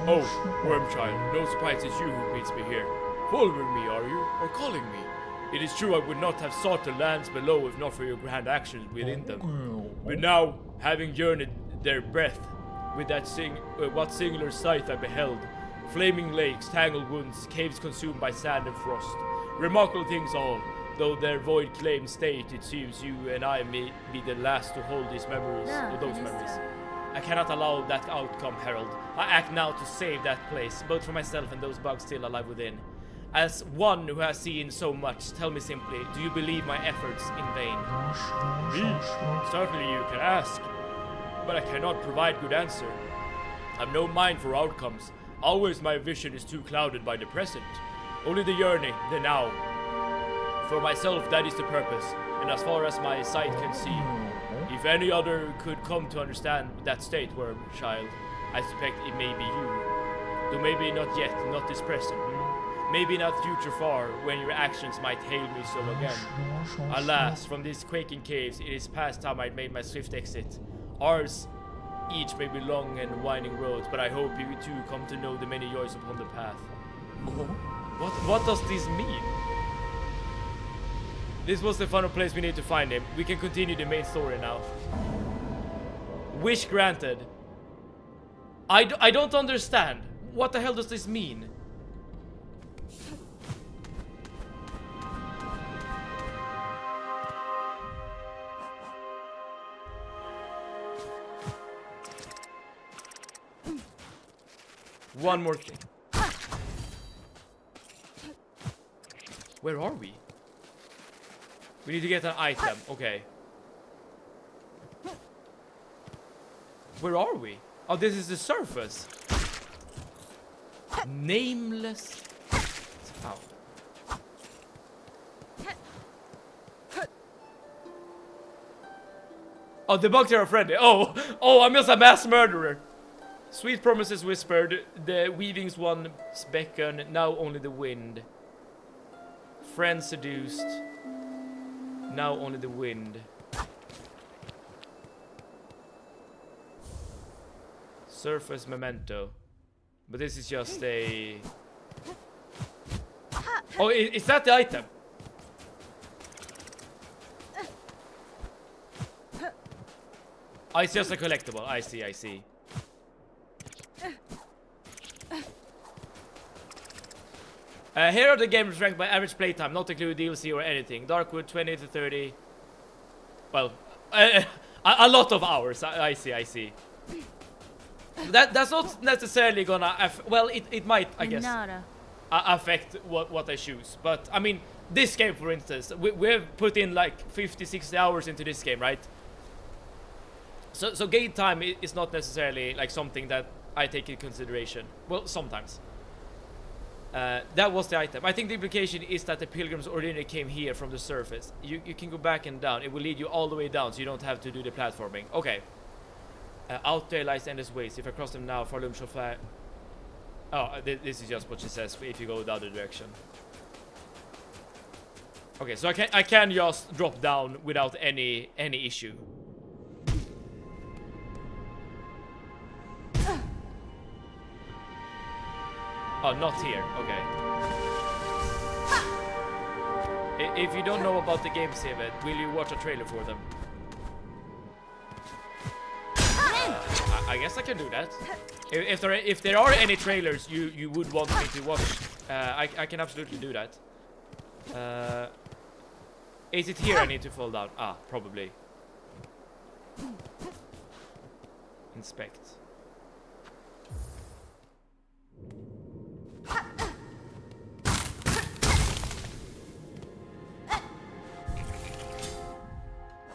Oh, Wormchild, no surprise it's you who meets me here. Following me, are you? Or calling me? It is true I would not have sought the lands below if not for your grand actions within them. But now, having journeyed their breath, with that what singular sight I beheld, flaming lakes, tangled wounds, caves consumed by sand and frost. Remarkable things all, though their void claim state, it seems you and I may be the last to hold these memories, or those memories. I cannot allow that outcome, Herald. I act now to save that place, both for myself and those bugs still alive within. As one who has seen so much, tell me simply, do you believe my efforts in vain? Me? Certainly you can ask, but I cannot provide good answer. I've no mind for outcomes. Always my vision is too clouded by the present. Only the journey, the now. For myself, that is the purpose, and as far as my sight can see. If any other could come to understand that state, Wormchild, I suspect it may be you. Though maybe not yet, not this present. Maybe not future far, when your actions might hail me so again. Alas, from these quaking caves, it is past time I made my swift exit. Ours each may be long and winding roads, but I hope you too come to know the many joys upon the path. What does this mean? This was the final place we need to find him. We can continue the main story now. Wish granted. I don't understand. What the hell does this mean? One more thing. Where are we? We need to get an item. Okay. Where are we? Oh, this is the surface. Nameless town. Oh, the bugs are friendly. Oh, I'm just a mass murderer. Sweet promises whispered, the weavings once beckon, now only the wind. Friends seduced, now only the wind. Surface memento. But this is just a... Oh, is that the item? Oh, it's just a collectible. I see. Here are the games ranked by average playtime, not including DLC or anything. Darkwood 20 to 30. Well, a lot of hours. I see. That's not necessarily gonna well, it might, I guess, affect what I choose. But I mean, this game, for instance, we've put in like 50-60 hours into this game, right? So game time is not necessarily like something that I take into consideration. Well, sometimes. That was the item. I think the implication is that the pilgrims originally came here from the surface. You can go back and down. It will lead you all the way down, so you don't have to do the platforming. Okay. Out there lies endless ways. If I cross them now, Farlum shall fly. Oh, this is just what she says if you go the other direction. Okay, so I can just drop down without any issue. Oh, not here. Okay. If you don't know about the game, Sivet, will you watch a trailer for them? I guess I can do that. If there are any trailers you would want me to watch, I can absolutely do that. Is it here I need to fall down? Ah, probably. Inspect.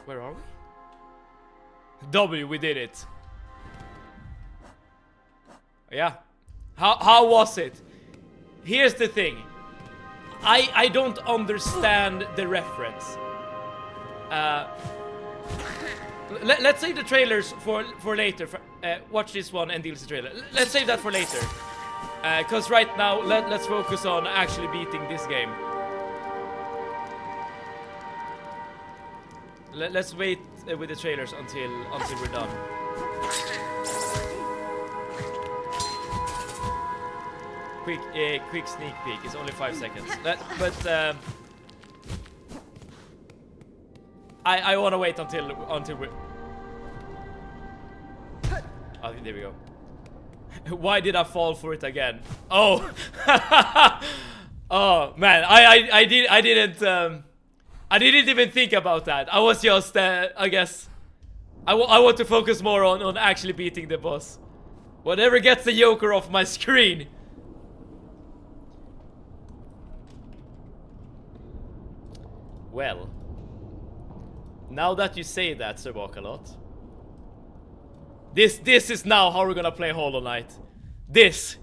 Where are we? W, we did it. Yeah. How was it? Here's the thing. I don't understand the reference. Let's save the trailers for later. Watch this one and DLC trailer. Let's save that for later. Cause right now let's focus on actually beating this game. Let's wait with the trailers until we're done. Quick sneak peek. It's only 5 seconds. I want to wait until we. Oh, there we go. Why did I fall for it again? Oh, oh man, I didn't even think about that. I was just, I guess, I want to focus more on actually beating the boss. Whatever gets the Joker off my screen. Well, now that you say that, Sir Bakalot, this is now how we're gonna play Hollow Knight. This.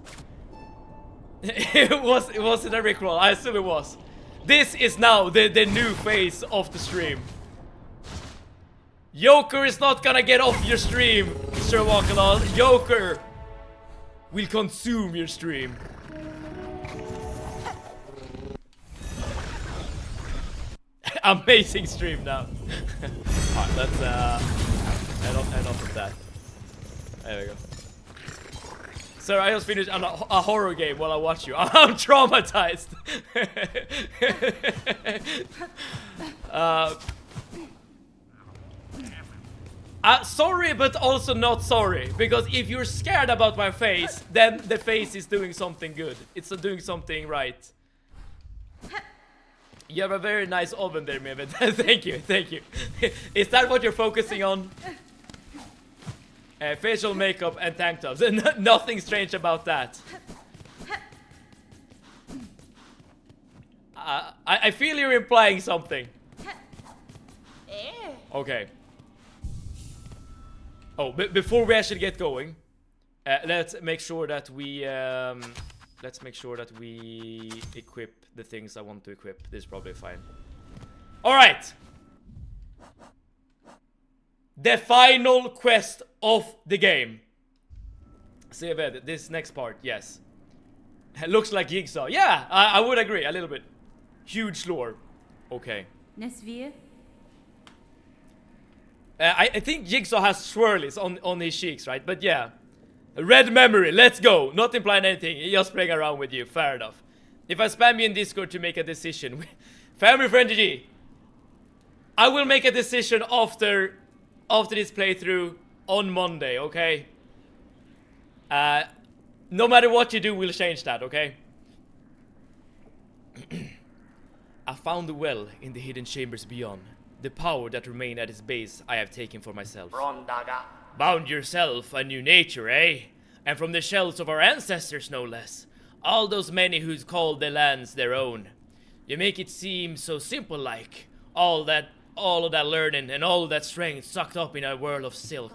it wasn't a rickroll. I assume it was. This is now the new phase of the stream. Joker is not gonna get off your stream, Sir Bakalot. Joker will consume your stream. Amazing stream now. Alright, let's end off with that. There we go. Sir, I just finished a horror game while I watch you. I'm traumatized. Sorry, but also not sorry. Because if you're scared about my face, then the face is doing something good. It's doing something right. You have a very nice oven there, Mehmet. Thank you, thank you. Is that what you're focusing on? Facial makeup and tank tops. Nothing strange about that. I feel you're implying something. Okay. Oh, before we actually get going, let's make sure that we equip the things I want to equip. This is probably fine. All right. The final quest of the game. Seved, this next part, yes. Looks like Jigsaw. Yeah, I would agree a little bit. Huge lore. Okay. I think Jigsaw has swirlies on his cheeks, right? But yeah. Red memory, let's go. Not implying anything, just playing around with you. Fair enough. If I spam you in Discord to make a decision. Family friend G. I will make a decision after this playthrough on Monday, okay? No matter what you do, we'll change that, okay? I found the well in the hidden chambers beyond. The power that remained at its base I have taken for myself. Bound yourself a new nature, eh? And from the shells of our ancestors, no less. All those many who called the lands their own. You make it seem so simple like. All of that learning and all that strength sucked up in a whirl of silk.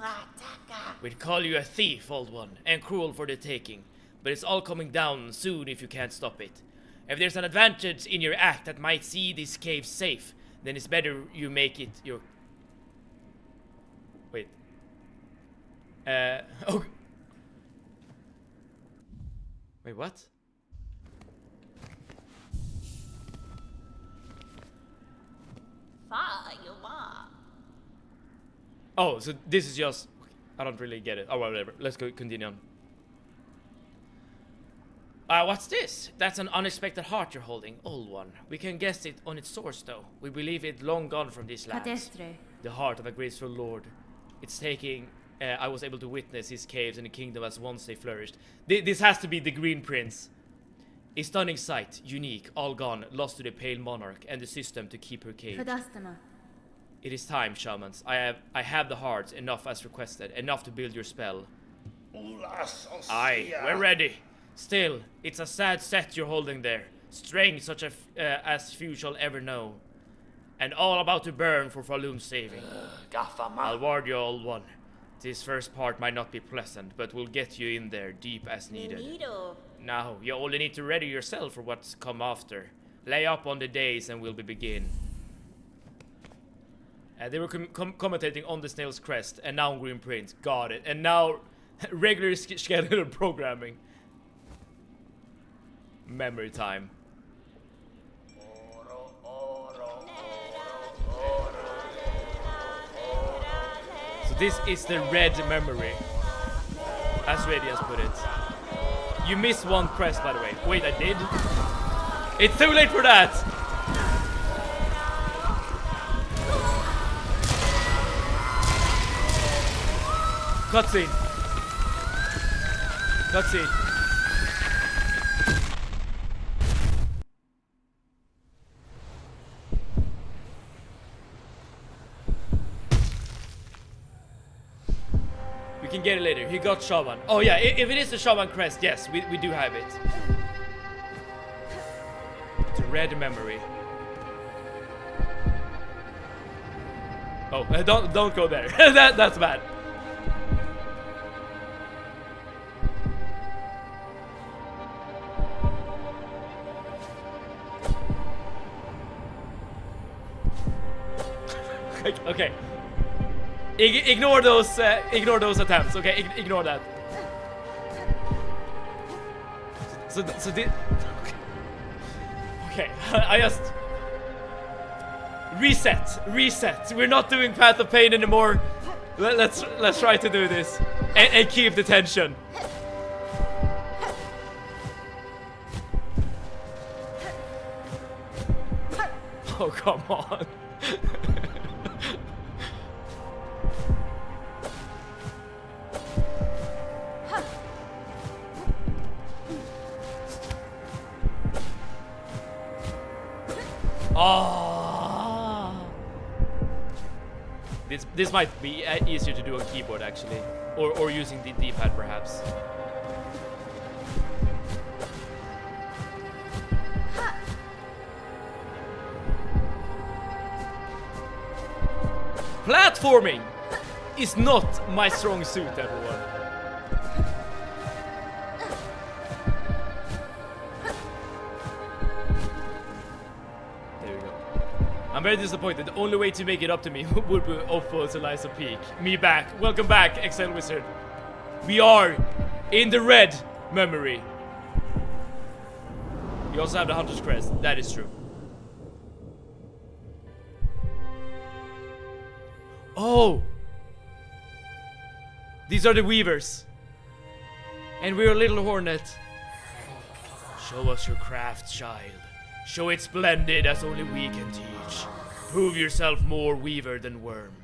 We'd call you a thief, old one, and cruel for the taking. But it's all coming down soon if you can't stop it. If there's an advantage in your act that might see this cave safe, then it's better you make it your... Wait. Oh. Wait, what? Oh, so this is just... I don't really get it. Oh, whatever. Let's go continue on. What's this? That's an unexpected heart you're holding, old one. We can guess it on its source, though. We believe it long gone from these lands. The heart of a graceful lord. It's taking... I was able to witness his caves in the kingdom as once they flourished. This has to be the Green Prince. A stunning sight, unique, all gone, lost to the pale monarch and the system to keep her caged. It is time, shamans. I have the heart, enough as requested, enough to build your spell. Aye, we're ready. Still, it's a sad set you're holding there. Strength such as few shall ever know. And all about to burn for Falloon's saving. I'll ward you, old one. This first part might not be pleasant, but we'll get you in there deep as needed. Now, you only need to ready yourself for what's come after. Lay up on the days and we'll begin. They were commentating on the Snail's Crest, and now Green Prince. Got it. And now, regular scheduled programming. Memory time. So this is the red memory, as Radiance put it. You missed one quest, by the way. Wait, I did? It's too late for that! Cutscene. Cutscene. We can get it later. He got Shaman. Oh yeah, if it is the Shaman crest, yes, we do have it. It's a red memory. Oh, don't go there. That's bad. Okay. Ignore those attempts, okay? Ignore that. So did. Okay, I just reset. We're not doing Path of Pain anymore. Let's try to do this and keep the tension. Oh, come on. Ah. This might be easier to do on keyboard actually, or using the D-pad perhaps. Platforming is not my strong suit, everyone. There we go. I'm very disappointed. The only way to make it up to me would be upvotes Eliza Peak. Me back. Welcome back, Excel Wizard. We are in the red memory. You also have the Hunter's Crest. That is true. Oh! These are the Weavers. And we're a little hornet. Show us your craft, child. Show it splendid as only we can teach. Prove yourself more weaver than worm.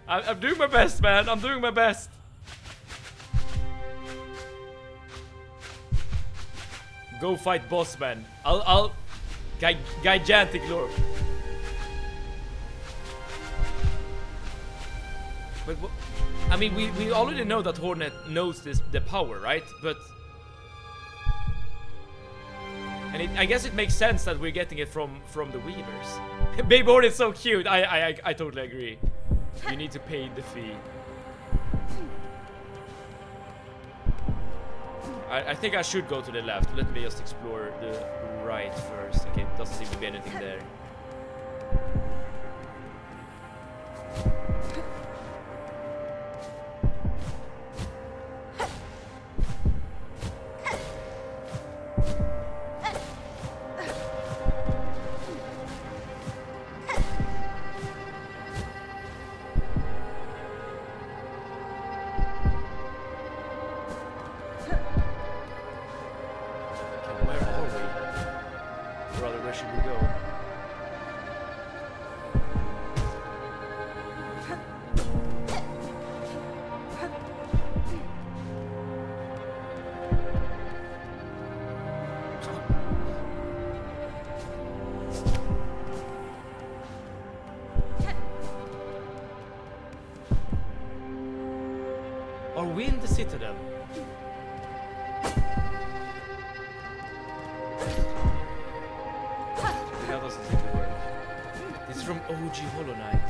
I'm doing my best, man. I'm doing my best. Go fight boss, man. I'll gigantic lore. But I mean, we already know that Hornet knows the power, right? But and I guess it makes sense that we're getting it from the Weavers. Baby Hornet's so cute. I totally agree. You need to pay the fee. I think I should go to the left. Let me just explore the right first. Okay, doesn't seem to be anything there. Are we in the Citadel? That doesn't seem to work. This is from OG Hollow Knight.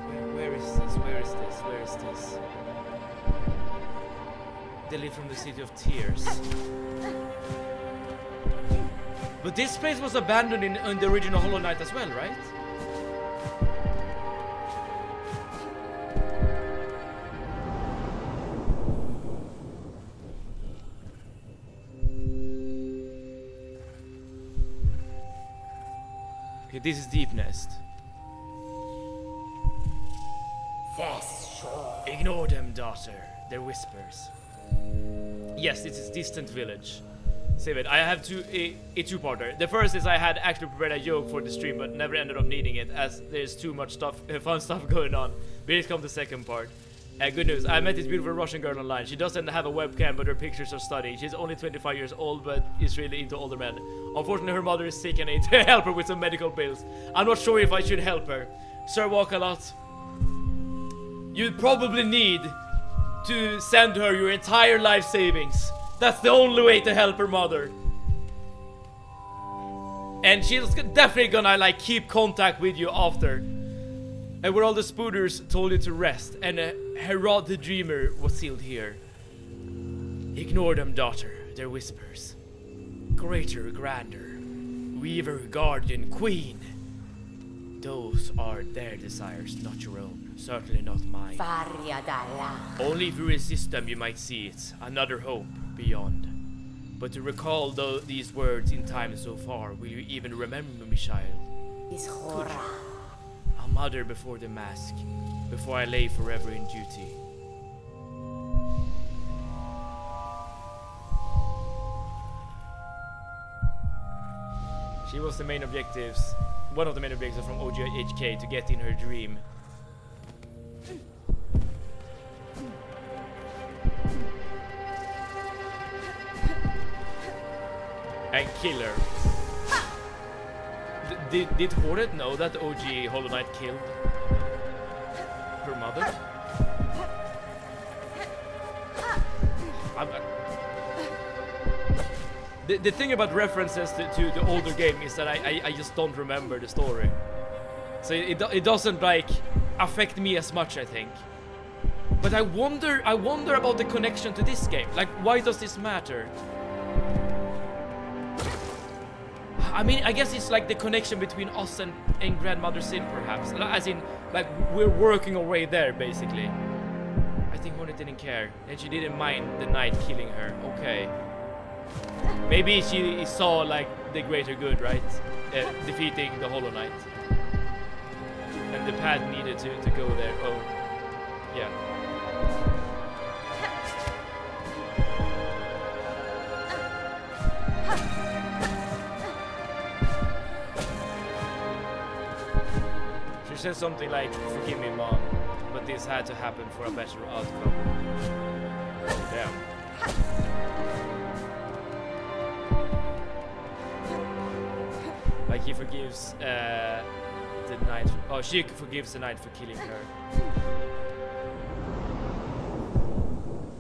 Wait, where is this? Where is this? Where is this? They live from the City of Tears. But this place was abandoned in the original Hollow Knight as well, right? Okay, this is Deep Nest. Ignore them, daughter. They're whispers. Yes, it's a distant village. Save it. I have a two-parter. The first is I had actually prepared a joke for the stream, but never ended up needing it as there's too much stuff, fun stuff going on. But here comes the second part. Good news. I met this beautiful Russian girl online. She doesn't have a webcam, but her pictures are stunning. She's only 25 years old, but is really into older men. Unfortunately, her mother is sick and I need to help her with some medical bills. I'm not sure if I should help her. Sir Walk-a-Lot, you'd probably need to send her your entire life savings. That's the only way to help her mother. And she's definitely gonna like keep contact with you after. And where all the spooters told you to rest, and Herod the Dreamer was sealed here. Ignore them, daughter, they're whispers. Greater, grander, Weaver, Guardian, Queen. Those are their desires, not your own. Certainly not mine. Only if you resist them you might see it. Another hope beyond. But to recall these words in time so far, will you even remember me, child? A mother before the mask, before I lay forever in duty. She was the main objectives, one of the main objectives from OGHK to get in her dream. And kill her. Did Hornet know that OG Hollow Knight killed her mother? The thing about references to the older game is that I just don't remember the story. So it doesn't like affect me as much, I think. But I wonder about the connection to this game. Like, why does this matter? I mean, I guess it's like the connection between us and Grandmother Sin, perhaps. As in, like, we're working our way there, basically. I think Hornet didn't care, and she didn't mind the knight killing her. Okay. Maybe she saw, like, the greater good, right? Defeating the Hollow Knight. And the path needed to go there. Oh, yeah. She said something like, "Forgive me, Mom, but this had to happen for a better outcome." Oh, damn. Like, he forgives the knight. Oh, she forgives the knight for killing her.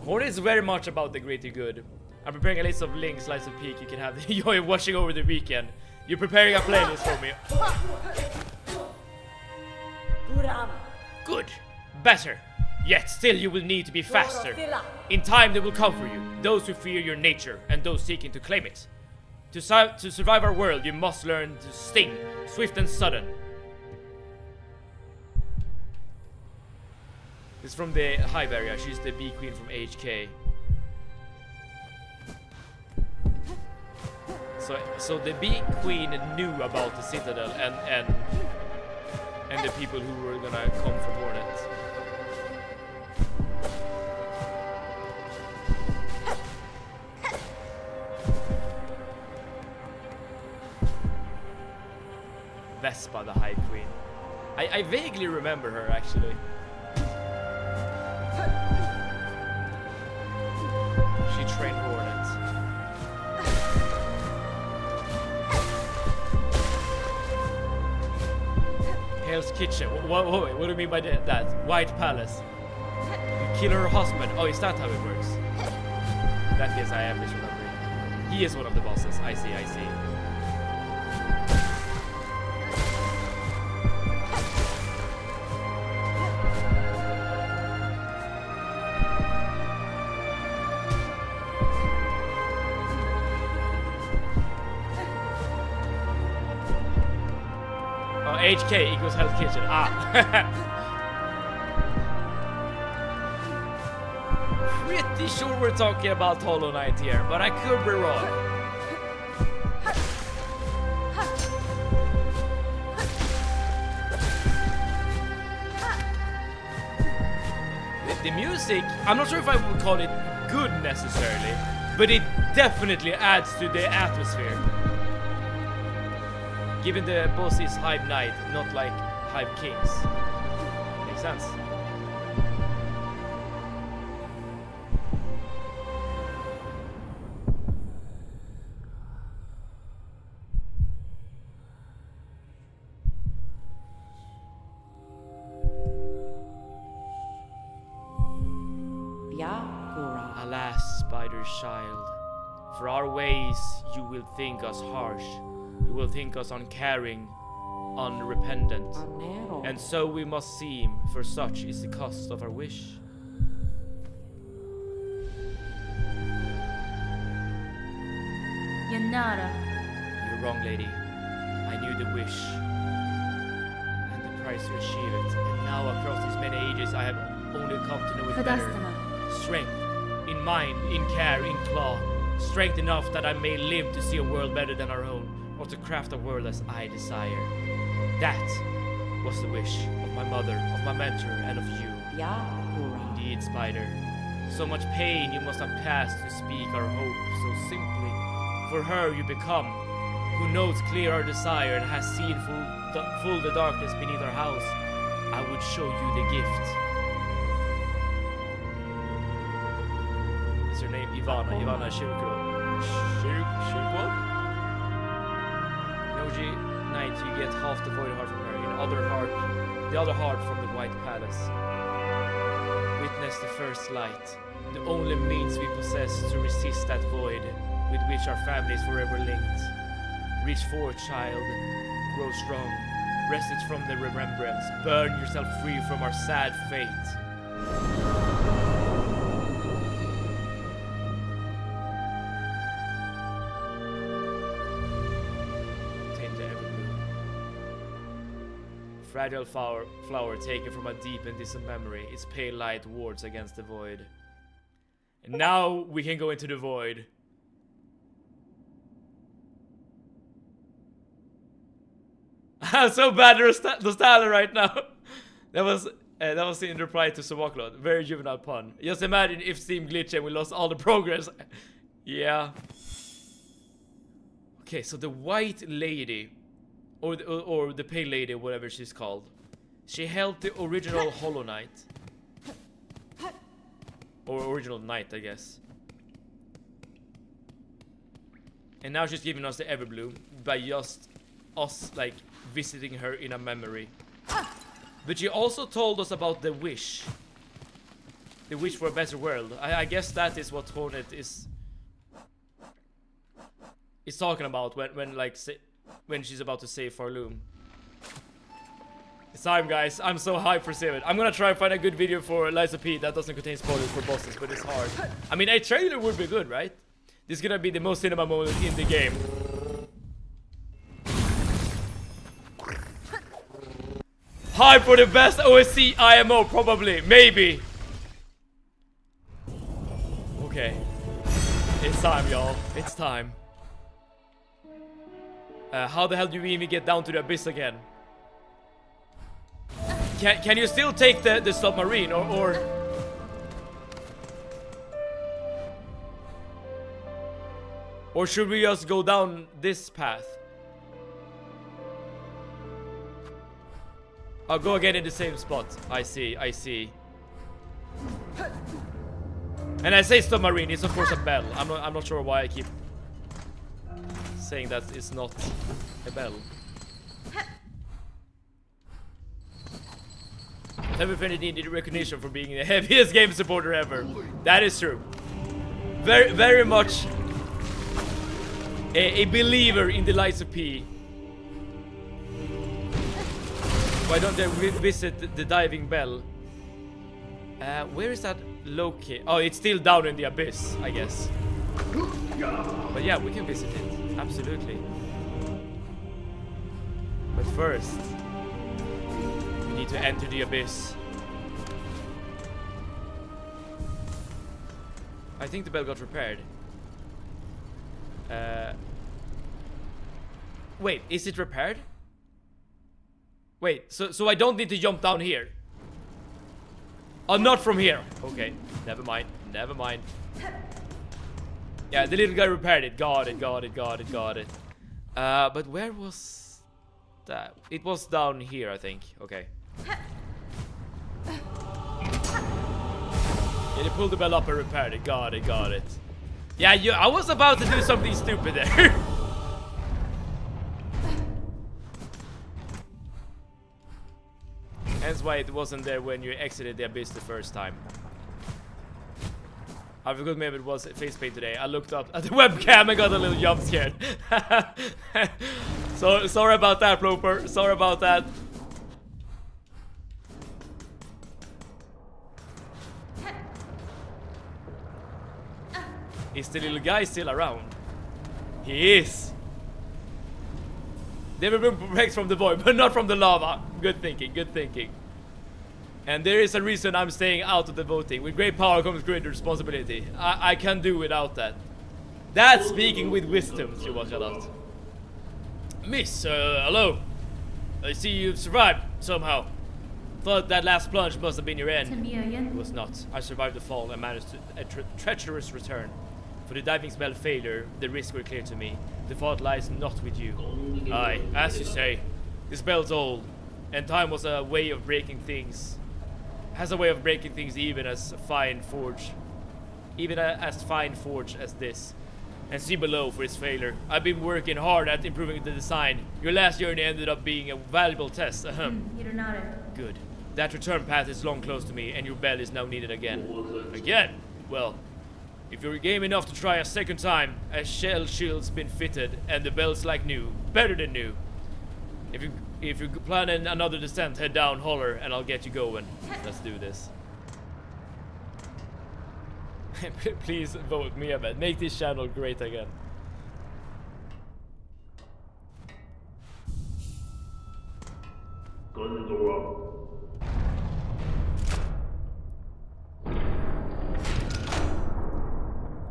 Hornet is very much about the greater good. I'm preparing a list of links, slice of peek you can have the joy of watching over the weekend. You're preparing a playlist for me. Good. Better. Yet still you will need to be faster. In time they will come for you, those who fear your nature and those seeking to claim it. To survive our world, you must learn to sting, swift and sudden. It's from the Hive area. She's the bee queen from HK. So the bee queen knew about the citadel and the people who were gonna come from Hornet. Vespa, the High Queen. I vaguely remember her, actually. She trained Hornet. Hell's Kitchen. What do you mean by that? White Palace. You kill her husband. Oh, is that how it works? That is, I am misremembering. He is one of the bosses. I see. HK equals Hell's Kitchen. Pretty sure we're talking about Hollow Knight here, but I could be wrong. The music, I'm not sure if I would call it good necessarily, but it definitely adds to the atmosphere. Given the boss is Hive Knight, not like Hive Kings. Makes sense. Alas, Spider's child, for our ways you will think us harsh. You will think us uncaring, unrepentant, and so we must seem, for such is the cost of our wish. Yanara. You're wrong, lady. I knew the wish. tries to achieve it. And now across these many ages I have only come to know it better. Strength, in mind, in care, in claw. Strength enough that I may live to see a world better than our own, or to craft a world as I desire. That was the wish of my mother, of my mentor, and of you. Indeed, Spider. So much pain you must have passed to speak our hope so simply. For her you become, who knows clear our desire and has seen full the darkness beneath our house. I would show you the gift. Is her name Ivana? Ivana Shirkov? Noji, night you get half the void heart from her, the other heart from the White Palace. Witness the first light, the only means we possess to resist that void with which our family is forever linked. Reach forth, child, grow strong, wrest it from the remembrance, burn yourself free from our sad fate. Fragile flower taken from a deep and distant memory, its pale light wards against the void. And now we can go into the void. I'm so bad at nostalgia right now. That was in reply to Sowaklot. Very juvenile pun. Just imagine if Steam glitched and we lost all the progress. Yeah. Okay, so the white lady, or the pale lady, whatever she's called, she held the original Hollow Knight. Or original knight, I guess. And now she's giving us the Everbloom by just us, like, visiting her in a memory. But she also told us about the wish. The wish for a better world. I guess that is what Hornet is talking about when she's about to save Farloom. It's time, guys. I'm so hyped for Civ. I'm gonna try and find a good video for Liza P that doesn't contain spoilers for bosses, but it's hard. I mean, a trailer would be good, right? This is gonna be the most cinema moment in the game. Hype for the best OSC IMO, probably, maybe. Okay. It's time, y'all. It's time. How the hell do we even get down to the abyss again? Can you still take the submarine or should we just go down this path? I'll go again in the same spot. I see. And I say submarine, it's of course a bell. I'm not sure why I keep saying that it's not a bell. Never found needed recognition for being the heaviest game supporter ever. That is true. Very much a believer in the Liza P. Why don't they visit the diving bell? Where is that located? Oh, it's still down in the abyss, I guess. But yeah, we can visit it. Absolutely. But first, we need to enter the abyss. I think the bell got repaired. Wait, is it repaired? Wait, so I don't need to jump down here? Oh, not from here. Okay, never mind. Yeah, the little guy repaired it. Got it. But where was that? It was down here, I think. Okay. Yeah, they pulled the bell up and repaired it. Got it. Yeah, I was about to do something stupid there. Hence why it wasn't there when you exited the abyss the first time. I forgot maybe it was face paint today. I looked up at the webcam and got a little jump scared. So sorry about that, Floper. Sorry about that. Is the little guy still around? He is. They were perplexed from the void, but not from the lava. Good thinking, good thinking. And there is a reason I'm staying out of the voting. With great power comes great responsibility. I can do without that. That's speaking with wisdom, Shubakalat. Miss, hello. I see you've survived, somehow. Thought that last plunge must have been your end. It was not. I survived the fall and managed a treacherous return. For the diving spell failure, the risks were clear to me. The fault lies not with you. Aye, as you say, the spell's old, and time was a way of breaking things. Has a way of breaking things even as fine forged as this. And see below for its failure. I've been working hard at improving the design. Your last journey ended up being a valuable test. Good. That return path is long close to me, and your bell is now needed again. Again? Well, if you're game enough to try a second time, a shell shield's been fitted, and the bell's like new. Better than new. If you're planning another descent, head down, holler, and I'll get you going. Let's do this. Please vote me, Ahmed. Make this channel great again.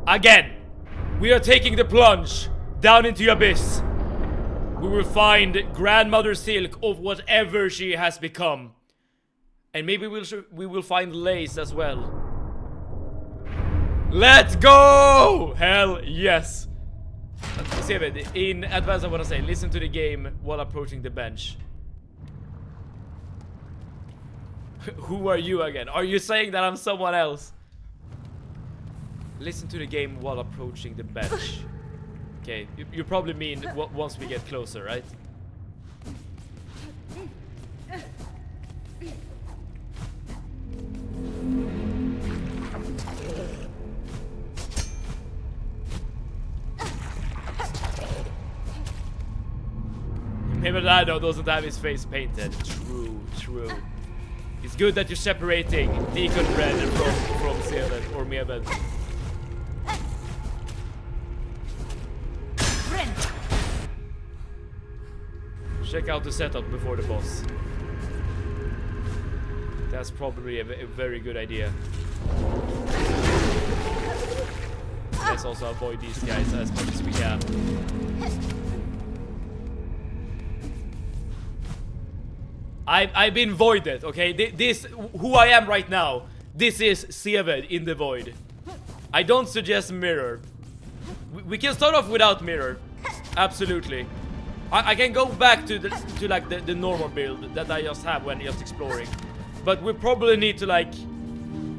Again, we are taking the plunge down into the abyss. We will find Grandmother Silk of whatever she has become. And maybe we will find Lace as well. Let's go! Hell yes! In advance I want to say, listen to the game while approaching the bench. Who are you again? Are you saying that I'm someone else? Listen to the game while approaching the bench. Okay, you probably mean once we get closer, right? Maybe Lado doesn't have his face painted. True, true. It's good that you're separating Deacon Red from Seven or Meben. Check out the setup before the boss. That's probably a very good idea. Let's also avoid these guys as much as we can. I've been voided, okay? This, who I am right now, this is Seved in the void. I don't suggest mirror. We can start off without mirror. Absolutely. I can go back to the normal build that I just have when just exploring. But we probably need to like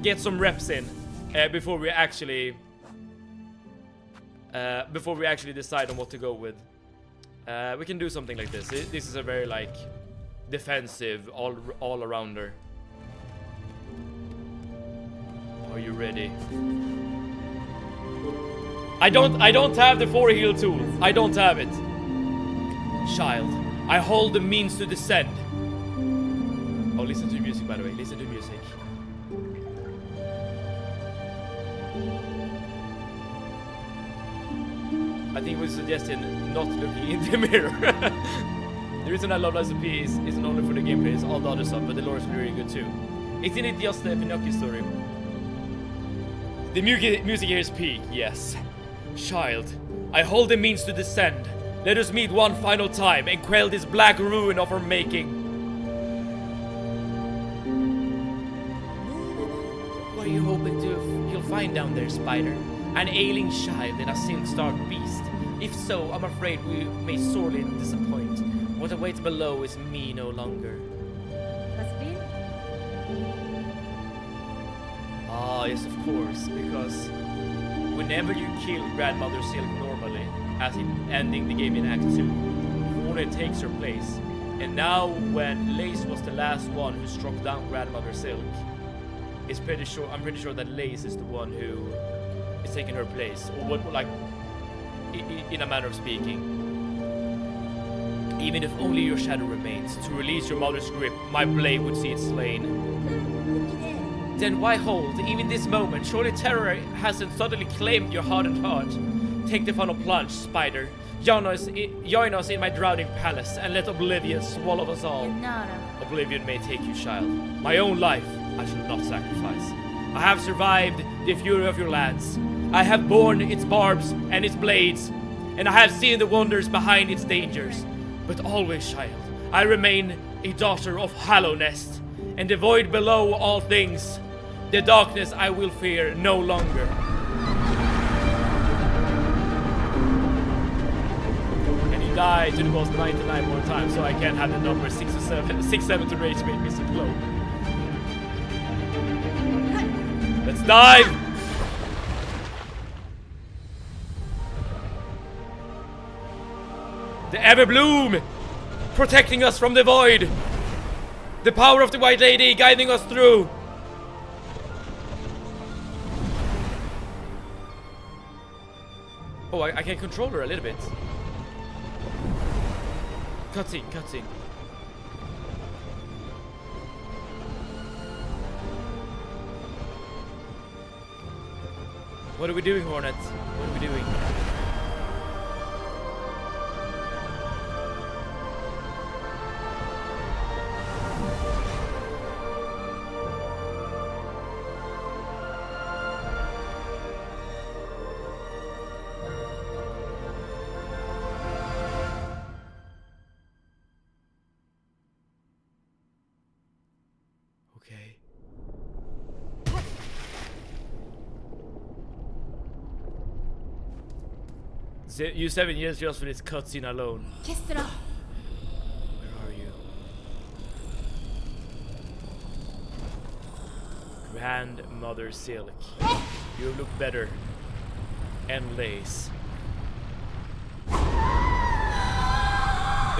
get some reps in before we actually decide on what to go with. We can do something like this. This is a very like defensive all-arounder. Are you ready? I don't have the 4 heal tool. I don't have it. Child, I hold the means to descend. Oh, listen to the music, by the way. Listen to the music. I think we're suggesting not looking in the mirror. The reason I love SMP isn't only for the gameplay, it's all the other stuff, but the lore is really good too. Isn't it just the Pinocchio story? The music here is peak, yes. Child, I hold the means to descend. Let us meet one final time and quell this black ruin of our making. What are you hoping you'll find down there, Spider? An ailing child and a sin-starved beast? If so, I'm afraid we may sorely disappoint. What awaits below is me no longer. Ah, yes, of course, because whenever you kill Grandmother Silk normally, as in ending the game in Act 2, Mona takes her place. And now, when Lace was the last one who struck down Grandmother Silk, I'm pretty sure that Lace is the one who is taking her place, or what, like, in a manner of speaking. Even if only your shadow remains, to release your mother's grip, my blade would see it slain. Then why hold, even this moment? Surely terror hasn't suddenly claimed your hardened heart. Take the final plunge, Spider. Join us in my drowning palace and let oblivion swallow us all. Oblivion may take you, child. My own life I shall not sacrifice. I have survived the fury of your lands. I have borne its barbs and its blades, and I have seen the wonders behind its dangers. But always, child, I remain a daughter of Hallownest, and the void below all things. The darkness I will fear no longer. Can you die to the boss 99 more times so I can have the number 6 or 7? 6, 7 to rage make me so low. Let's dive! The Everbloom! Protecting us from the void! The power of the White Lady guiding us through! Oh, I can control her a little bit. Cutscene, cutscene. What are we doing, Hornet? What are we doing? Okay. You 7 years just for this cutscene alone. Where are you? Grandmother Silk. You look better. And Lace.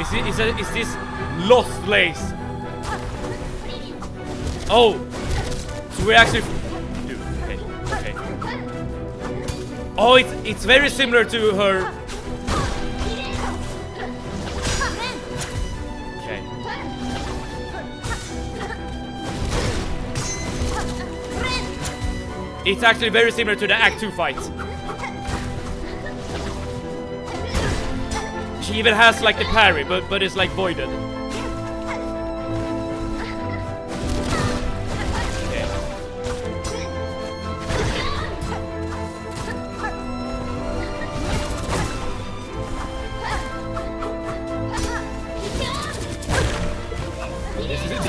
Is this lost Lace? Oh! So we're actually... Dude, okay. Oh, it's very similar to her. Okay. It's actually very similar to the Act 2 fight. She even has like the parry, but it's like voided.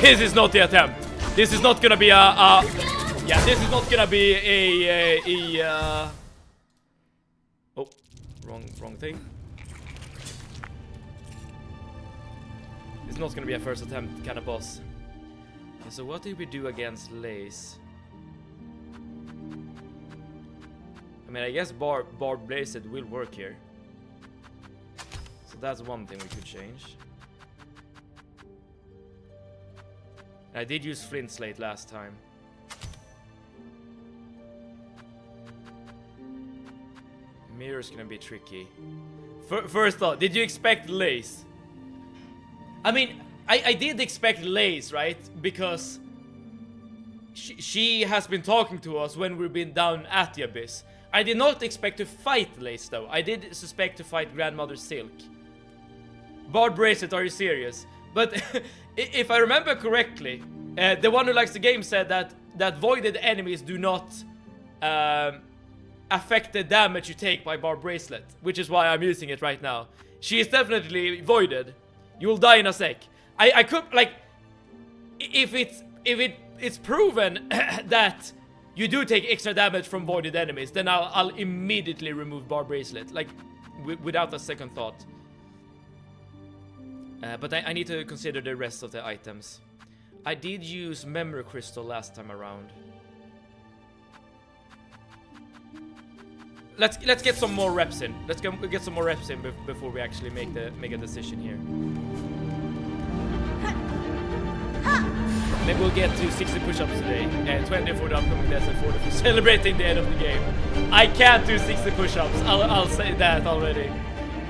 This is not the attempt. This is not gonna be yeah, this is not gonna be oh, wrong thing. It's not gonna be a first attempt kind of boss. Okay, so what did we do against Lace? I mean, I guess Barb Blazed will work here. So that's one thing we could change. I did use Flint Slate last time. Mirror's gonna be tricky. First thought, did you expect Lace? I mean, I did expect Lace, right? Because she has been talking to us when we've been down at the Abyss. I did not expect to fight Lace though. I did suspect to fight Grandmother Silk. Bard Bracelet, are you serious? But if I remember correctly, the one who likes the game said that voided enemies do not affect the damage you take by Bard Bracelet, which is why I'm using it right now. She is definitely voided. You will die in a sec. I could like, if it's proven that you do take extra damage from voided enemies, then I'll immediately remove Bard Bracelet, like without a second thought. But I need to consider the rest of the items. I did use Memory Crystal last time around. Let's get some more reps in. Let's get some more reps in before we actually make a decision here. Maybe we'll get to 60 push-ups today, and 20 for the upcoming deaths and 40 for celebrating the end of the game. I can't do 60 push-ups. I'll say that already.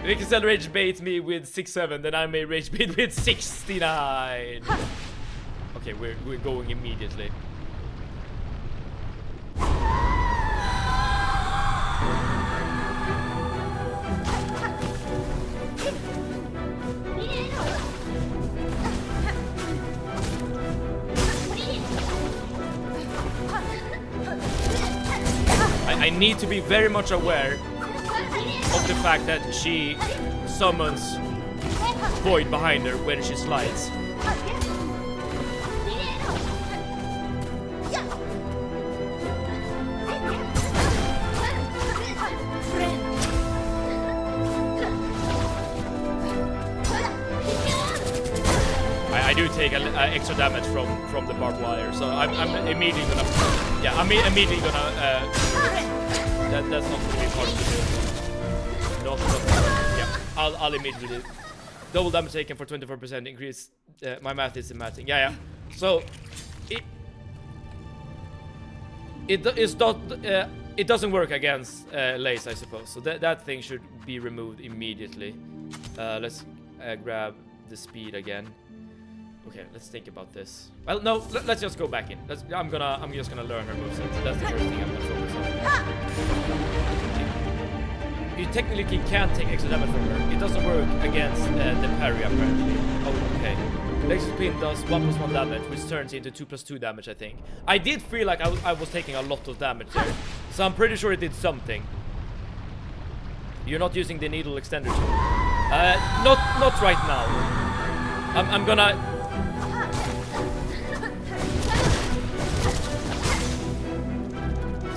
If you can still rage bait me with 6-7, then I may rage bait with 69. Okay, we're going immediately. I need to be very much aware of the fact that she summons void behind her when she slides. I do take extra damage from the barbed wire, so I'm immediately gonna. Yeah, I'm immediately gonna. That's not gonna be part of the build. Yeah, I'll immediately double damage taken for 24% increase. My math isn't matching. Yeah. So it doesn't work against lace, I suppose. So that thing should be removed immediately. Let's grab the speed again. Okay, let's think about this. Well, no, let's just go back in. I'm just gonna learn her moveset. That's the first thing I'm gonna focus on. You technically can't take extra damage from her. It doesn't work against the parry, apparently. Oh, okay. Lexus Pin does 1+1 damage, which turns into 2+2 damage, I think. I did feel like I was taking a lot of damage there, so I'm pretty sure it did something. You're not using the needle extender tool. Not right now. I'm gonna.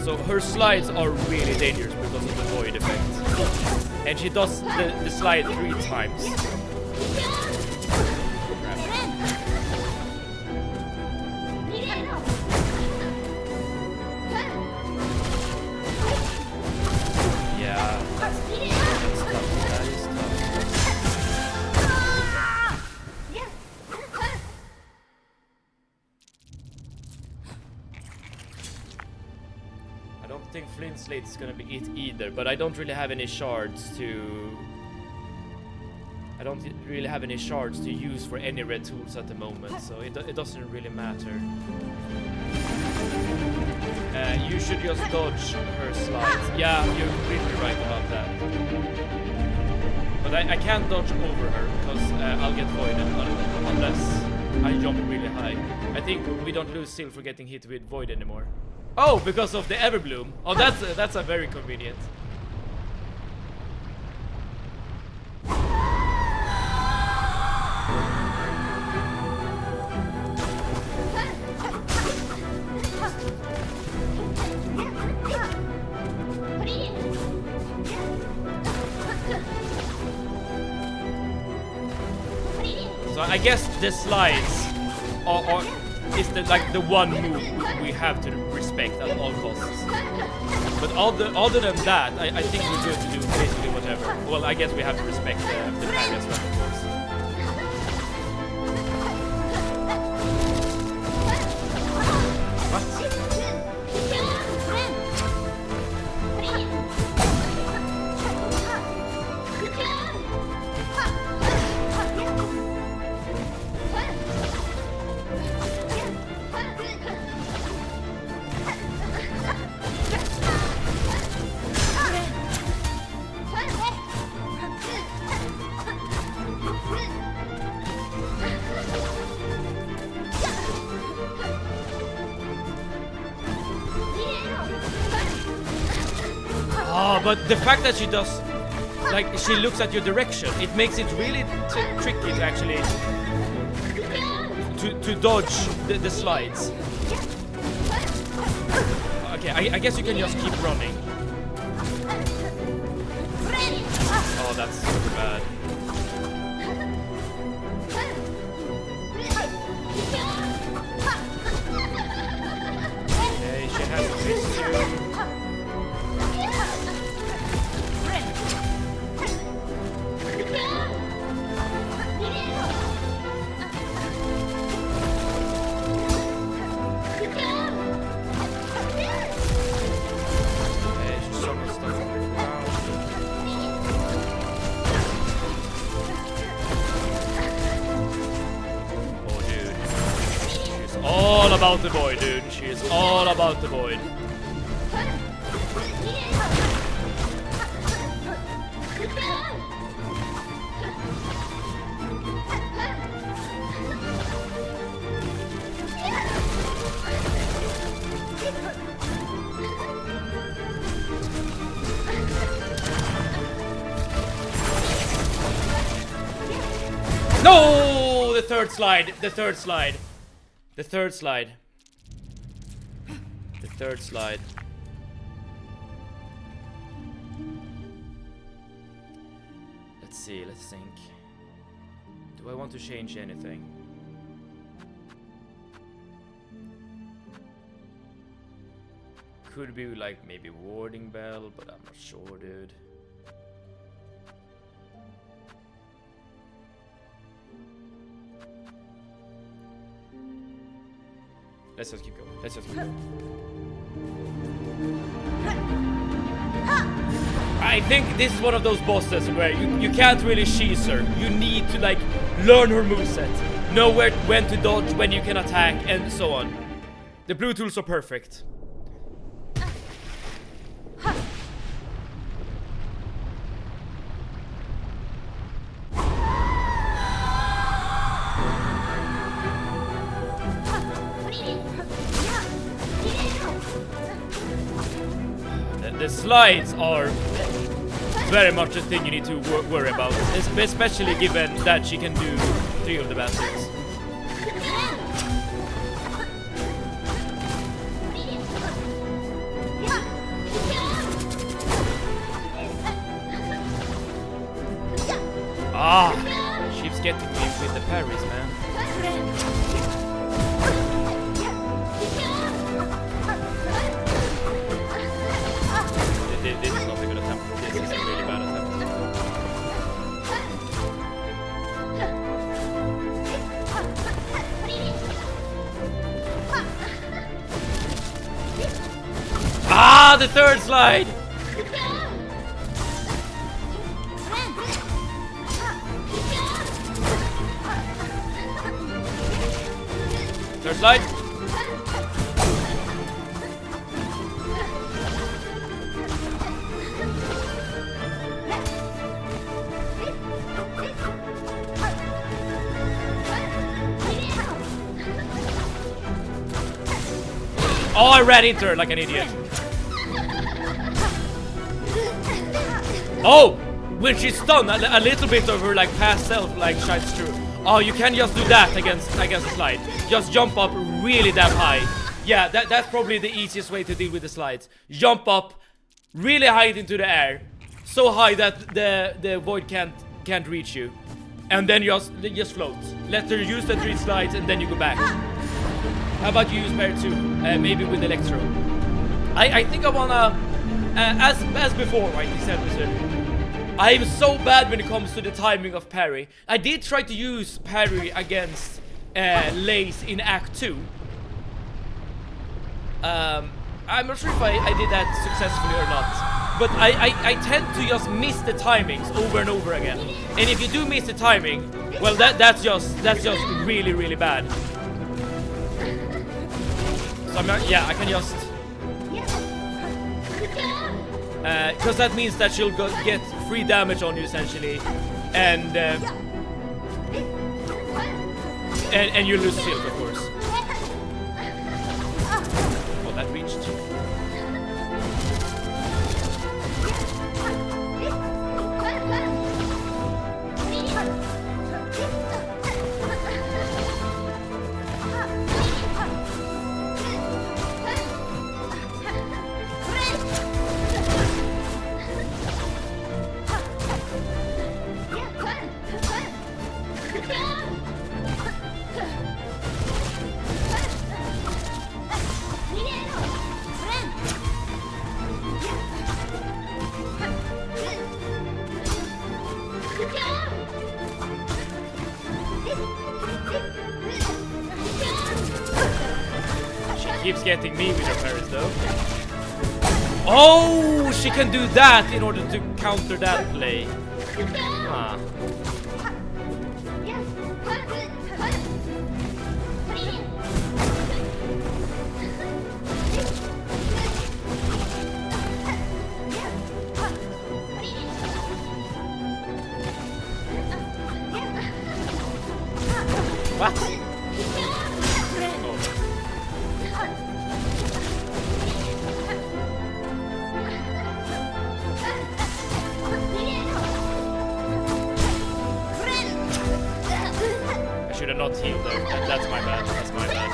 So her slides are really dangerous because of the void effect. And she does the slide 3 times. Yeah. That's tough. That is tough. I don't think Flint Slate is gonna be it either, but I don't really have any shards to... I don't really have any shards to use for any red tools at the moment, so it doesn't really matter. You should just dodge her slides. Yeah, you're completely right about that. But I can't dodge over her, because I'll get voided unless I jump really high. I think we don't lose Sil for getting hit with void anymore. Oh, because of the Everbloom. Oh, that's a very convenient. So I guess the slides is the one move we have to respect at all costs. But other than that, I think we're good to do basically whatever. Well, I guess we have to respect the parry as well, of course. What? Oh, but the fact that she does, like, she looks at your direction, it makes it really tricky to actually to dodge the slides. Okay, I guess you can just keep running. Oh, that's super bad. Okay, she has a fist too. All about the void, dude. She is all about the void. No! The third slide. The third slide. The third slide. The third slide. Let's see, let's think. Do I want to change anything? Could be like maybe warding bell, but I'm not sure, dude. Let's just keep going. Let's just keep going. I think this is one of those bosses where you can't really cheese her. You need to like learn her moveset, know when to dodge, when you can attack, and so on. The blue tools are perfect. The slides are very much a thing you need to worry about, especially given that she can do 3 of the bastards. Ah, she's getting me with the parries, man. This is not a good attempt. This is a really bad attempt. Ah, the third slide! Third slide. Oh, I ran into her like an idiot. Oh, when she's stunned, a little bit of her like past self like shines through. Oh, you can just do that against the slide. Just jump up really damn high. Yeah, that's probably the easiest way to deal with the slides. Jump up really high into the air, so high that the void can't reach you, and then just float. Let her use the 3 slides, and then you go back. How about you use parry 2? Maybe with Electro. I think I wanna, as before, right? You said, I'm so bad when it comes to the timing of parry. I did try to use parry against Lace in Act 2. I'm not sure if I did that successfully or not. But I tend to just miss the timings over and over again. And if you do miss the timing, well, that's just really, really bad. So I'm not, yeah, I can just... because that means that she'll get free damage on you, essentially. And you lose shield, of course. Oh, that reached. Keeps getting me with her parries though. Oh, she can do that in order to counter that play. Huh. What? not heal there. That's my bad. That's my bad.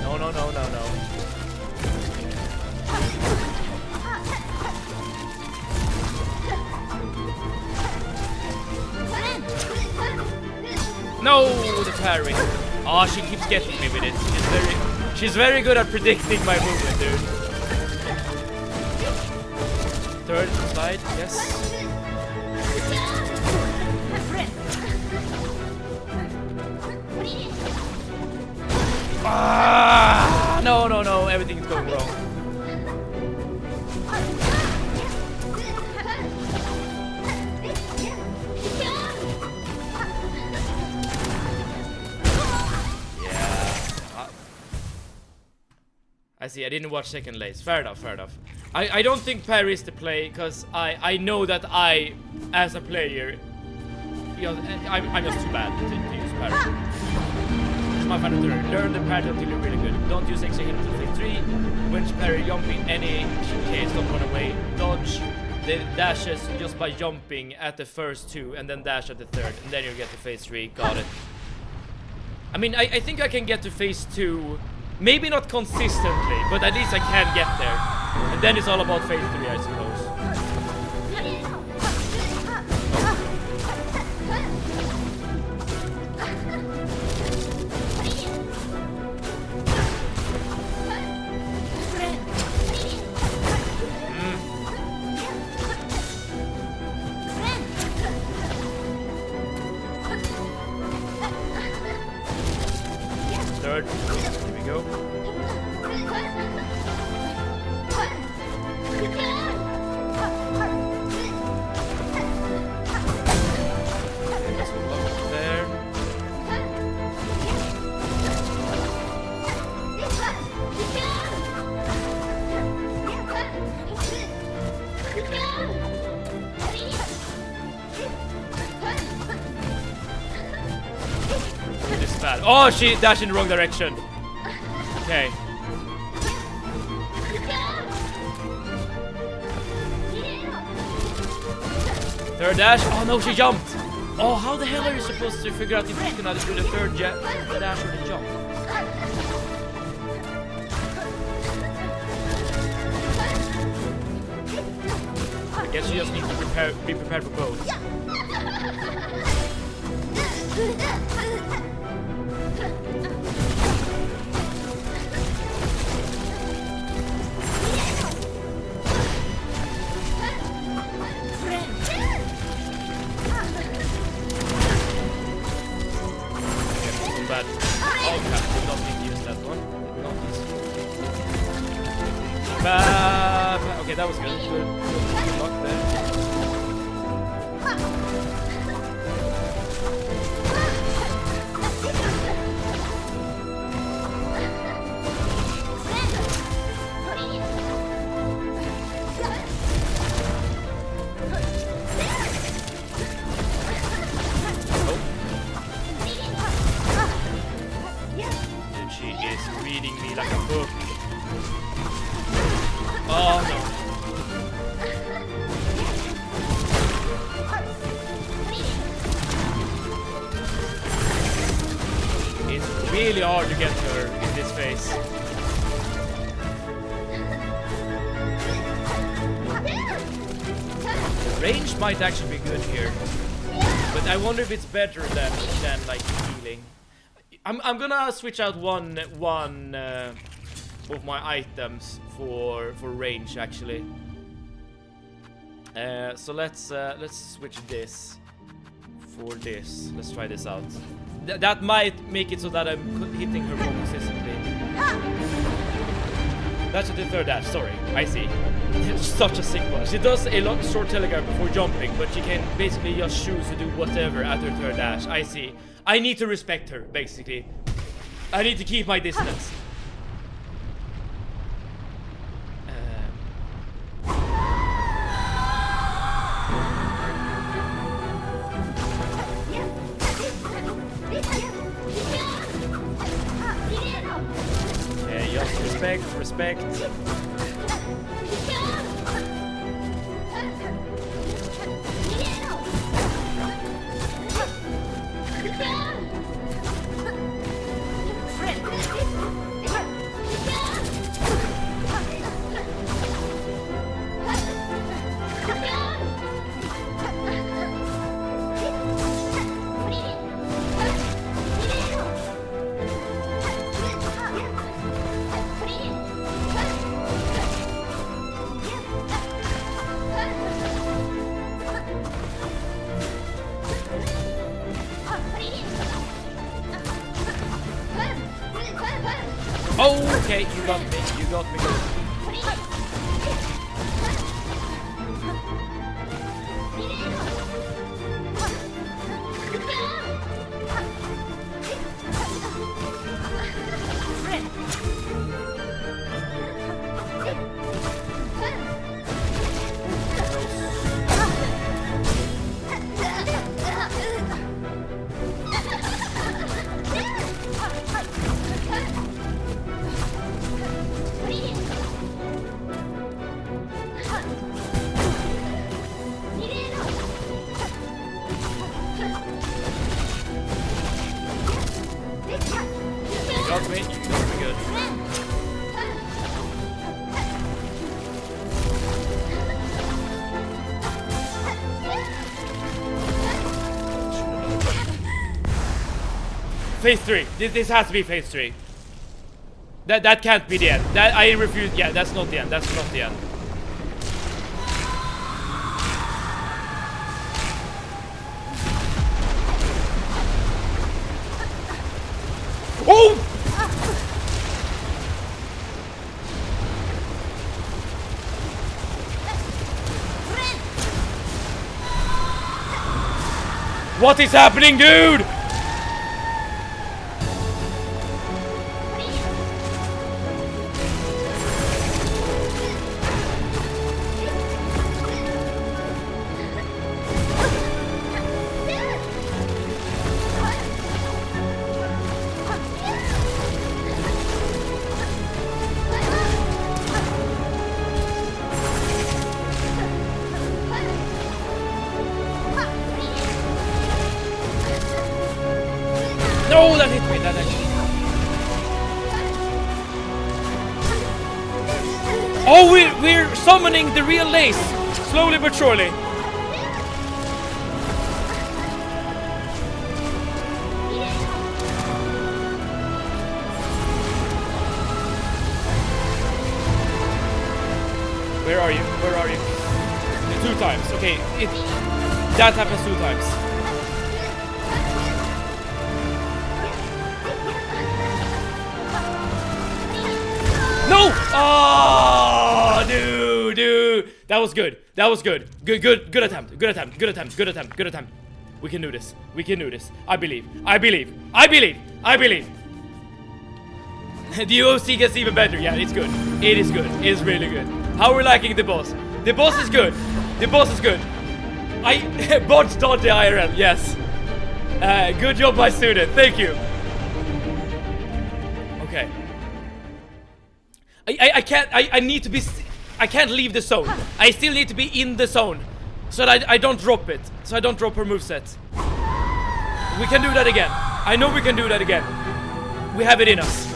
No, no, no, no, no. No, the parry. Oh, she keeps getting me with it. She's very good at predicting my movement, dude. Third slide, yes. Ah, no, no, no, everything's going wrong. I see, I didn't watch second lace. Fair enough, fair enough. I don't think parry is the play, because I know that I, as a player, you know, I'm just too bad to use parry. It's my final turn. Learn the parry until you're really good. Don't use extra hit until phase 3. When parry, jump in any case, don't run away. Dodge the dashes just by jumping at the first 2 and then dash at the third. And then you get to phase 3. Got it. I mean, I think I can get to phase 2. Maybe not consistently, but at least I can get there. And then it's all about phase 3, I suppose. Third. Here we go. There. This is bad. Oh, she dashed in the wrong direction. Okay. Third dash. Oh no, she jumped. Oh, how the hell are you supposed to figure out if you can either do the third dash or the jump? I guess you just need to be prepared for both. Bad. Oh crap, did not need to use that one. Did not use. Okay, that was good. Good luck there. Reading me like a book. Oh no. It's really hard to get her in this phase. The range might actually be good here, but I wonder if it's better than like healing. I'm gonna switch out one of my items for range actually. So let's switch this for this. Let's try this out. That might make it so that I'm hitting her more consistently. That's the third dash. Sorry, I see. It's such a sick one. She does a lot short telegraph before jumping, but she can basically just choose to do whatever at her third dash. I see. I need to respect her, basically. I need to keep my distance. respect. Oh, okay, you got me. You got me good. Got me. You got me good. Phase 3. This has to be phase 3. That can't be the end. That I refuse. Yeah, that's not the end. That's not the end. Oh! What is happening, dude? No, that hit me. That actually. Oh, we're summoning the real lace, slowly but surely. Where are you? Where are you? 2 times. Okay, that happens 2 times. No! Oh, dude. That was good. That was good. Good attempt. Good attempt. Good attempt. Good attempt. Good attempt. We can do this. We can do this. I believe. I believe. I believe. I believe. The OC gets even better. Yeah, it's good. It is good. It is really good. How are we liking the boss? The boss is good. The boss is good. I botched on the IRL. Yes. Good job, my student. Thank you. Okay. I can't. I need to be. I can't leave the zone. I still need to be in the zone, so that I don't drop it. So I don't drop her moveset. We can do that again. I know we can do that again. We have it in us.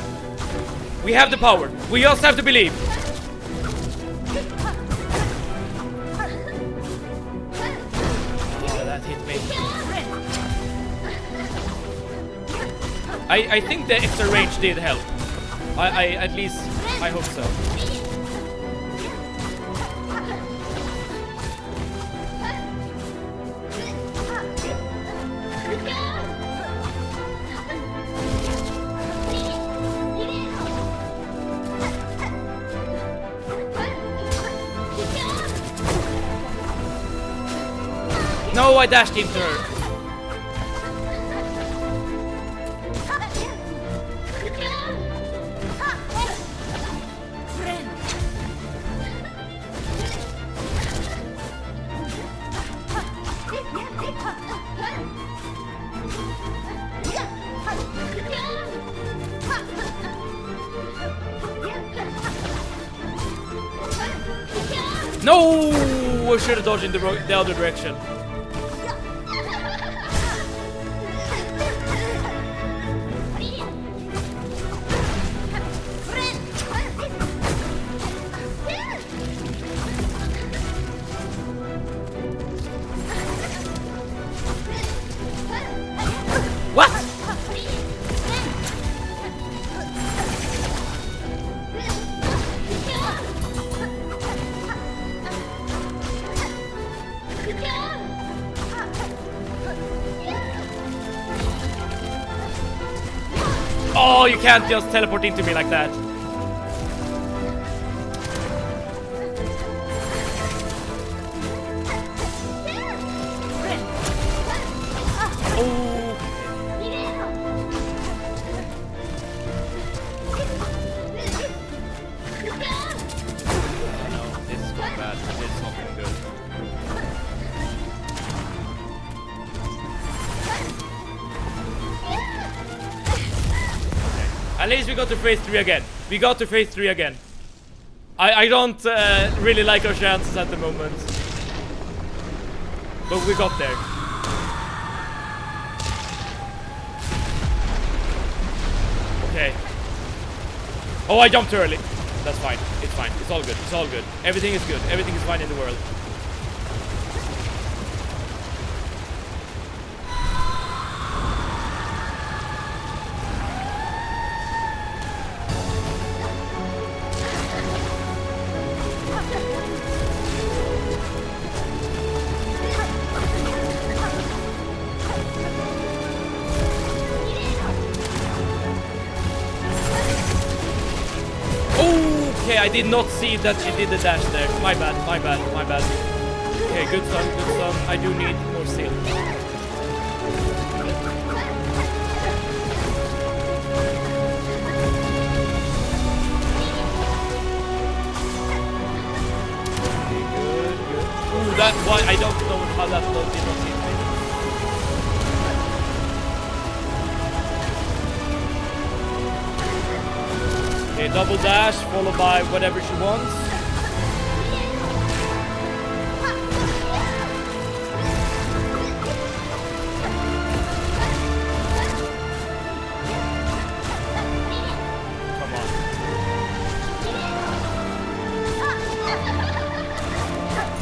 We have the power. We just have to believe. Oh, that hit me. I think the extra range did help. I at least I hope so. No, I dashed into her. No! I should have dodged in the other direction. What? Oh, you can't just teleport into me like that. Oh. No, this is going bad. This is not going good. At least we got to phase 3 again. We got to phase 3 again. I don't really like our chances at the moment. But we got there. Okay. Oh, I jumped early. That's fine. It's fine. It's all good. It's all good. Everything is good. Everything is fine in the world. Okay, I did not see that she did the dash there. My bad, my bad, my bad. Okay, good son, good son. I do need more steel. Good, good. Ooh, that's why I don't know how that load did not hit me. Okay, double dash followed by whatever she wants. Come on.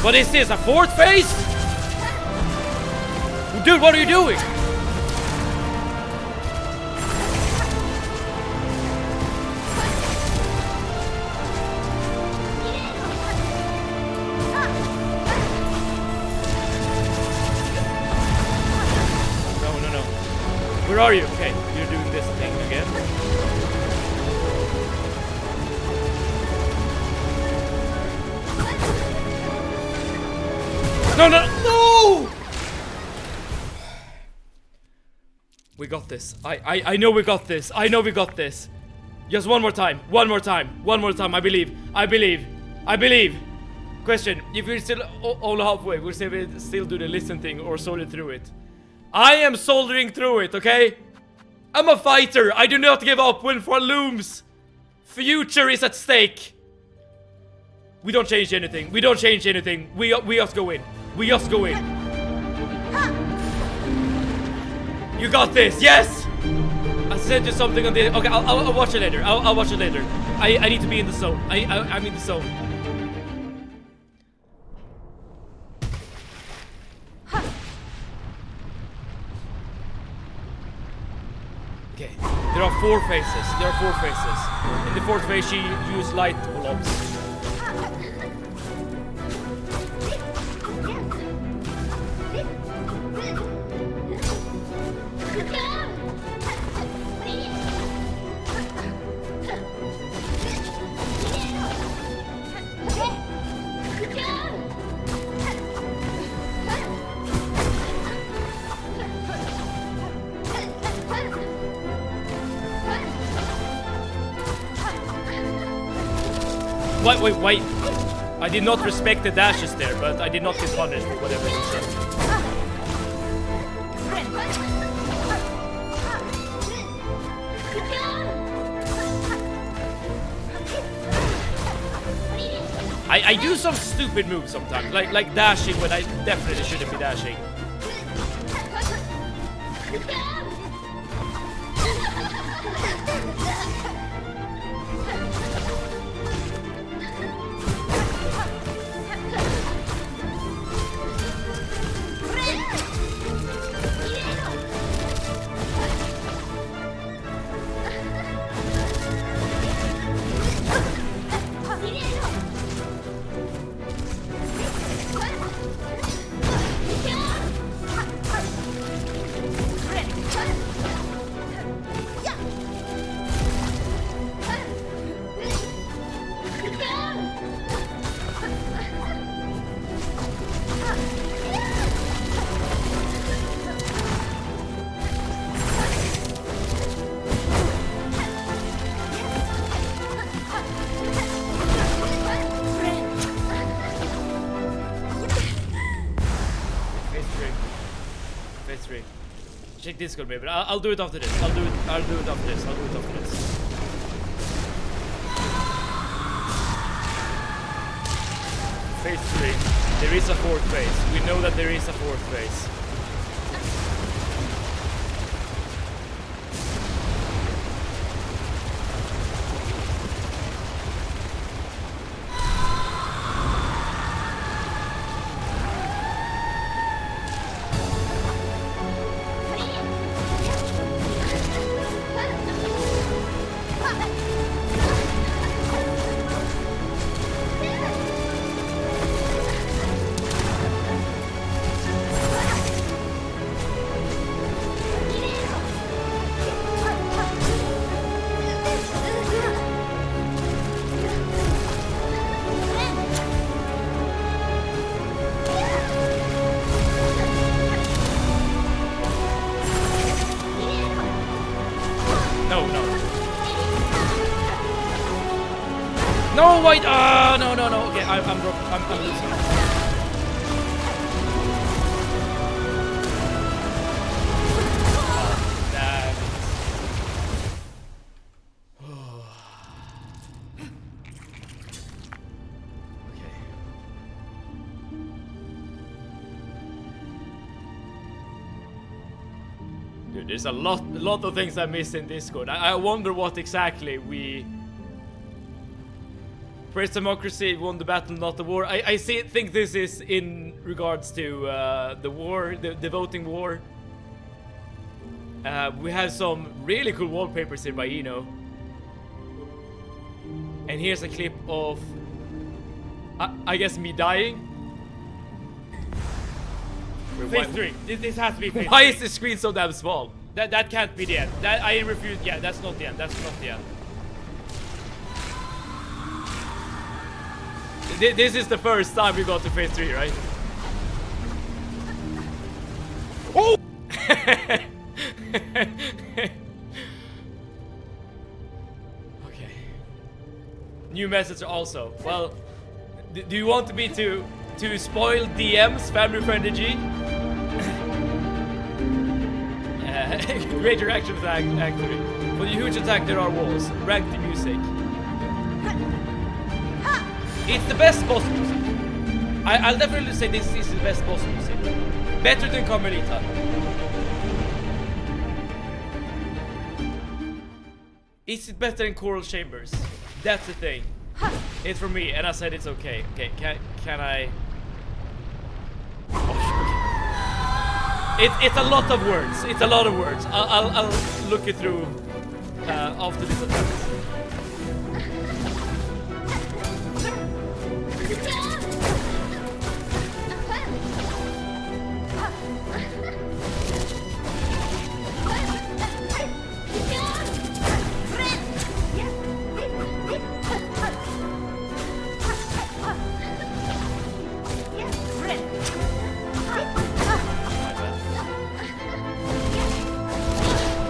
What is this? A fourth phase? Dude, what are you doing? Where are you? Okay, you're doing this thing again. No, no, no! We got this. I know we got this. I know we got this. Just one more time. One more time. One more time. I believe. I believe. I believe. Question: if we're still all halfway, we'll still do the listen thing or soldier through it. I am soldering through it, okay? I'm a fighter. I do not give up when for looms. Future is at stake. We don't change anything. We don't change anything. We just go in. We just go in. You got this. Yes. I sent you something on the. Okay, I'll watch it later. I'll watch it later. I need to be in the zone. I'm in the zone. Okay, there are 4 phases. There are 4 phases. In the 4th phase, she used light blobs. Wait. I did not respect the dashes there, but I did not get punished for whatever he said. I do some stupid moves sometimes, like dashing when I definitely shouldn't be dashing. Check Discord maybe. I'll do it after this. I'll do it after this. Phase 3. There is a fourth phase. We know that there is a fourth phase. No, wait! No. Okay, I'm losing. Damn. Okay. Dude, there's a lot of things I missed in Discord. I wonder what exactly we. Praise democracy, won the battle, not the war. I think this is in regards to the war, the voting war. We have some really cool wallpapers here by Eno. And here's a clip of, I guess, me dying. Phase 3. This has to be phase 3. Why is the screen so damn small? That can't be the end. That I refuse. Yeah, that's not the end. That's not the end. This is the first time we got to phase 3, right? Oh! Okay. New message also. Well, do you want me to spoil DMs, family friendly G? Great reaction attack, actually. For the huge attack, there are walls. Rank the music. It's the best boss music. I'll definitely say this is the best boss music. Better than Carmelita. Is it better than Choral Chambers? That's the thing. It's for me, and I said it's okay. Okay, can I? It's a lot of words. It's a lot of words. I'll look it through after this attempt.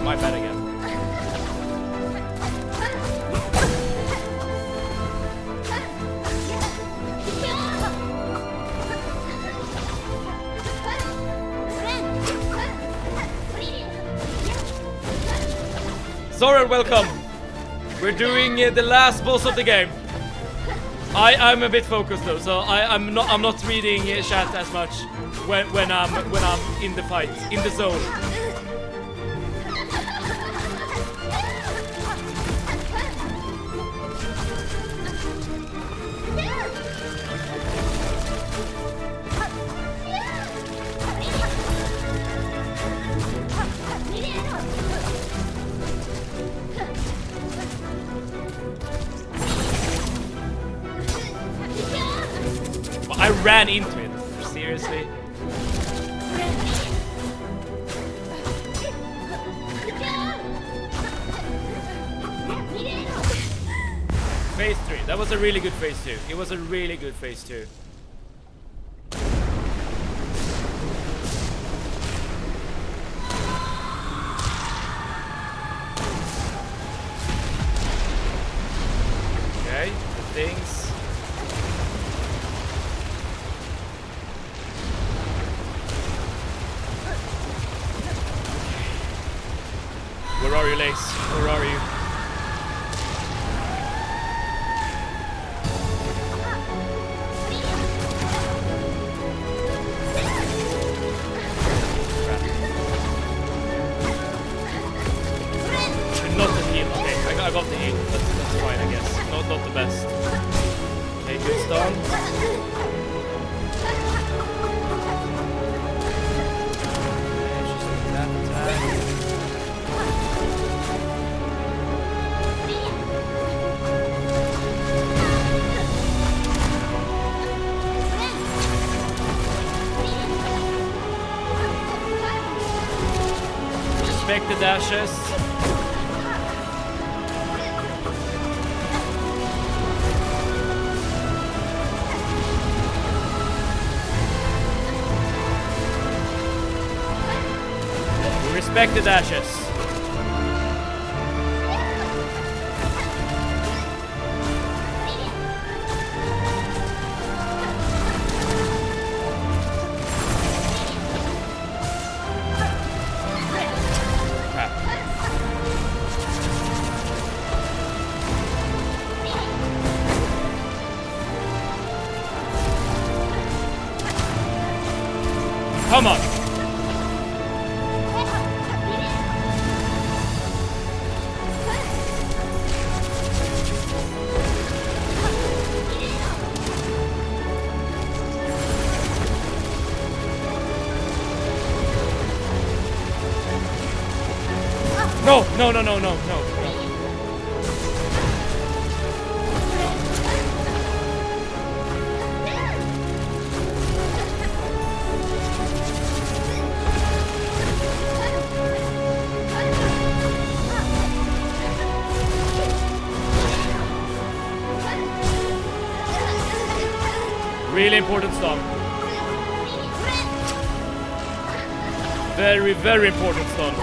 My bad again. Soren, welcome. We're doing the last boss of the game. I'm a bit focused though, so I'm not reading chat as much when I'm in the fight, in the zone. I ran into it. Seriously? Phase 3. That was a really good phase 2. It was a really good phase 2. Okay, the things. Where are you, Lace? Where are you? Not the heal. Okay, I got the heal. That's fine, I guess. Not the best. Okay, good stun. That attack. Respect the dashes. Respect the dashes. Crap. Come on. No. Really important stun. Very, very important stun.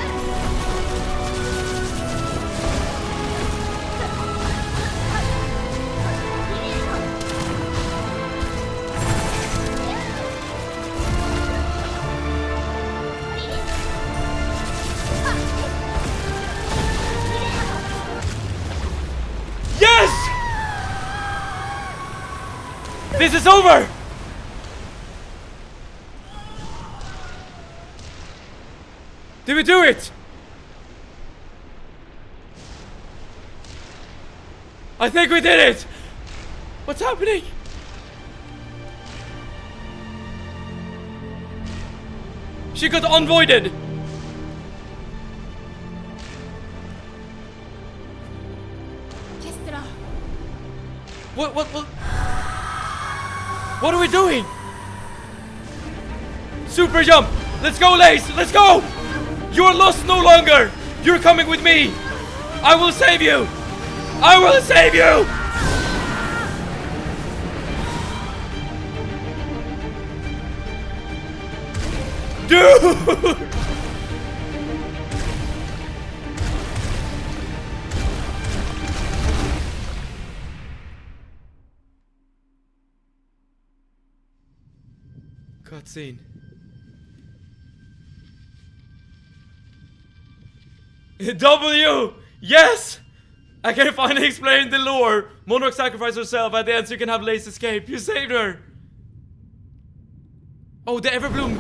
This is over! Did we do it? I think we did it! What's happening? She got unvoided! What are we doing? Super jump! Let's go, Lace! Let's go! You're lost no longer! You're coming with me! I will save you! I will save you! Dude! Cutscene. W! Yes! I can finally explain the lore. Monarch sacrificed herself at the end so you can have Lace escape. You saved her. Oh, the Everbloom.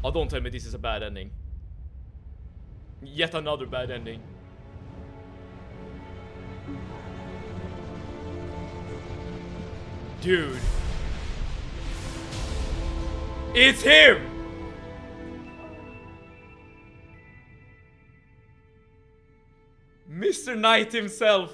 Oh, don't tell me this is a bad ending. Yet another bad ending. Dude. It's him! Mr. Knight himself.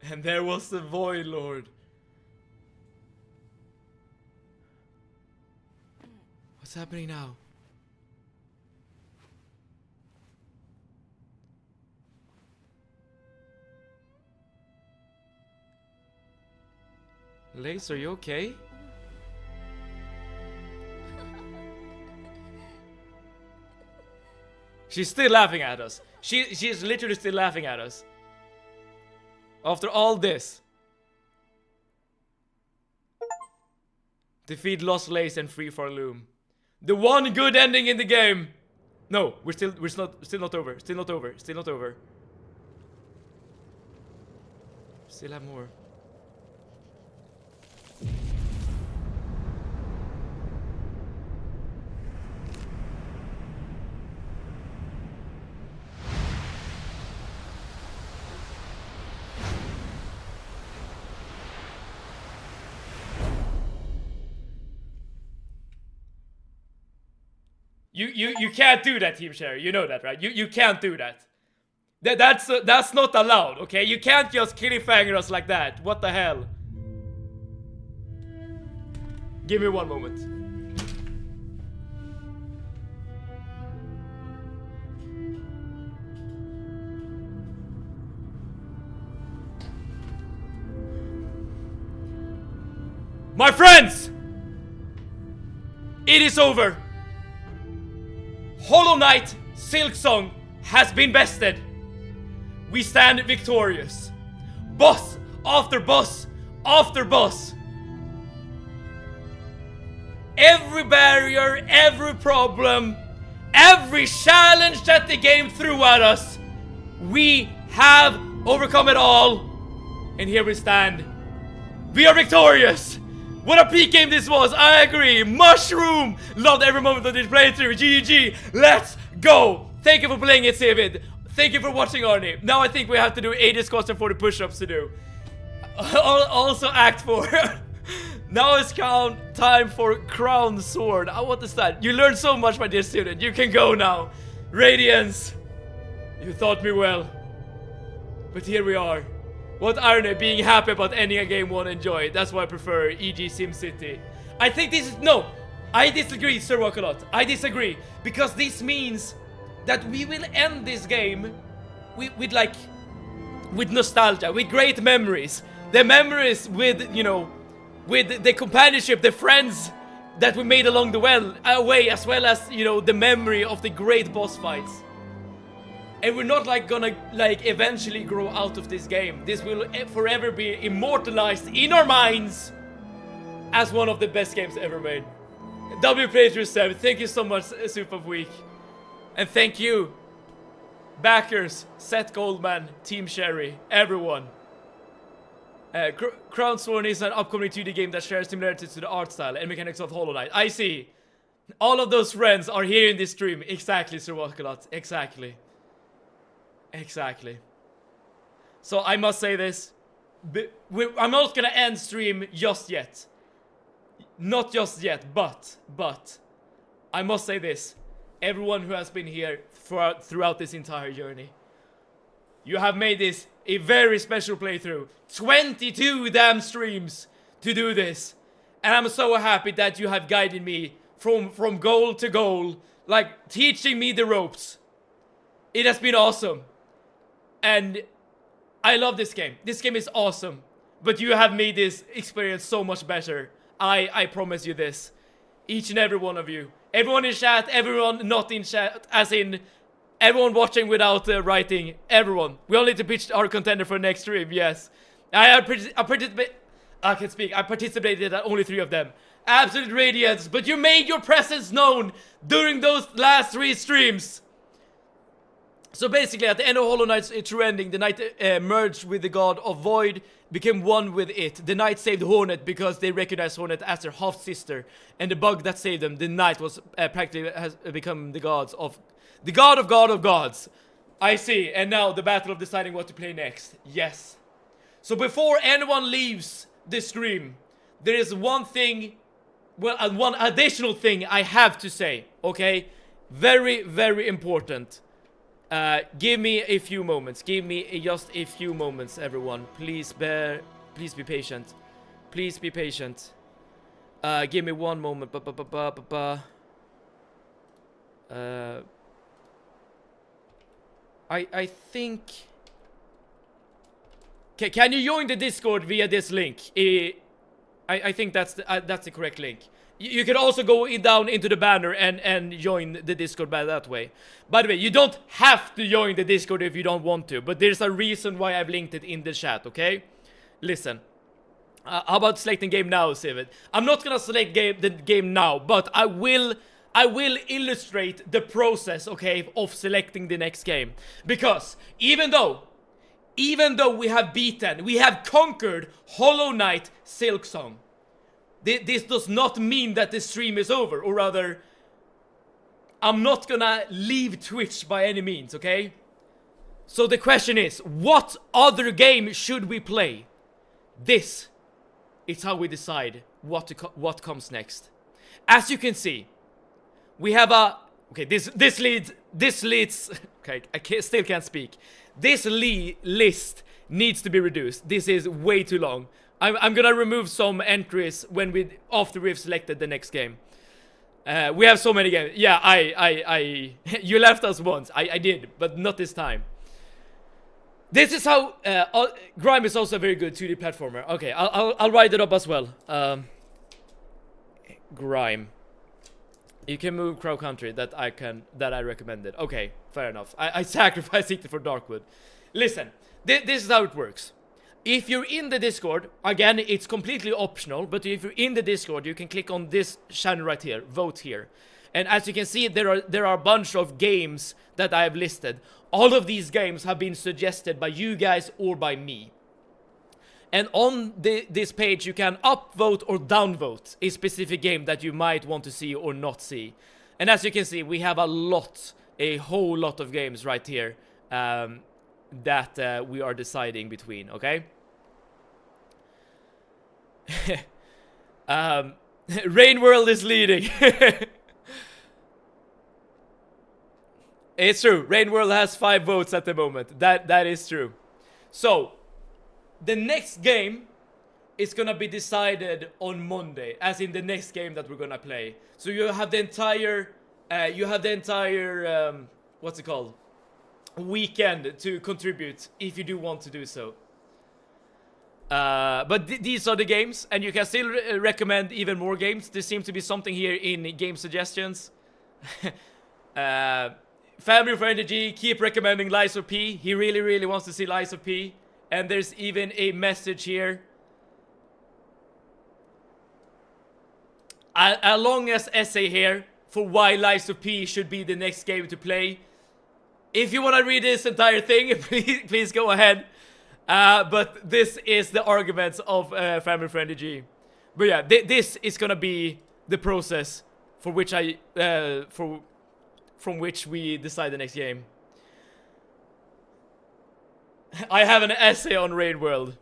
And there was the Void Lord. What's happening now? Lace, are you okay? She's still laughing at us. She's literally still laughing at us. After all this. Defeat Lost Lace and free for Loom. The one good ending in the game. No, we're still not over. Still not over. Still not over. Still have more. You can't do that, Team Sherry. You know that, right? You can't do that. That's not allowed, okay? You can't just cliffhanger us like that. What the hell? Give me one moment. My friends! It is over. Hollow Knight Silksong has been bested. We stand victorious. Boss after boss after boss. Every barrier, every problem, every challenge that the game threw at us, we have overcome it all. And here we stand. We are victorious. What a peak game this was, I agree. Mushroom! Loved every moment of this playthrough. GG. Let's go. Thank you for playing it, David. Thank you for watching, Arnie. Now I think we have to do 80 squats and 40 push-ups to do. Also Act 4. Now it's time for Crown Sword. What is that? You learned so much, my dear student. You can go now. Radiance. You taught me well. But here we are. What irony, being happy about ending a game one enjoy. That's why I prefer e.g. SimCity. I think this is... No! I disagree, Sir Walkalot. I disagree. Because this means that we will end this game with nostalgia, with great memories. The memories with, you know, with the companionship, the friends that we made along the way, as well as, you know, the memory of the great boss fights. And we're not gonna eventually grow out of this game. This will forever be immortalized in our minds as one of the best games ever made. W Playthrough 7, thank you so much, Super Week. And thank you, backers, Seth Goldman, Team Sherry, everyone. Crown Sworn is an upcoming 2D game that shares similarities to the art style and mechanics of Hollow Knight. I see. All of those friends are here in this stream. Exactly, Sir Walkalot. Exactly. Exactly. So I must say this. I'm not gonna end stream just yet. Not just yet, but I must say this. Everyone who has been here throughout this entire journey, you have made this a very special playthrough. 22 damn streams to do this. And I'm so happy that you have guided me from goal to goal, like teaching me the ropes. It has been awesome. And I love this game. This game is awesome. But you have made this experience so much better. I promise you this. Each and every one of you. Everyone in chat, everyone not in chat, as in everyone watching without writing. Everyone. We all need to pitch our contender for next stream, yes. I can speak. I participated at only 3 of them. Absolute radiance, but you made your presence known during those last 3 streams. So basically, at the end of Hollow Knight's true ending, the knight merged with the god of Void, became one with it. The knight saved Hornet because they recognized Hornet as their half-sister. And the bug that saved them, the knight was practically has become the god of gods. I see, and now the battle of deciding what to play next. Yes. So before anyone leaves the stream, there is one thing, well, one additional thing I have to say, okay? Very, very important. Give me a few moments. Give me just a few moments, everyone. Please be patient. Please be patient. Give me one moment. I think... Can you join the Discord via this link? I think that's the correct link. You can also go down into the banner and join the Discord by that way. By the way, you don't have to join the Discord if you don't want to, but there's a reason why I've linked it in the chat, okay? Listen. How about selecting game now, Civet? I'm not gonna select the game now, but I will illustrate the process, okay, of selecting the next game. Because even though we have conquered Hollow Knight Silksong, this does not mean that the stream is over, or rather, I'm not gonna leave Twitch by any means, okay? So the question is, what other game should we play? This is how we decide what comes next. As you can see, we have a... Okay, this leads... Okay, still can't speak. This list needs to be reduced. This is way too long. I'm gonna remove some entries after we've selected the next game. We have so many games. Yeah, you left us once. I did, but not this time. This is how Grime is also a very good 2D platformer. Okay, I'll write it up as well. Grime. You can move Crow Country. That I recommended. Okay, fair enough. I sacrificed it for Darkwood. Listen, this is how it works. If you're in the Discord, again, it's completely optional, but if you're in the Discord, you can click on this channel right here, vote here. And as you can see, there are a bunch of games that I have listed. All of these games have been suggested by you guys or by me. And on this page, you can upvote or downvote a specific game that you might want to see or not see. And as you can see, we have a whole lot of games right here that we are deciding between, okay? Rain World is leading. It's true. Rain World has 5 votes at the moment. That is true. So, the next game is gonna be decided on Monday, as in the next game that we're gonna play. So you have the entire, what's it called? Weekend to contribute if you do want to do so. But these are the games, and you can still recommend even more games. There seems to be something here in game suggestions. Family Friend G, keep recommending Lies of P. He really wants to see Lies of P. And there's even a message here. A long essay here for why Lies of P should be the next game to play. If you want to read this entire thing, please go ahead. But this is the arguments of Family Friendly G. But yeah, this is gonna be the process for which from which we decide the next game. I have an essay on Rain World.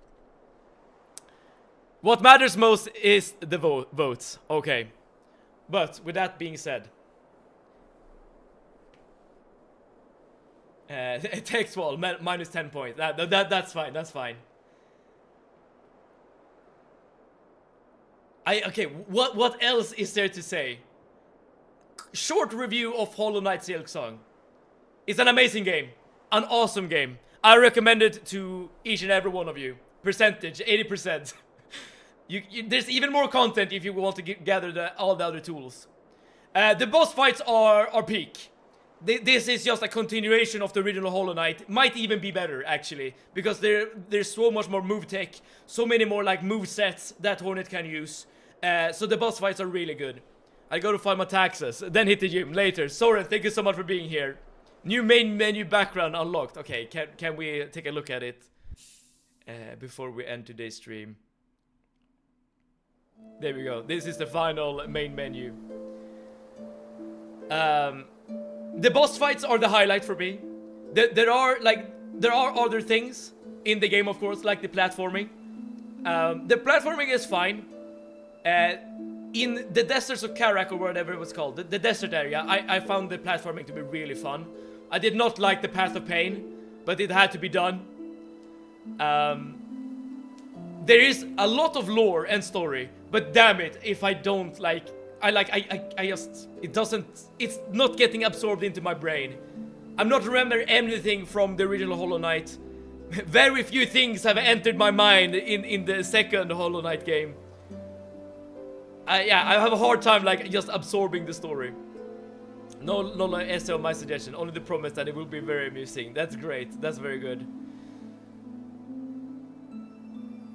What matters most is the votes. Okay. But with that being said, text wall minus 10 points. That's fine. That's fine. Okay. What else is there to say? Short review of Hollow Knight Silksong. It's an amazing game, an awesome game. I recommend it to each and every one of you. percentage, 80%. There's even more content if you want to gather all the other tools. The boss fights are peak. This is just a continuation of the original Hollow Knight. Might even be better, actually, because there's so much more move tech, so many more like move sets that Hornet can use. So the boss fights are really good. I go to find my taxes, then hit the gym later. Soren, thank you so much for being here. New main menu background unlocked. Okay, can we take a look at it before we end today's stream? There we go. This is the final main menu. The boss fights are the highlight for me. There are other things in the game, of course, like the platforming. The platforming is fine. In the deserts of Karak, or whatever it was called, the desert area, I found the platforming to be really fun. I did not like the Path of Pain, but it had to be done. There is a lot of lore and story, but damn it, if I don't like... it's not getting absorbed into my brain. I'm not remembering anything from the original Hollow Knight. Very few things have entered my mind in the second Hollow Knight game. I have a hard time like just absorbing the story. No essay on my suggestion, only the promise that it will be very amusing. That's great, that's very good.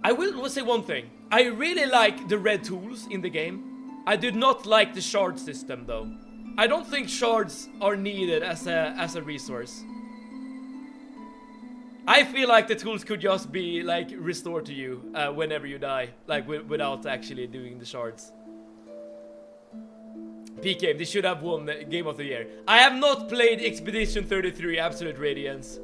I will say one thing. I really like the red tools in the game. I do not like the shard system though. I don't think shards are needed as a resource. I feel like the tools could just be like restored to you whenever you die, like without actually doing the shards. Peak game, they should have won the Game of the Year. I have not played Expedition 33 Absolute Radiance,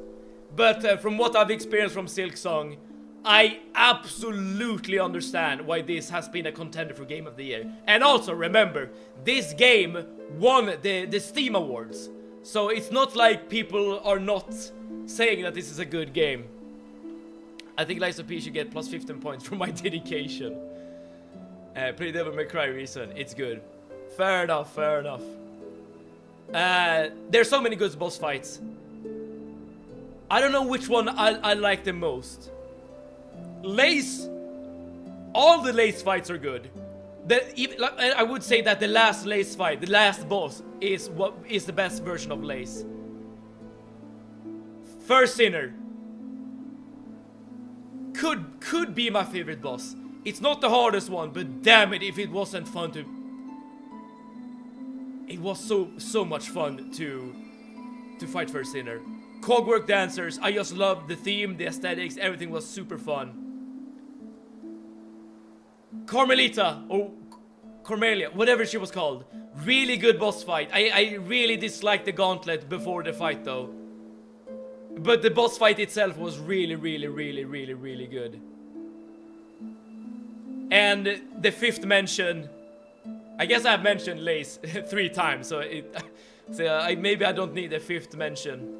but from what I've experienced from Silksong, I absolutely understand why this has been a contender for Game of the Year. And also remember, this game won the Steam Awards. So it's not like people are not saying that this is a good game. I think Lies of P should get plus 15 points for my dedication. Play Devil May Cry reason, it's good. Fair enough, fair enough. There's so many good boss fights. I don't know which one I like the most. Lace, all the Lace fights are good. I would say that the last Lace fight, the last boss, is what is the best version of Lace. First Sinner could be my favorite boss. It's not the hardest one, but damn it if it wasn't fun to. It was so much fun to fight First Sinner. Cogwork dancers, I just loved the theme, the aesthetics, everything was super fun. Carmelita, or Cormelia, whatever she was called. Really good boss fight. I really disliked the gauntlet before the fight though. But the boss fight itself was really good. And the fifth mention, I guess I've mentioned Lace 3 times, so maybe I don't need a fifth mention.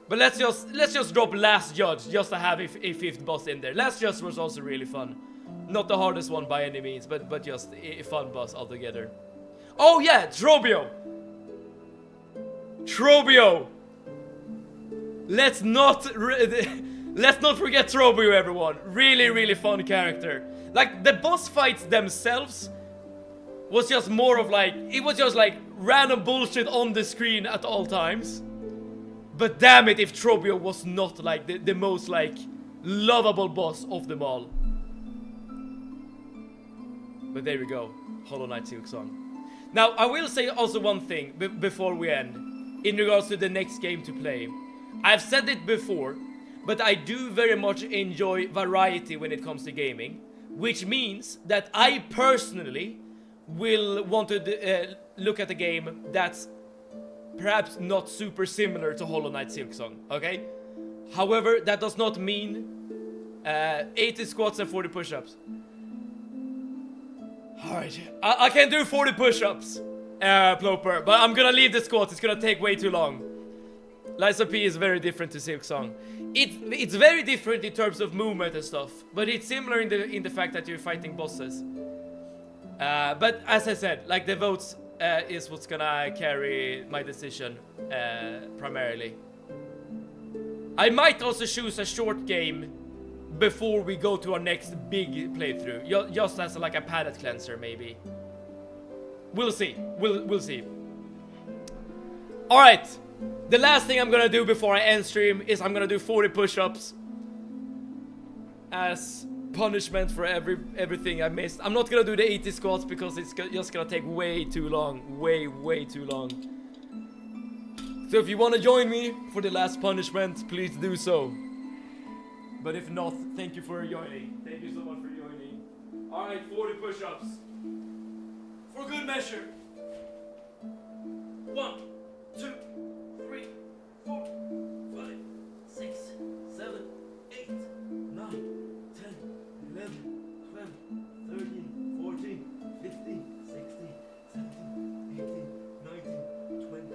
But let's just drop Last Judge just to have a fifth boss in there. Last Judge was also really fun. Not the hardest one by any means, but just a fun boss altogether. Oh yeah, Trobio! Trobio! Let's not forget Trobio, everyone. Really fun character. Like, the boss fights themselves was just more of like, it was just like random bullshit on the screen at all times. But damn it if Trobio was not like the most like lovable boss of them all. But there we go, Hollow Knight Silksong. Now I will say also one thing before we end, in regards to the next game to play. I've said it before, but I do very much enjoy variety when it comes to gaming, which means that I personally will want to look at a game that's perhaps not super similar to Hollow Knight Silksong, okay? However, that does not mean 80 squats and 40 push-ups. Alright, I can do 40 push-ups, Ploper, but I'm gonna leave the squats, it's gonna take way too long. Lies of P is very different to Silksong. It's very different in terms of movement and stuff, but it's similar in the fact that you're fighting bosses. But as I said, like the votes is what's gonna carry my decision primarily. I might also choose a short game before we go to our next big playthrough. Just as like a palate cleanser, maybe. We'll see. We'll see. All right. The last thing I'm gonna do before I end stream is I'm gonna do 40 push-ups as punishment for everything I missed. I'm not gonna do the 80 squats because it's just gonna take way too long. Way too long. So if you want to join me for the last punishment, please do so. But if not, thank you for joining. Thank you so much for joining. Alright, 40 push-ups. For good measure. 1, 2, 3, 4, 5, 6, 7, 8, 9, 10, 11, 12, 13, 14, 15, 16, 17, 18, 19, 20,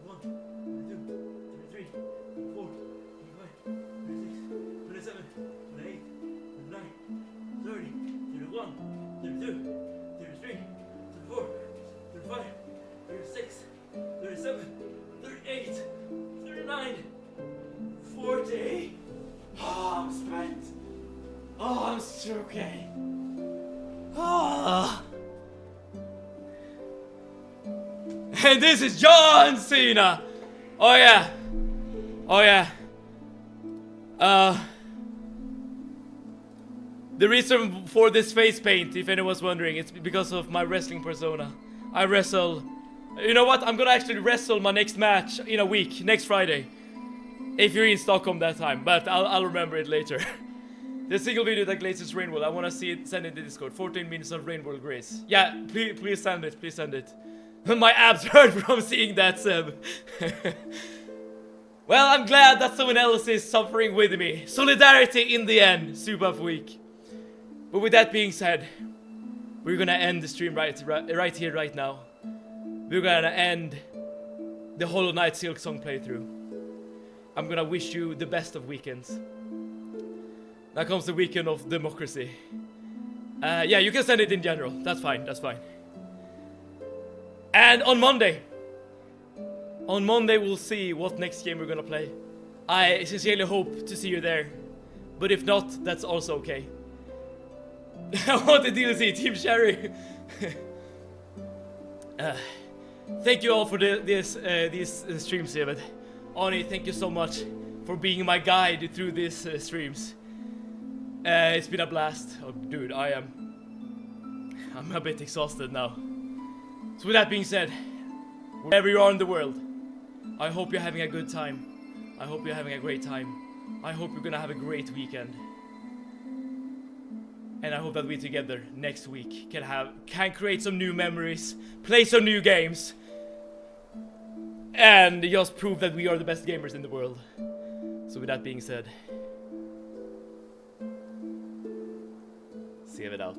21, 22, 23, 24, 25, 26, 27, 28, 29, 30, 31, 32, 33, 34, 35, 36, 37, 38, 39, 40. Oh, I'm spent. Oh, I'm so okay. Oh. And this is John Cena. Oh yeah. Oh yeah. The reason for this face paint, if anyone's wondering, it's because of my wrestling persona. I wrestle. You know what? I'm gonna actually wrestle my next match in a week, next Friday. If you're in Stockholm that time, but I'll remember it later. The single video that glazes Rainbow, I wanna see it, send it to Discord. 14 minutes of Rainbow Grace. Yeah, please send it, please send it. My abs hurt from seeing that, Seb. Well, I'm glad that someone else is suffering with me. Solidarity in the end, super week. But with that being said, we're gonna end the stream right here, right now. We're gonna end the Hollow Knight Silksong playthrough. I'm gonna wish you the best of weekends. Now comes the weekend of democracy. Yeah, you can send it in general. That's fine, that's fine. And on Monday we'll see what next game we're gonna play. I sincerely hope to see you there. But if not, that's also okay. I want the DLC, Team Sherry. Thank you all for these streams, David. Ani, thank you so much for being my guide through these streams. It's been a blast. Oh, dude, I'm a bit exhausted now. So with that being said, wherever you are in the world, I hope you're having a good time. I hope you're having a great time. I hope you're gonna have a great weekend. And I hope that we together next week can create some new memories, play some new games, and just prove that we are the best gamers in the world. So with that being said, see it out.